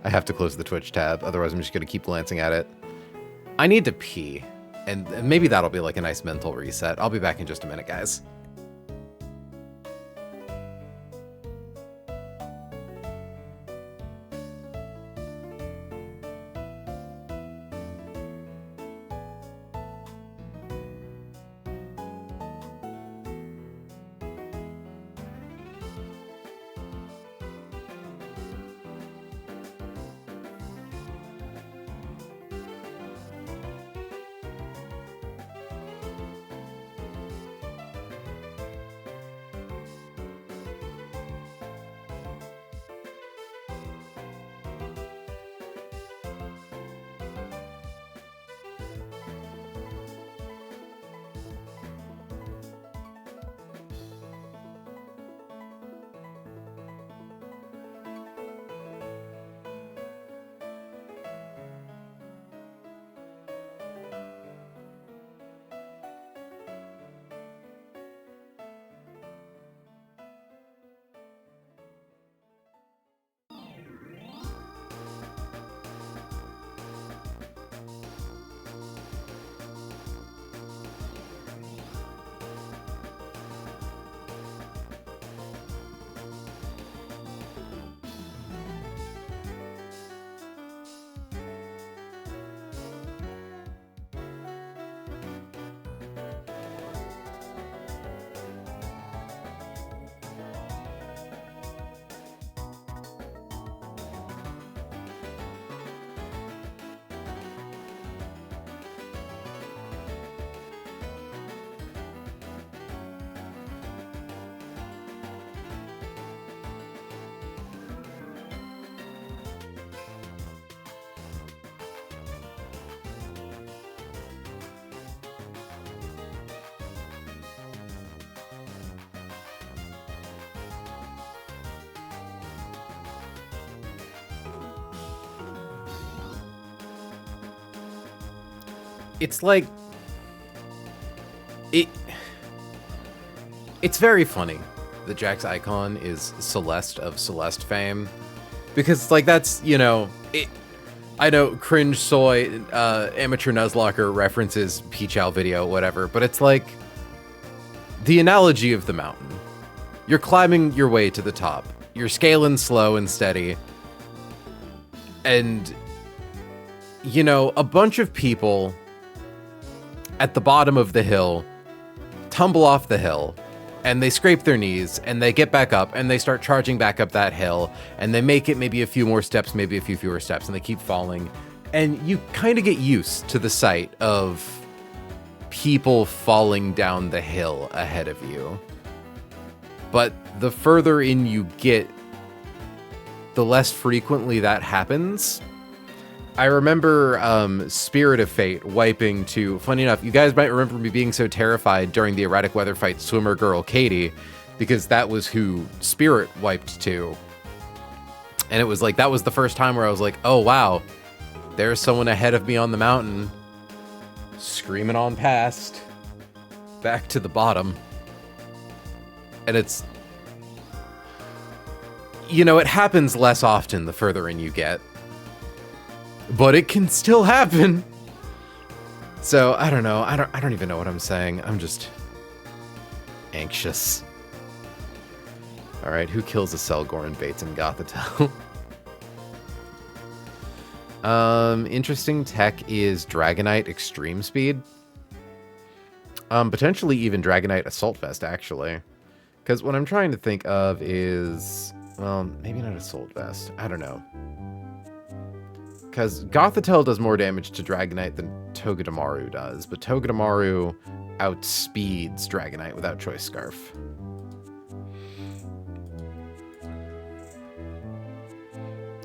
I have to close the Twitch tab, otherwise I'm just going to keep glancing at it. I need to pee, and maybe that'll be like a nice mental reset. I'll be back in just a minute, guys. It's like it's very funny that Jack's icon is Celeste of Celeste fame, because like that's, you know, I know cringe soy amateur nuzlocker references Peach-Owl video, whatever, but it's like the analogy of the mountain. You're climbing your way to the top. You're scaling slow and steady. And, you know, a bunch of people at the bottom of the hill tumble off the hill, and they scrape their knees, and they get back up, and they start charging back up that hill, and they make it maybe a few more steps, maybe a few fewer steps, and they keep falling. And you kind of get used to the sight of people falling down the hill ahead of you. But the further in you get, the less frequently that happens. I remember Spirit of Fate wiping to... Funny enough, you guys might remember me being so terrified during the erratic weather fight swimmer girl Katie, because that was who Spirit wiped to. And it was like, that was the first time where I was like, oh wow, there's someone ahead of me on the mountain, screaming on past, back to the bottom. And it's... You know, it happens less often the further in you get. But it can still happen. So, I don't know. I don't even know what I'm saying. I'm just anxious. Alright, who kills a Selgorn, Bates, and Gothitelle? Interesting tech is Dragonite Extreme Speed. Potentially even Dragonite Assault Vest, actually. Because what I'm trying to think of is... Well, maybe not Assault Vest. I don't know. Because Gothitelle does more damage to Dragonite than Togedemaru does, but Togedemaru outspeeds Dragonite without Choice Scarf.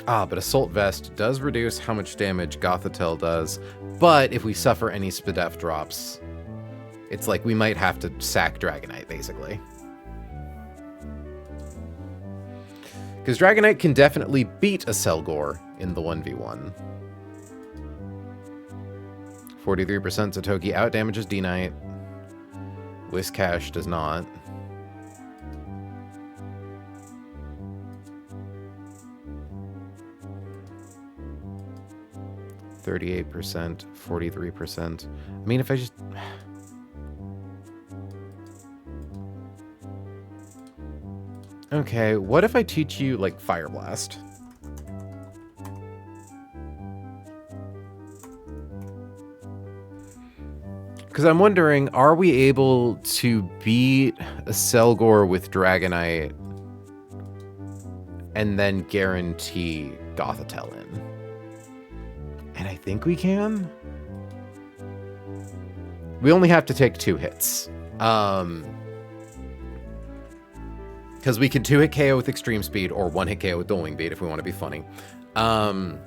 But Assault Vest does reduce how much damage Gothitelle does, but if we suffer any Spadef drops, it's like we might have to sack Dragonite, basically. Because Dragonite can definitely beat a Selgor in the 1v1. 43% Satoki outdamages D-Knight. Whiscash does not. %, 43%. I mean, if I just... Okay, what if I teach you, like, Fire Blast? Because I'm wondering, are we able to beat a Selgor with Dragonite and then guarantee Gothitelle in? And I think we can. We only have to take 2 hits. Because we can 2-hit KO with Extreme Speed, or 1-hit KO with Dual Wing Beat if we want to be funny. Or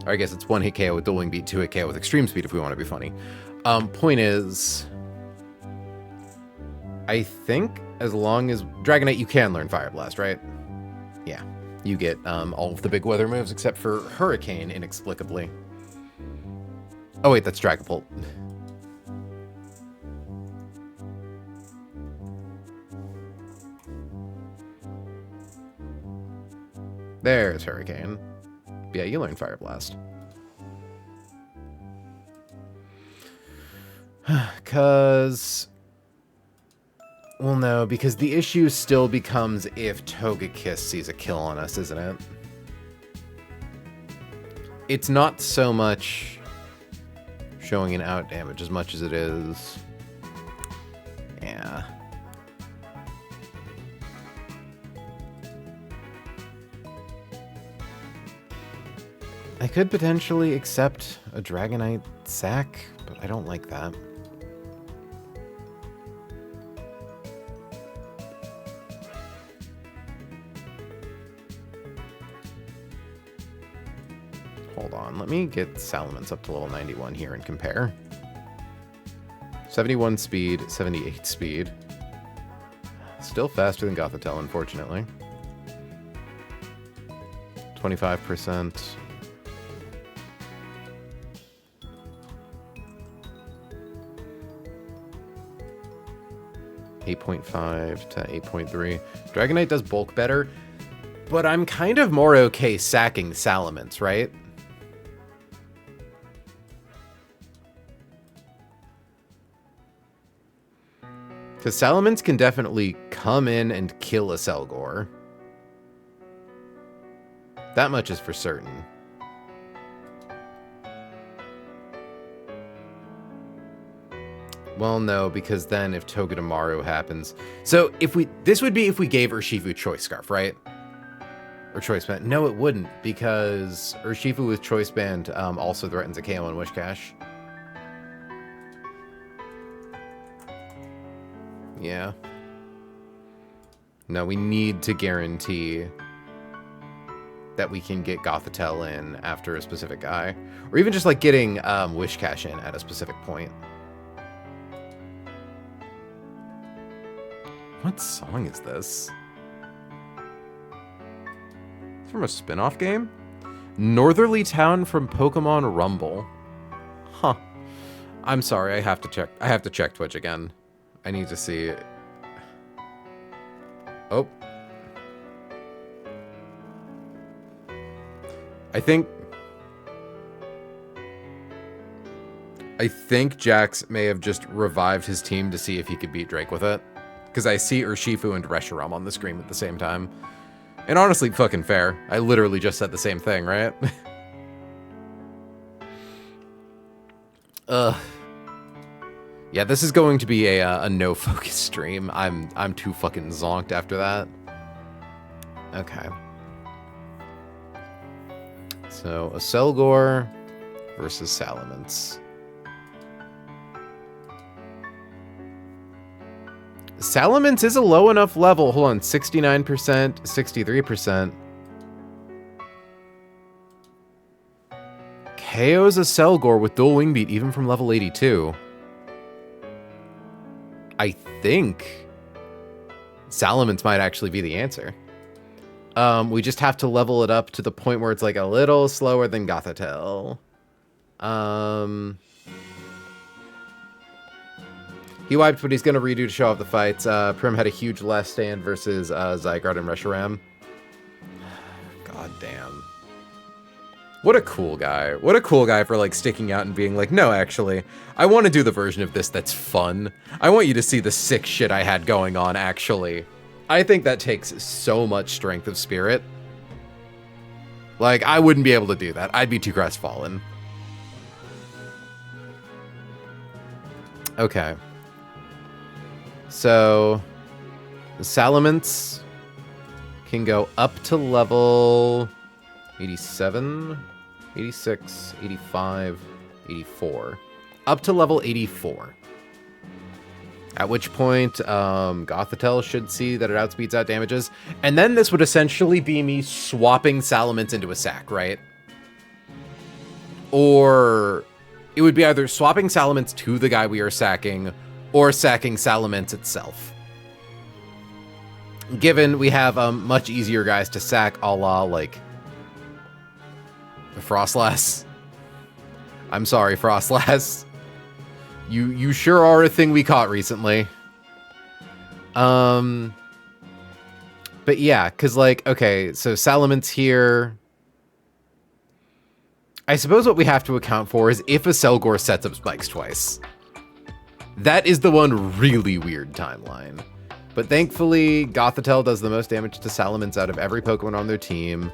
I guess it's 1-hit KO with Dual Wing Beat, 2-hit KO with Extreme Speed if we want to be funny. Point is, I think as long as... Dragonite, you can learn Fire Blast, right? Yeah. You get all of the big weather moves except for Hurricane, inexplicably. Oh wait, that's Dragapult. There's Hurricane. Yeah, you learn Fire Blast. Because... Well, no, because the issue still becomes if Togekiss sees a kill on us, isn't it? It's not so much showing an out damage as much as it is... Yeah. I could potentially accept a Dragonite sack, but I don't like that. Hold on, let me get Salamence up to level 91 here and compare. 71 speed, 78 speed. Still faster than Gothitelle, unfortunately. 25%. 8.5 to 8.3. Dragonite does bulk better, but I'm kind of more okay sacking Salamence, right? Because Salamence can definitely come in and kill a Selgor. That much is for certain. Well, no, because then if Togedemaru happens... So, if we... This would be if we gave Urshifu Choice Scarf, right? Or Choice Band. No, it wouldn't, because Urshifu with Choice Band also threatens a KO on Wishcash. Yeah. No, we need to guarantee that we can get Gothitelle in after a specific guy. Or even just like getting Wishcash in at a specific point. What song is this? It's from a spin-off game? Northerly Town from Pokemon Rumble. Huh. I'm sorry, I have to check. I have to check Twitch again. I need to see it. Oh. I think Jax may have just revived his team to see if he could beat Drake with it. Because I see Urshifu and Reshiram on the screen at the same time. And honestly, fucking fair. I literally just said the same thing, right? Yeah, this is going to be a no-focus stream. I'm too fucking zonked after that. Okay. So, a Selgor versus Salamence. Salamence is a low enough level. Hold on, 69%, 63%. KO's a Selgor with dual wing beat even from level 82. I think Salamence might actually be the answer. We just have to level it up to the point where it's like a little slower than Gothitelle. He wiped, but he's going to redo to show off the fights. Prim had a huge last stand versus Zygarde and Reshiram. God damn. What a cool guy. What a cool guy for, like, sticking out and being like, no, actually, I want to do the version of this that's fun. I want you to see the sick shit I had going on, actually. I think that takes so much strength of spirit. Like, I wouldn't be able to do that. I'd be too crestfallen. Okay. So, the Salamence can go up to level 87, 86, 85, 84. Up to level 84. At which point, Gothitelle should see that it outspeeds out damages. And then this would essentially be me swapping Salamence into a sack, right? Or it would be either swapping Salamence to the guy we are sacking, or sacking Salamence itself. Given we have much easier guys to sack, a la, like, Frostlass. I'm sorry, Frostlass. You sure are a thing we caught recently. But yeah, because, like, okay, so Salamence here. I suppose what we have to account for is if a Selgor sets up spikes twice. That is the one really weird timeline. But thankfully, Gothitelle does the most damage to Salamence out of every Pokemon on their team.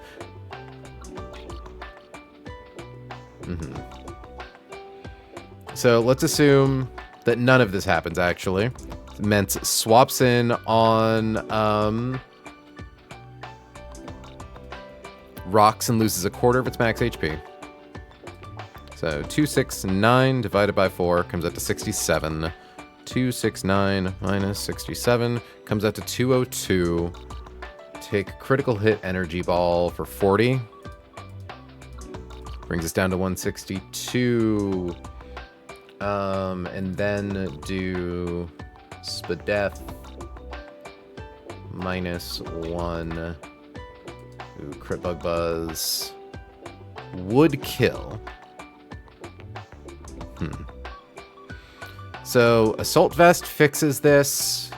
So let's assume that none of this happens, actually. Mence swaps in on rocks and loses a quarter of its max HP. So 269 divided by 4 comes out to 67. 269 minus 67 comes out to 202. Take critical hit energy ball for 40. Brings us down to 162. And then do Spadef minus 1. Ooh, crit bug buzz. Would kill. So, Assault Vest fixes this.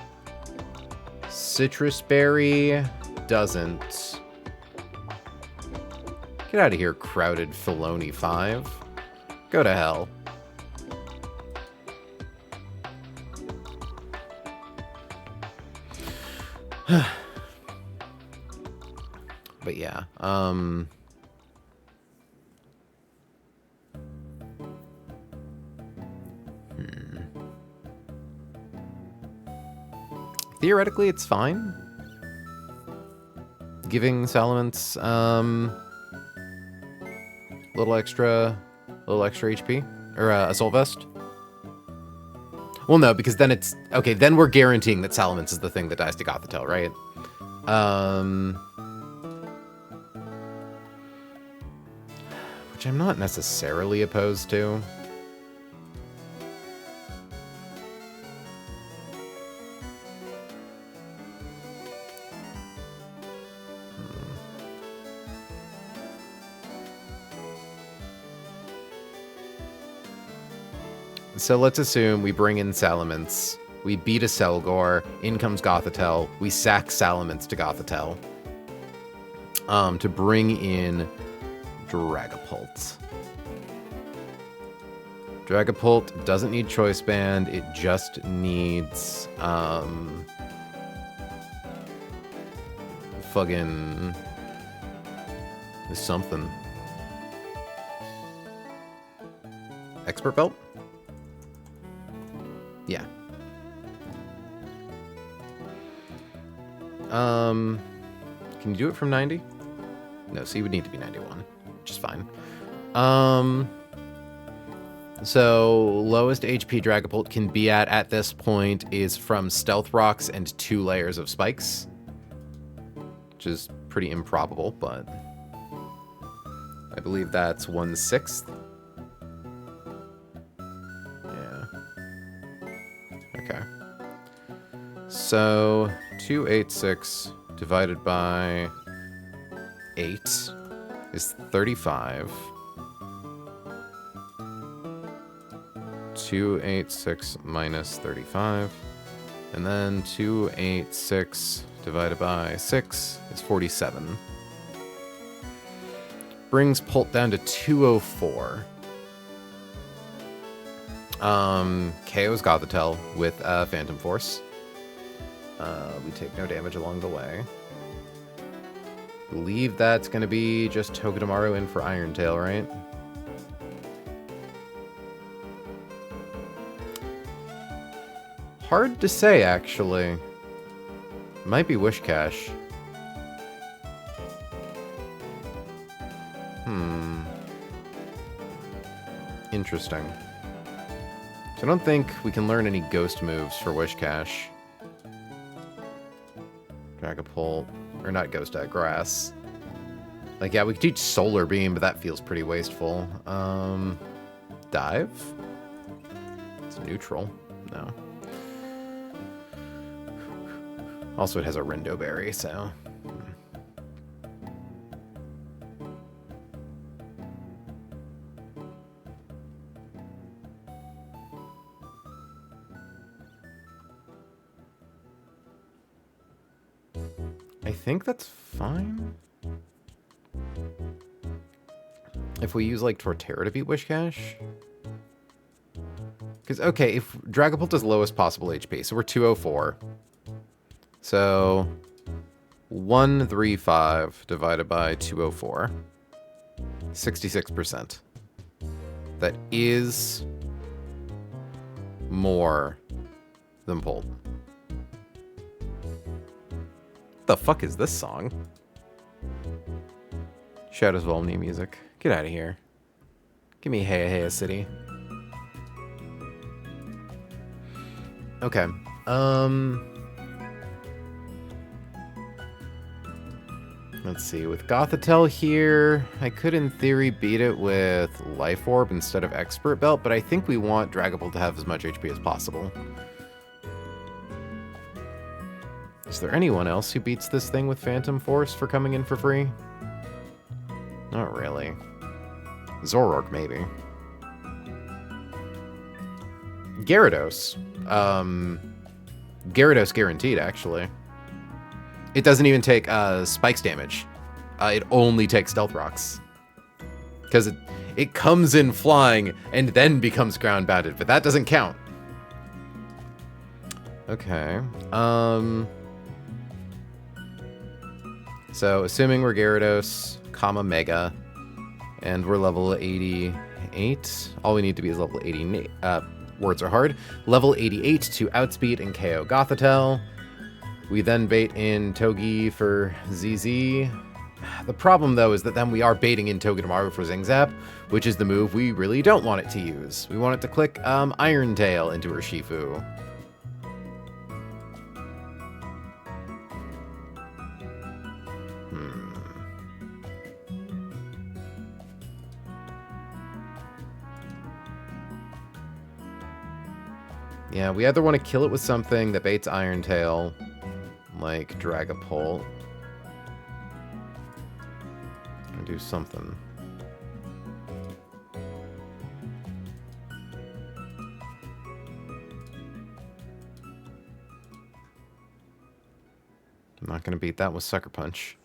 Citrus Berry doesn't. Get out of here, crowded Filoni 5. Go to hell. But yeah, Theoretically, it's fine. giving Salamence little extra HP or Assault Vest. Well, no, because then it's okay. Then we're guaranteeing that Salamence is the thing that dies to Gothitelle, right? Which I'm not necessarily opposed to. So let's assume we bring in Salamence, we beat a Selgor, in comes Gothitelle, we sack Salamence to Gothitelle. To bring in Dragapult. Dragapult doesn't need Choice Band, it just needs fucking something. Expert Belt? Yeah. Can you do it from 90? No, so you would need to be 91, which is fine. So lowest HP Dragapult can be at this point is from Stealth Rocks and 2 layers of spikes, which is pretty improbable, but I believe that's 1/6. Okay. So 286 divided by 8 is 35. 286 minus 35. And then 286 divided by 6 is 47. Brings Pult down to 204. KO's Gothitelle with Phantom Force. We take no damage along the way. Believe that's going to be just Togedemaru in for Iron Tail, right? Hard to say, actually. Might be Wish Cash. Interesting. So I don't think we can learn any ghost moves for Wish Cash. Dragapult. Or not ghost, grass. Like, yeah, we could teach Solar Beam, but that feels pretty wasteful. Dive? It's neutral. No. Also, it has a Rindo Berry, so... I think that's fine. If we use, like, Torterra to beat Wish Cash. Because, okay, if Dragapult is lowest possible HP, so we're 204. So, 135 divided by 204. 66%. That is more than Pult. What the fuck is this song? Shadows of Omni music. Get out of here. Give me Heya Heya City. Okay. Let's see. With Gothitelle here, I could in theory beat it with Life Orb instead of Expert Belt, but I think we want Dragapult to have as much HP as possible. Is there anyone else who beats this thing with Phantom Force for coming in for free? Not really. Zoroark, maybe. Gyarados. Gyarados guaranteed, actually. It doesn't even take spikes damage. It only takes Stealth Rocks. Because it comes in flying and then becomes ground bounded, but that doesn't count. Okay. So, assuming we're Gyarados, comma Mega, and we're level 88, all we need to be is level 88. Words are hard. Level 88 to outspeed and KO Gothitelle. We then bait in Togi for ZZ. The problem, though, is that then we are baiting in Togedemaru for Zing Zap, which is the move we really don't want it to use. We want it to click Iron Tail into her Shifu. Yeah, we either want to kill it with something that baits Iron Tail, like Dragapult, or do something. I'm not going to beat that with Sucker Punch.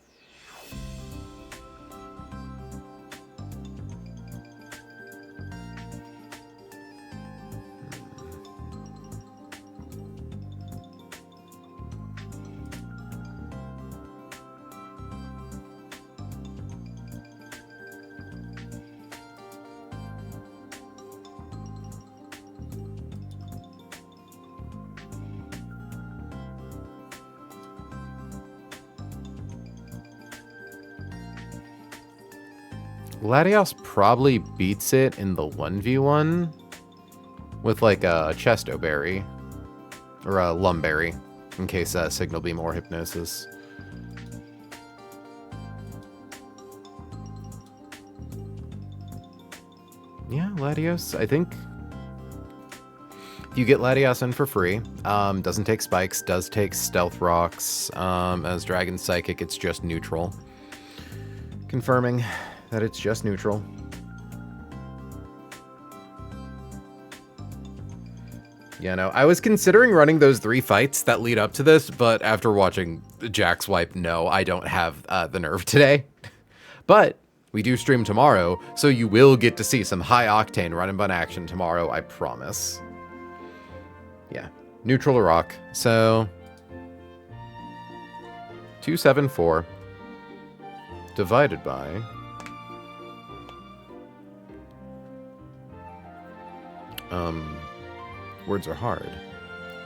Latios probably beats it in the 1v1 with like a Chesto Berry or a Lumberry in case Signal Beam or Hypnosis. Yeah, Latios, I think you get Latios in for free. Doesn't take spikes, does take Stealth Rocks. As Dragon Psychic, it's just neutral. Confirming that it's just neutral. Yeah, no, I was considering running those 3 fights that lead up to this, but after watching Jack's wipe, no, I don't have the nerve today. But we do stream tomorrow, so you will get to see some high-octane run-and-bun action tomorrow, I promise. Yeah, neutral or rock. So 274 divided by words are hard.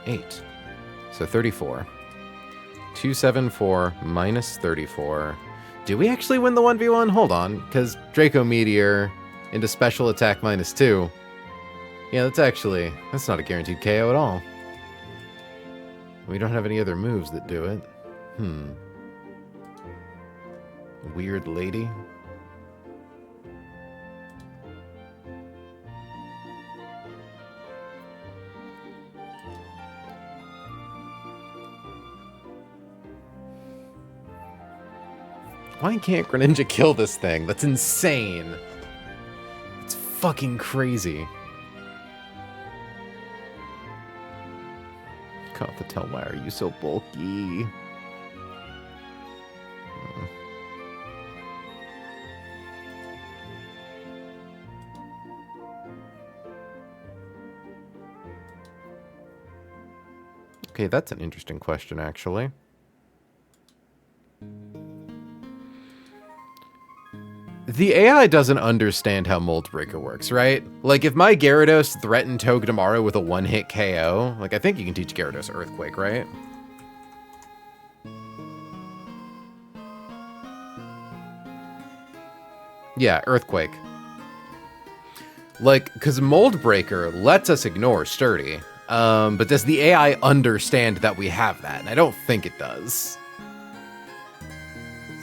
8. So 34. 274 minus 34. Do we actually win the 1v1? Hold on, because Draco Meteor into special attack minus 2. Yeah, that's not a guaranteed KO at all. We don't have any other moves that do it. Weird lady. Why can't Greninja kill this thing? That's insane. It's fucking crazy. Gothitelle, why are you so bulky? Okay, that's an interesting question, actually. The AI doesn't understand how Mold Breaker works, right? Like, if my Gyarados threatened Togedemaru with a one-hit KO, like, I think you can teach Gyarados Earthquake, right? Yeah, Earthquake. Like, because Mold Breaker lets us ignore Sturdy, but does the AI understand that we have that? And I don't think it does.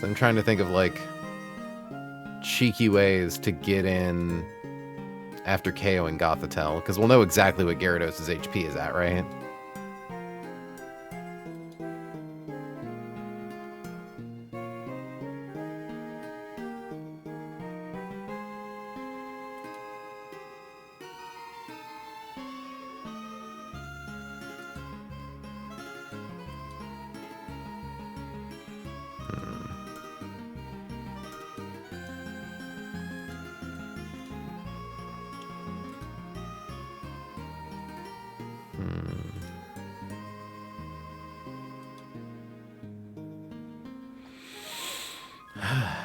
So I'm trying to think of, like, cheeky ways to get in after KOing Gothitelle, because we'll know exactly what Gyarados' HP is at, right?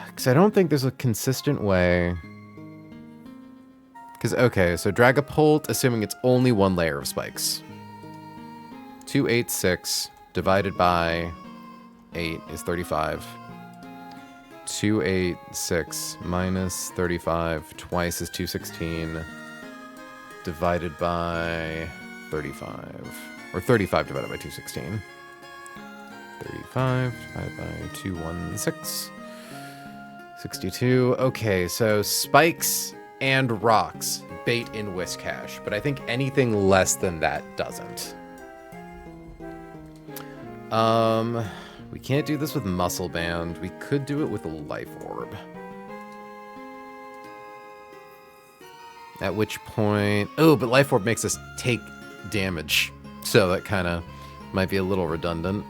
Because I don't think there's a consistent way. Because, okay, so Dragapult, assuming it's only one layer of spikes. 286 divided by 8 is 35. 286 minus 35 twice is 216 divided by 35. Or 35 divided by 216. 35 divided by 216. 62. Okay, so spikes and rocks bait in Whiscash, but I think anything less than that doesn't. We can't do this with Muscle Band. We could do it with a Life Orb. At which point... Oh, but Life Orb makes us take damage. So that kind of might be a little redundant.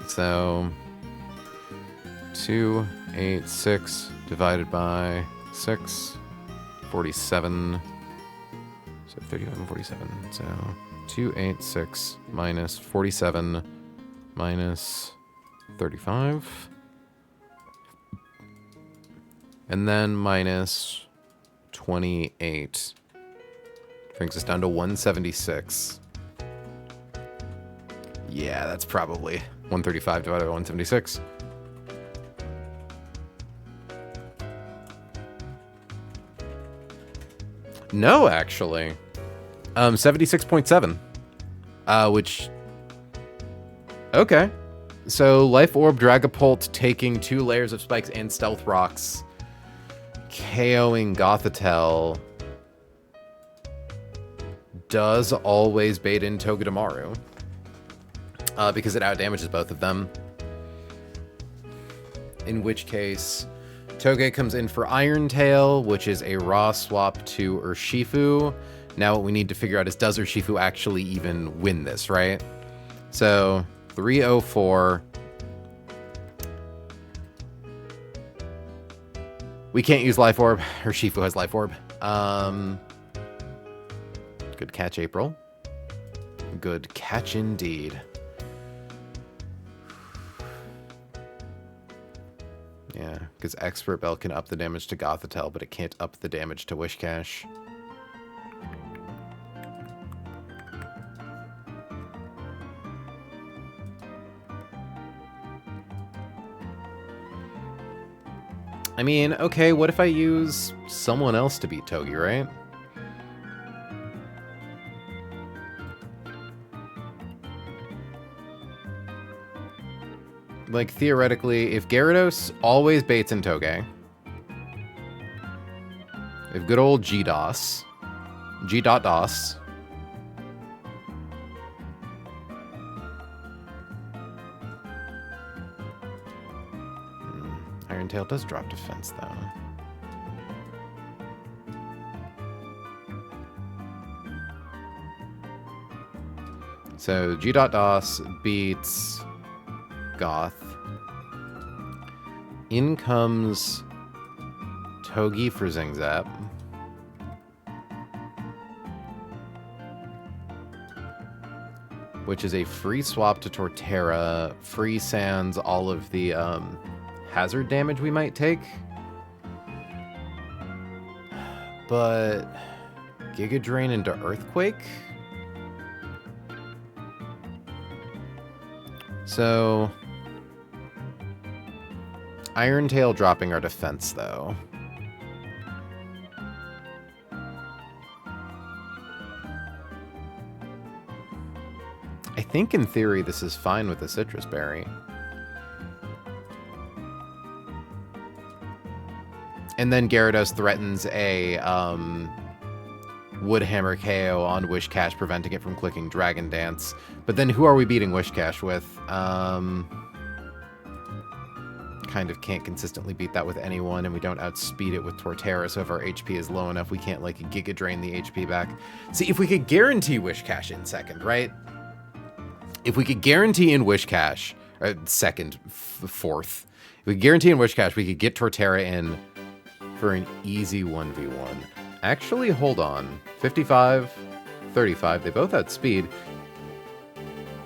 So... 286 divided by 6. 47. So 37, 47. So 286 minus 47 minus 35. And then minus 28. Brings us down to 176. Yeah, that's probably 135 divided by 176. No, actually. 76.7. Which... Okay. So, Life Orb, Dragapult taking 2 layers of spikes and Stealth Rocks. KOing Gothitelle. Does always bait in Togedemaru. Because it outdamages both of them. In which case... Toge comes in for Iron Tail, which is a raw swap to Urshifu. Now what we need to figure out is, does Urshifu actually even win this, right? So, 304. We can't use Life Orb. Urshifu has Life Orb. Good catch, April. Good catch indeed. Yeah, because Expert Bell can up the damage to Gothitelle, but it can't up the damage to Whiscash. I mean, okay, what if I use someone else to beat Togi, right? Like, theoretically, if Gyarados always baits in Toge, if good old G-DOS, G.DOS, Iron Tail does drop defense, though. So, G.DOS beats Goth. In comes Togi for Zingzap. Which is a free swap to Torterra. Free sans all of the hazard damage we might take. But Giga Drain into Earthquake? So... Iron Tail dropping our defense, though. I think, in theory, this is fine with the Citrus Berry. And then Gyarados threatens a Wood Hammer KO on Whiscash, preventing it from clicking Dragon Dance. But then who are we beating Whiscash with? Kind of can't consistently beat that with anyone, and we don't outspeed it with Torterra, so if our HP is low enough, we can't, like, Giga Drain the HP back. See, if we could guarantee Whiscash in second, right? If we could guarantee in Whiscash, second, fourth, if we could guarantee in Whiscash, we could get Torterra in for an easy 1v1. Actually, hold on. 55, 35, they both outspeed.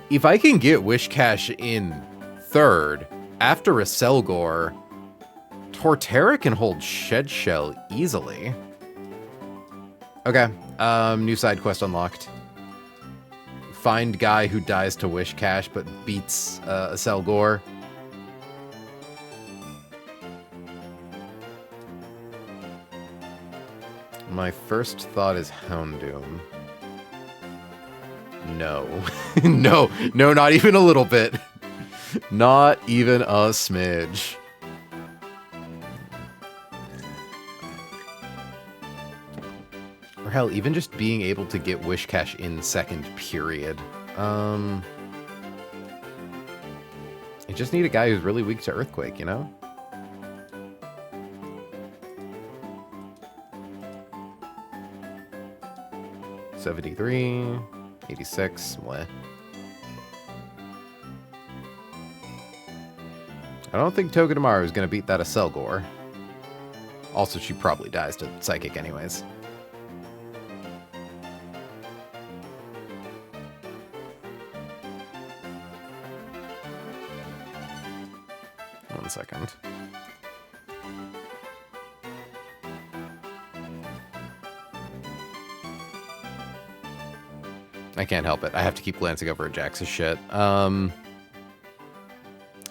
If I can get Whiscash in third, after a Selgor, Torterra can hold Shed Shell easily. Okay, new side quest unlocked. find guy who dies to Wish Cash but beats a Selgor. My first thought is Houndoom. No. No, not even a little bit. Not even a smidge. Or hell, even just being able to get Wish Cash in second period. I just need a guy who's really weak to Earthquake, you know? $73, 86, meh. I don't think Togedemaru is going to beat that Selgor. Also, she probably dies to Psychic anyways. One second. I can't help it. I have to keep glancing over at Jax's shit.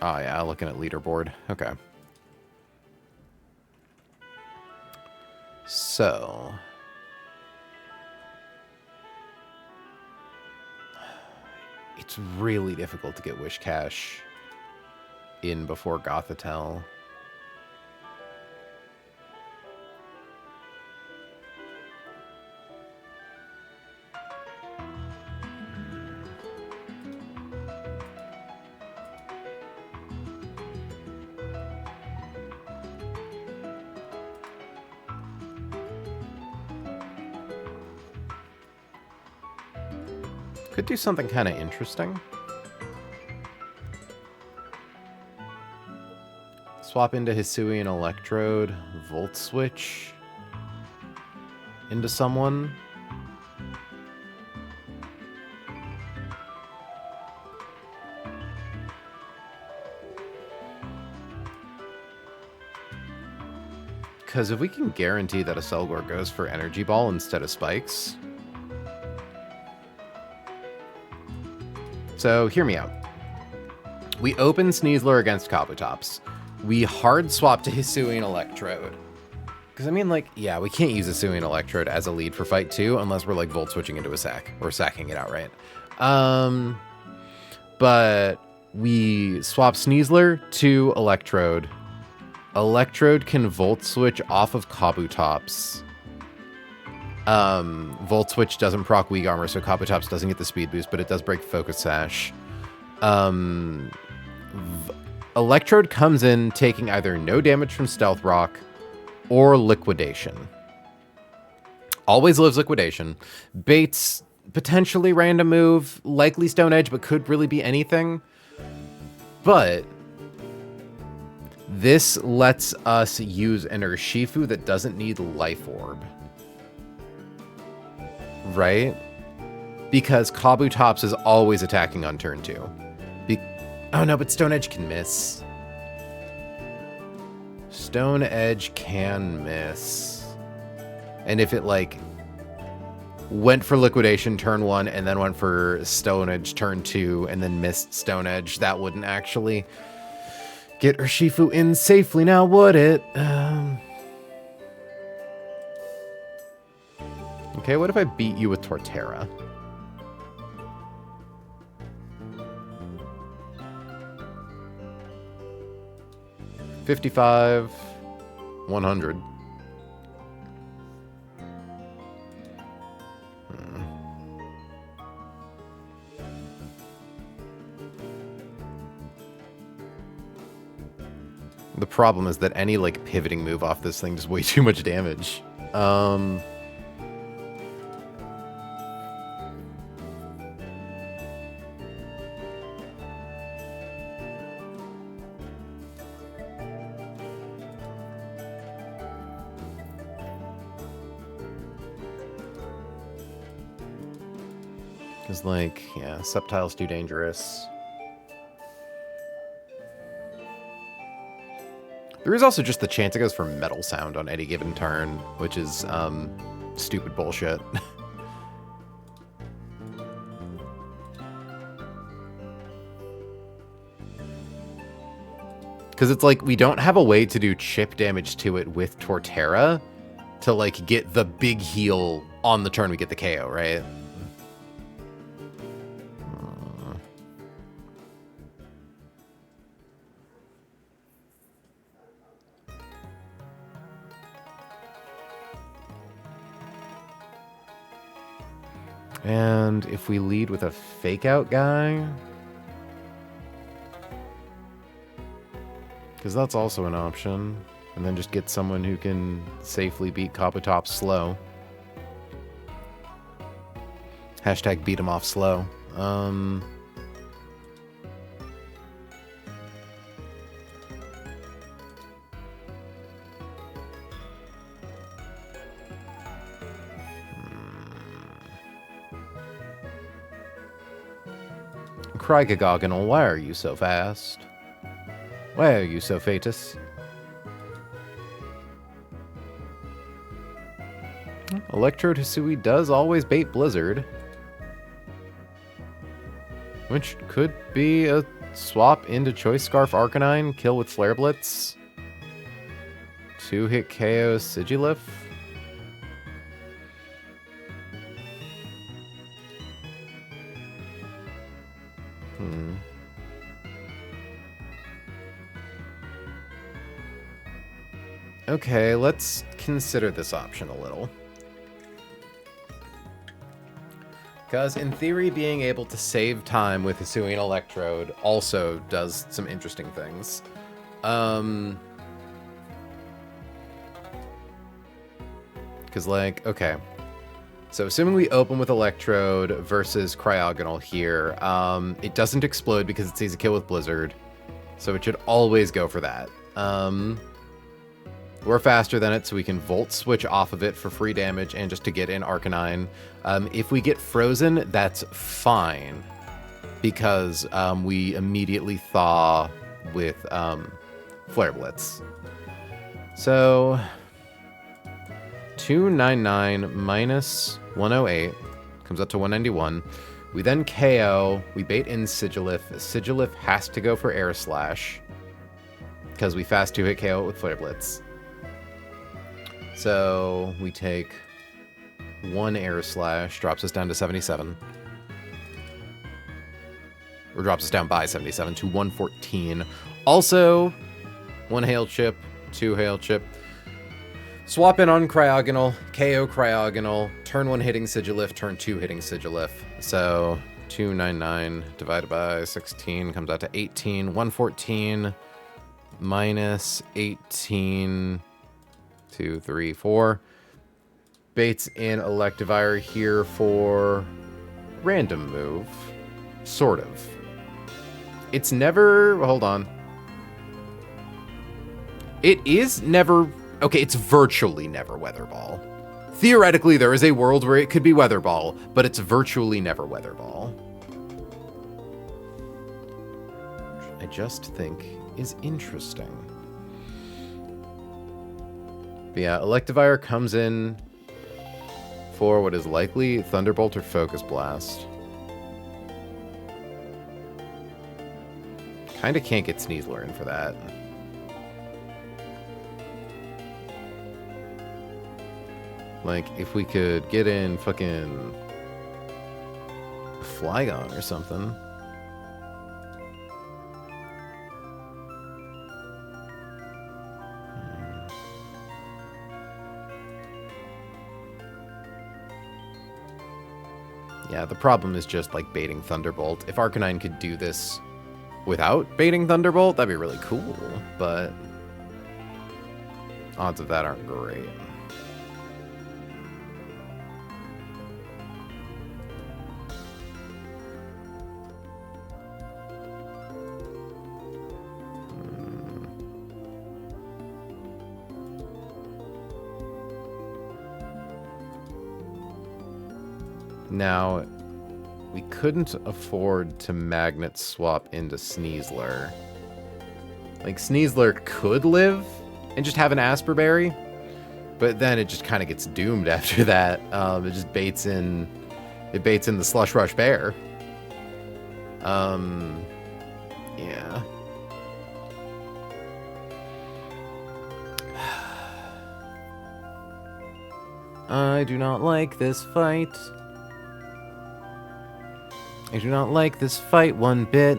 Oh yeah, looking at leaderboard. Okay. So. It's really difficult to get Wish Cash in before Gothitelle. Could do something kind of interesting. Swap into Hisuian Electrode, Volt Switch into someone. Because if we can guarantee that a Selgor goes for Energy Ball instead of Spikes. So, hear me out. We open Sneasler against Kabutops. We hard swap to Hisuian Electrode. Because, I mean, like, yeah, we can't use Hisuian Electrode as a lead for Fight 2 unless we're, like, Volt Switching into a sack. Or sacking it outright. But we swap Sneasler to Electrode. Electrode can Volt Switch off of Kabutops. Volt Switch doesn't proc Weak Armor, so Kabutops doesn't get the speed boost, but it does break Focus Sash. Electrode comes in taking either no damage from Stealth Rock or Liquidation. Always lives Liquidation. Baits potentially random move, likely Stone Edge, but could really be anything. But this lets us use an Urshifu that doesn't need Life Orb. Right? Because Kabutops is always attacking on turn 2. Oh no, but Stone Edge can miss. Stone Edge can miss. And if it, like, went for Liquidation turn 1 and then went for Stone Edge turn 2 and then missed Stone Edge, that wouldn't actually get Urshifu in safely now, would it? Okay, what if I beat you with Torterra? $55, $100. The problem is that any, like, pivoting move off this thing does way too much damage. Because, like, yeah, Sceptile's too dangerous. There is also just the chance it goes for Metal Sound on any given turn, which is, stupid bullshit. Because it's like, we don't have a way to do chip damage to it with Torterra to, like, get the big heal on the turn we get the KO, right? And if we lead with a fake out guy, because that's also an option, and then just get someone who can safely beat Kabutops slow. Hashtag beat him off slow. Crygagogginal, why are you so fast? Why are you so fatus? Electrode Hisui does always bait Blizzard, which could be a swap into Choice Scarf Arcanine, kill with Flare Blitz, 2-hit KO Sigilif. Okay, let's consider this option a little. Because in theory, being able to save time with Hisuian Electrode also does some interesting things. Because, like, okay. So assuming we open with Electrode versus Cryogonal here, it doesn't explode because it sees a kill with Blizzard. So it should always go for that. We're faster than it, so we can Volt Switch off of it for free damage and just to get in Arcanine. If we get frozen, that's fine, because we immediately thaw with Flare Blitz. So 299 minus 108 comes up to 191. We then KO, we bait in Sigilif. Sigilif has to go for Air Slash, because we fast 2-hit KO it with Flare Blitz. So we take 1 Air Slash, drops us down to 77. Or drops us down by 77 to 114. Also, 1 Hail Chip, 2 Hail Chip. Swap in on Cryogonal, KO Cryogonal, turn 1 hitting Sigilif, turn 2 hitting Sigilif. So 299 divided by 16 comes out to 18. 114 minus 18... 2, 3, 4. Baits in Electivire here for random move. Sort of. It's never... Hold on. It is never... Okay, it's virtually never Weather Ball. Theoretically, there is a world where it could be Weather Ball, but it's virtually never Weather Ball. Which I just think is interesting. But yeah, Electivire comes in for what is likely Thunderbolt or Focus Blast. Kinda can't get Sneasler in for that. Like, if we could get in fucking Flygon or something. Yeah, the problem is just, like, baiting Thunderbolt. If Arcanine could do this without baiting Thunderbolt, that'd be really cool, but odds of that aren't great. Now, we couldn't afford to magnet swap into Sneasler. Like, Sneasler could live and just have an Asper Berry, but then it just kind of gets doomed after that. It just baits in the Slush Rush Bear. Yeah. I do not like this fight. I do not like this fight one bit.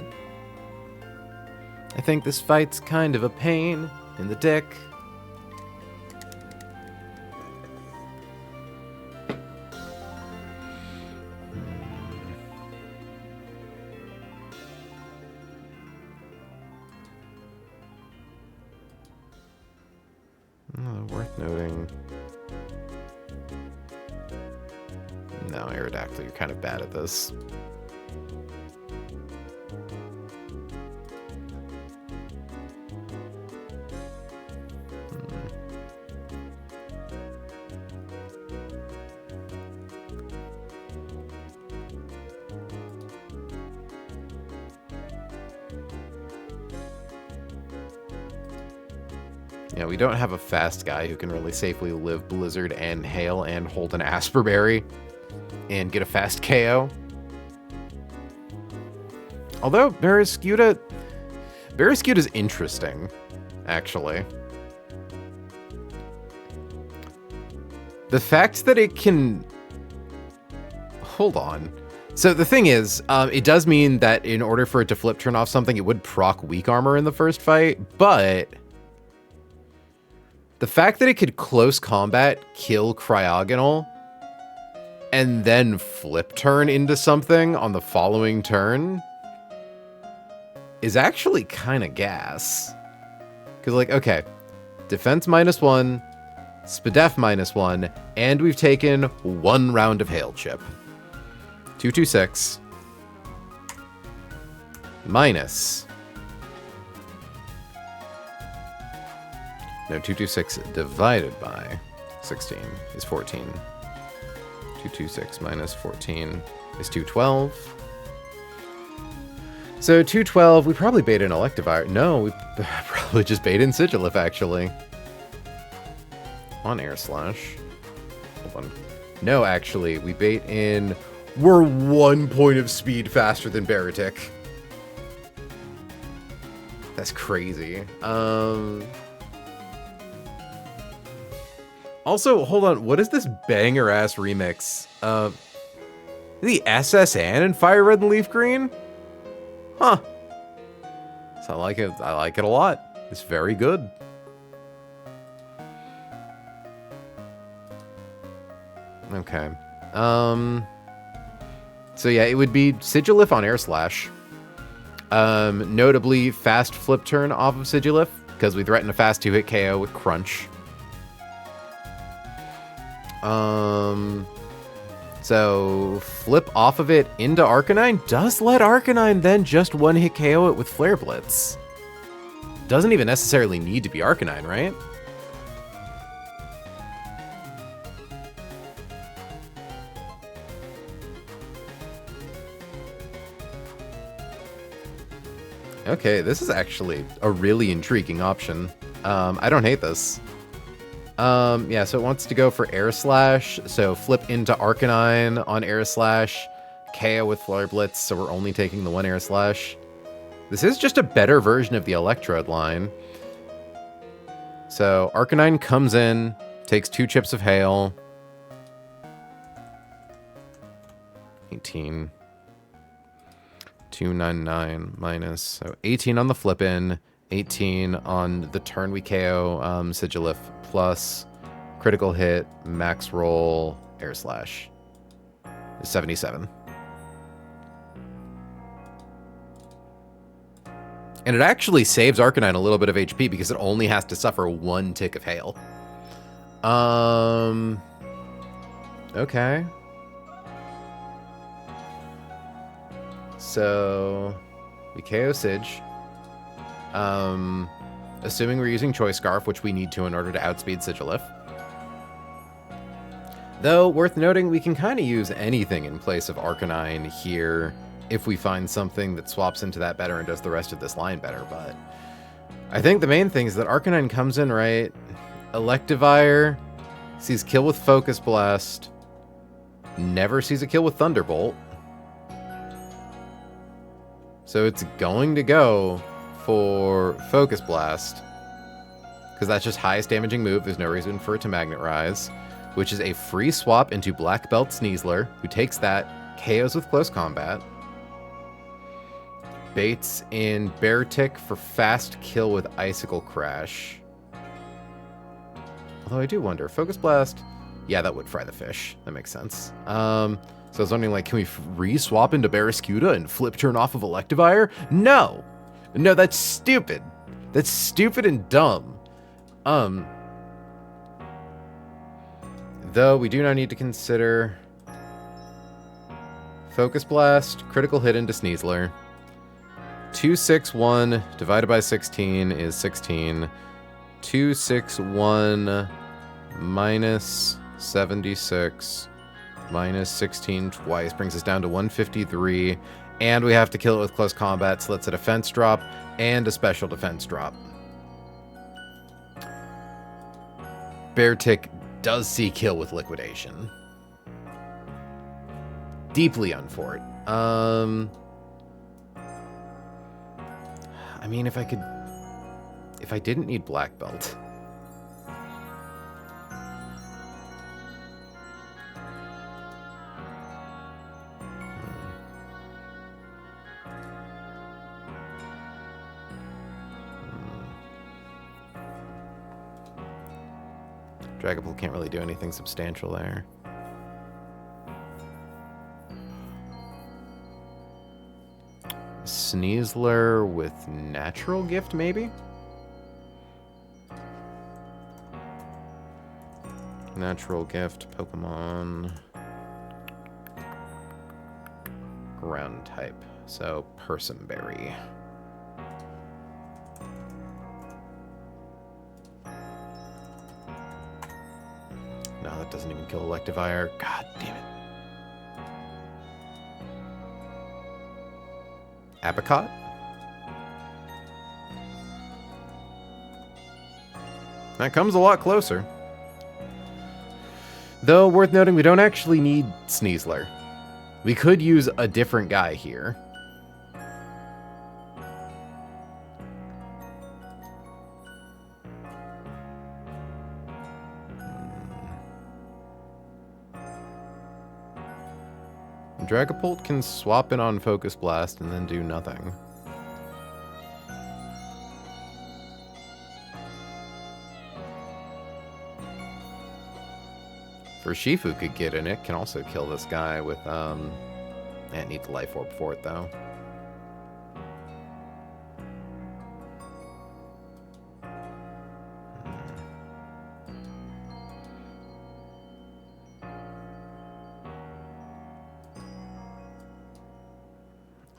I think this fight's kind of a pain in the dick. Worth noting. No, Aerodactyl, you're kind of bad at this. Yeah, we don't have a fast guy who can really safely live Blizzard and Hail and hold an Asperberry and get a fast KO. Although Barraskewda's interesting, actually. The fact that it can... Hold on. So the thing is, it does mean that in order for it to flip turn off something, it would proc weak armor in the first fight, but... The fact that it could close combat, kill Cryogonal, and then flip turn into something on the following turn is actually kind of gas. Because, like, okay, defense -1, SPDEF -1, and we've taken 1 round of Hail Chip. 226 minus... No, 226 divided by 16 is 14. 226 minus 14 is 212. So 212, we probably bait in Electivire. No, we probably just bait in Sigilif, actually. On Air Slash. Hold on. No, actually, we bait in... We're 1 point of speed faster than Baratic. That's crazy. Also, hold on, what is this banger-ass remix? The SSN in Fire Red and Leaf Green? Huh. So I like it a lot. It's very good. Okay. So yeah, it would be Sigilif on Air Slash. Notably, fast flip turn off of Sigilif, because we threaten a fast 2-hit KO with Crunch. So flip off of it into Arcanine does let Arcanine then just 1-hit KO it with Flare Blitz. Doesn't even necessarily need to be Arcanine, right? Okay, this is actually a really intriguing option. I don't hate this. Yeah, so it wants to go for Air Slash, so flip into Arcanine on Air Slash, KO with Flare Blitz, so we're only taking the 1 Air Slash. This is just a better version of the Electrode line. So Arcanine comes in, takes 2 chips of Hail. 18. 299 minus, so 18 on the flip in, 18 on the turn we KO Sigilif, plus critical hit, max roll, Air Slash. 77. And it actually saves Arcanine a little bit of HP because it only has to suffer 1 tick of Hail. Okay. So we KO Sige. Assuming we're using Choice Scarf, which we need to in order to outspeed Sigilif. Though, worth noting, we can kind of use anything in place of Arcanine here if we find something that swaps into that better and does the rest of this line better, but I think the main thing is that Arcanine comes in, right? Electivire sees kill with Focus Blast, never sees a kill with Thunderbolt. So it's going to go for Focus Blast, because that's just highest damaging move. There's no reason for it to Magnet Rise. which is a free swap into Black Belt Sneasler, who takes that, KOs with close combat. Baits in Bear Tick for fast kill with Icicle Crash. Although I do wonder, Focus Blast, yeah, that would fry the fish. That makes sense. So I was wondering, like, can we re-swap into Barraskewda and flip turn off of Electivire? No! No, that's stupid. That's stupid and dumb. Though we do now need to consider Focus Blast, critical hit into Sneasler. 261 divided by 16 is 16. 261 minus 76 minus 16 twice brings us down to 153. And we have to kill it with close combat, so that's a defense drop and a special defense drop. Bear Tick does see kill with liquidation. Deeply unfort. I mean, if I didn't need Black Belt. Dragapult can't really do anything substantial there. Sneasler with Natural Gift, maybe? Natural Gift, Pokemon. Ground type. So, Personberry. No, that doesn't even kill Electivire. God damn it. Apricot? That comes a lot closer. Though, worth noting, we don't actually need Sneasler. We could use a different guy here. Dragapult can swap in on Focus Blast and then do nothing. For Shifu could get in it, can also kill this guy with, it needs Life Orb for it, though.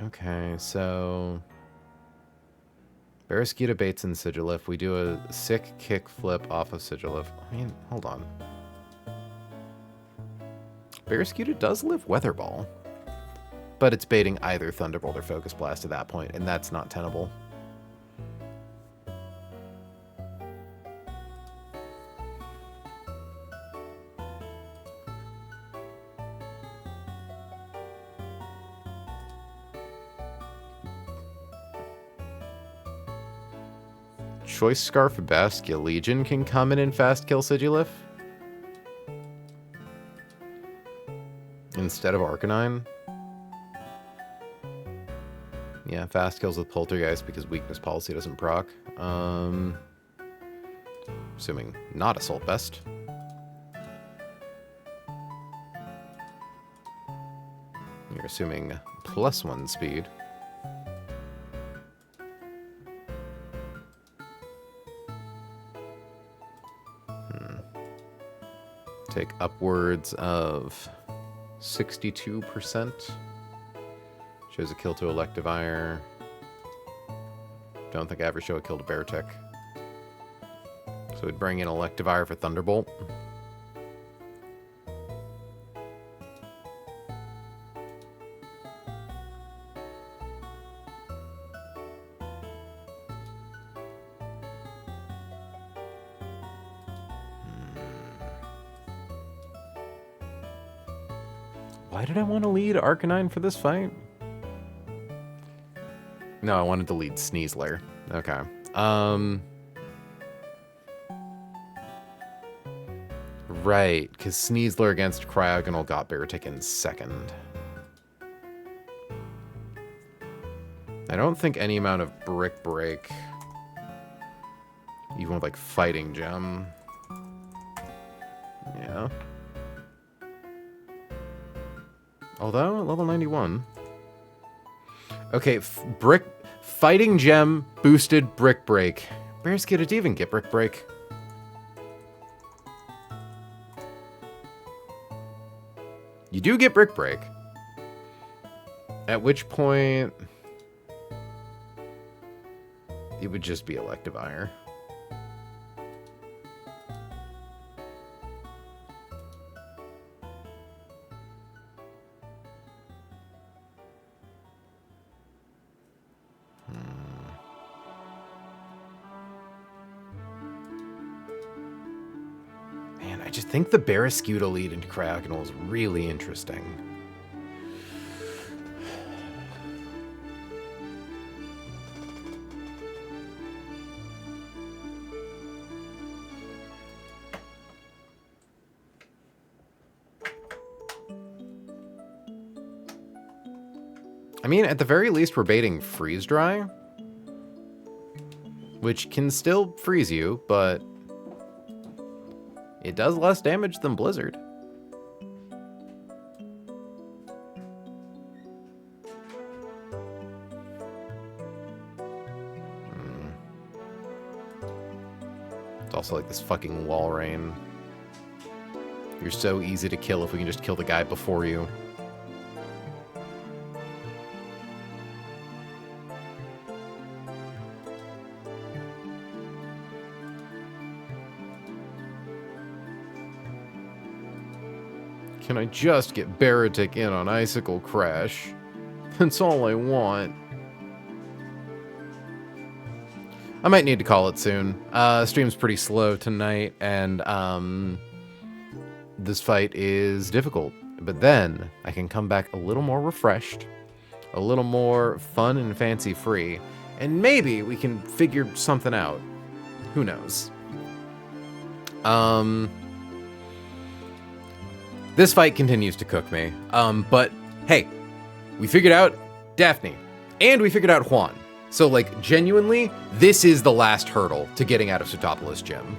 Okay, so Barraskewda baits in Sigilif. We do a sick kick flip off of Sigilif. I mean, hold on. Barraskewda does live Weather Ball, but it's baiting either Thunderbolt or Focus Blast at that point, and that's not tenable. Choice Scarf Baskia Legion can come in and fast kill Sigilif instead of Arcanine. Yeah, fast kills with Poltergeist because weakness policy doesn't proc. Assuming not Assault Vest. You're assuming +1 speed. Take upwards of 62%. Shows a kill to Electivire. Don't think I ever show a kill to Beartick. So we'd bring in Electivire for Thunderbolt. Why did I want to lead Arcanine for this fight? No, I wanted to lead Sneasler. Okay. Right, because Sneasler against Cryogonal got Baratic in second. I don't think any amount of Brick Break, even with like Fighting Gem. Yeah. Although, at level 91. Okay, Fighting Gem boosted Brick Break. Bearskid didn't even get Brick Break. You do get Brick Break. At which point, it would just be Electivire. Man, I just think the Barraskewda lead into Cryogonal is really interesting. I mean, at the very least, we're baiting Freeze Dry, which can still freeze you, but it does less damage than Blizzard. It's also like this fucking wall rain. You're so easy to kill if we can just kill the guy before you. Can I just get Baratic in on Icicle Crash? That's all I want. I might need to call it soon. Stream's pretty slow tonight, and this fight is difficult. But then I can come back a little more refreshed, a little more fun and fancy-free, and maybe we can figure something out. Who knows? This fight continues to cook me. But hey, we figured out Daphne, and we figured out Juan. So, like, genuinely, this is the last hurdle to getting out of Sootopolis Gym.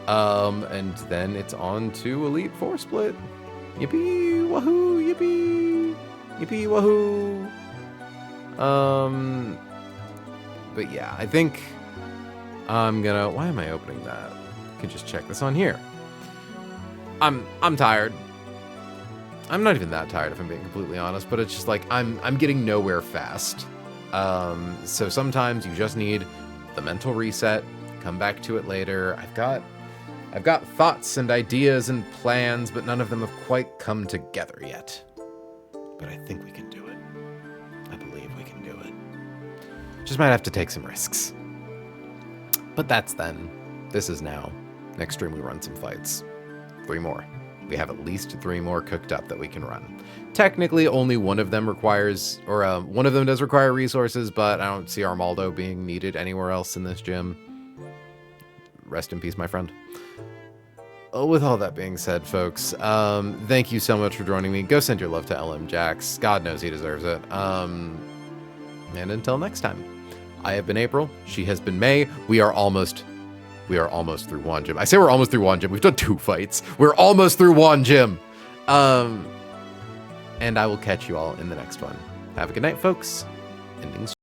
And then it's on to Elite Four Split. Yippee, wahoo, yippee, yippee, wahoo. But yeah, I think I'm gonna, why am I opening that? I can just check this on here. I'm tired. I'm not even that tired if I'm being completely honest, but it's just like I'm getting nowhere fast. So sometimes you just need the mental reset, come back to it later. I've got thoughts and ideas and plans, but none of them have quite come together yet. But I think we can do it. I believe we can do it. Just might have to take some risks. But that's then. This is now. Next stream we run some fights. 3 more. We have at least 3 more cooked up that we can run. Technically, only one of them requires, or one of them does require resources, but I don't see Armaldo being needed anywhere else in this gym. Rest in peace, my friend. With all that being said, folks, thank you so much for joining me. Go send your love to LM Jax. God knows he deserves it. And until next time, I have been April. She has been May. We are almost through Juan Gym. I say we're almost through Juan Gym. We've done 2 fights. We're almost through Juan Gym. And I will catch you all in the next one. Have a good night, folks. Endings.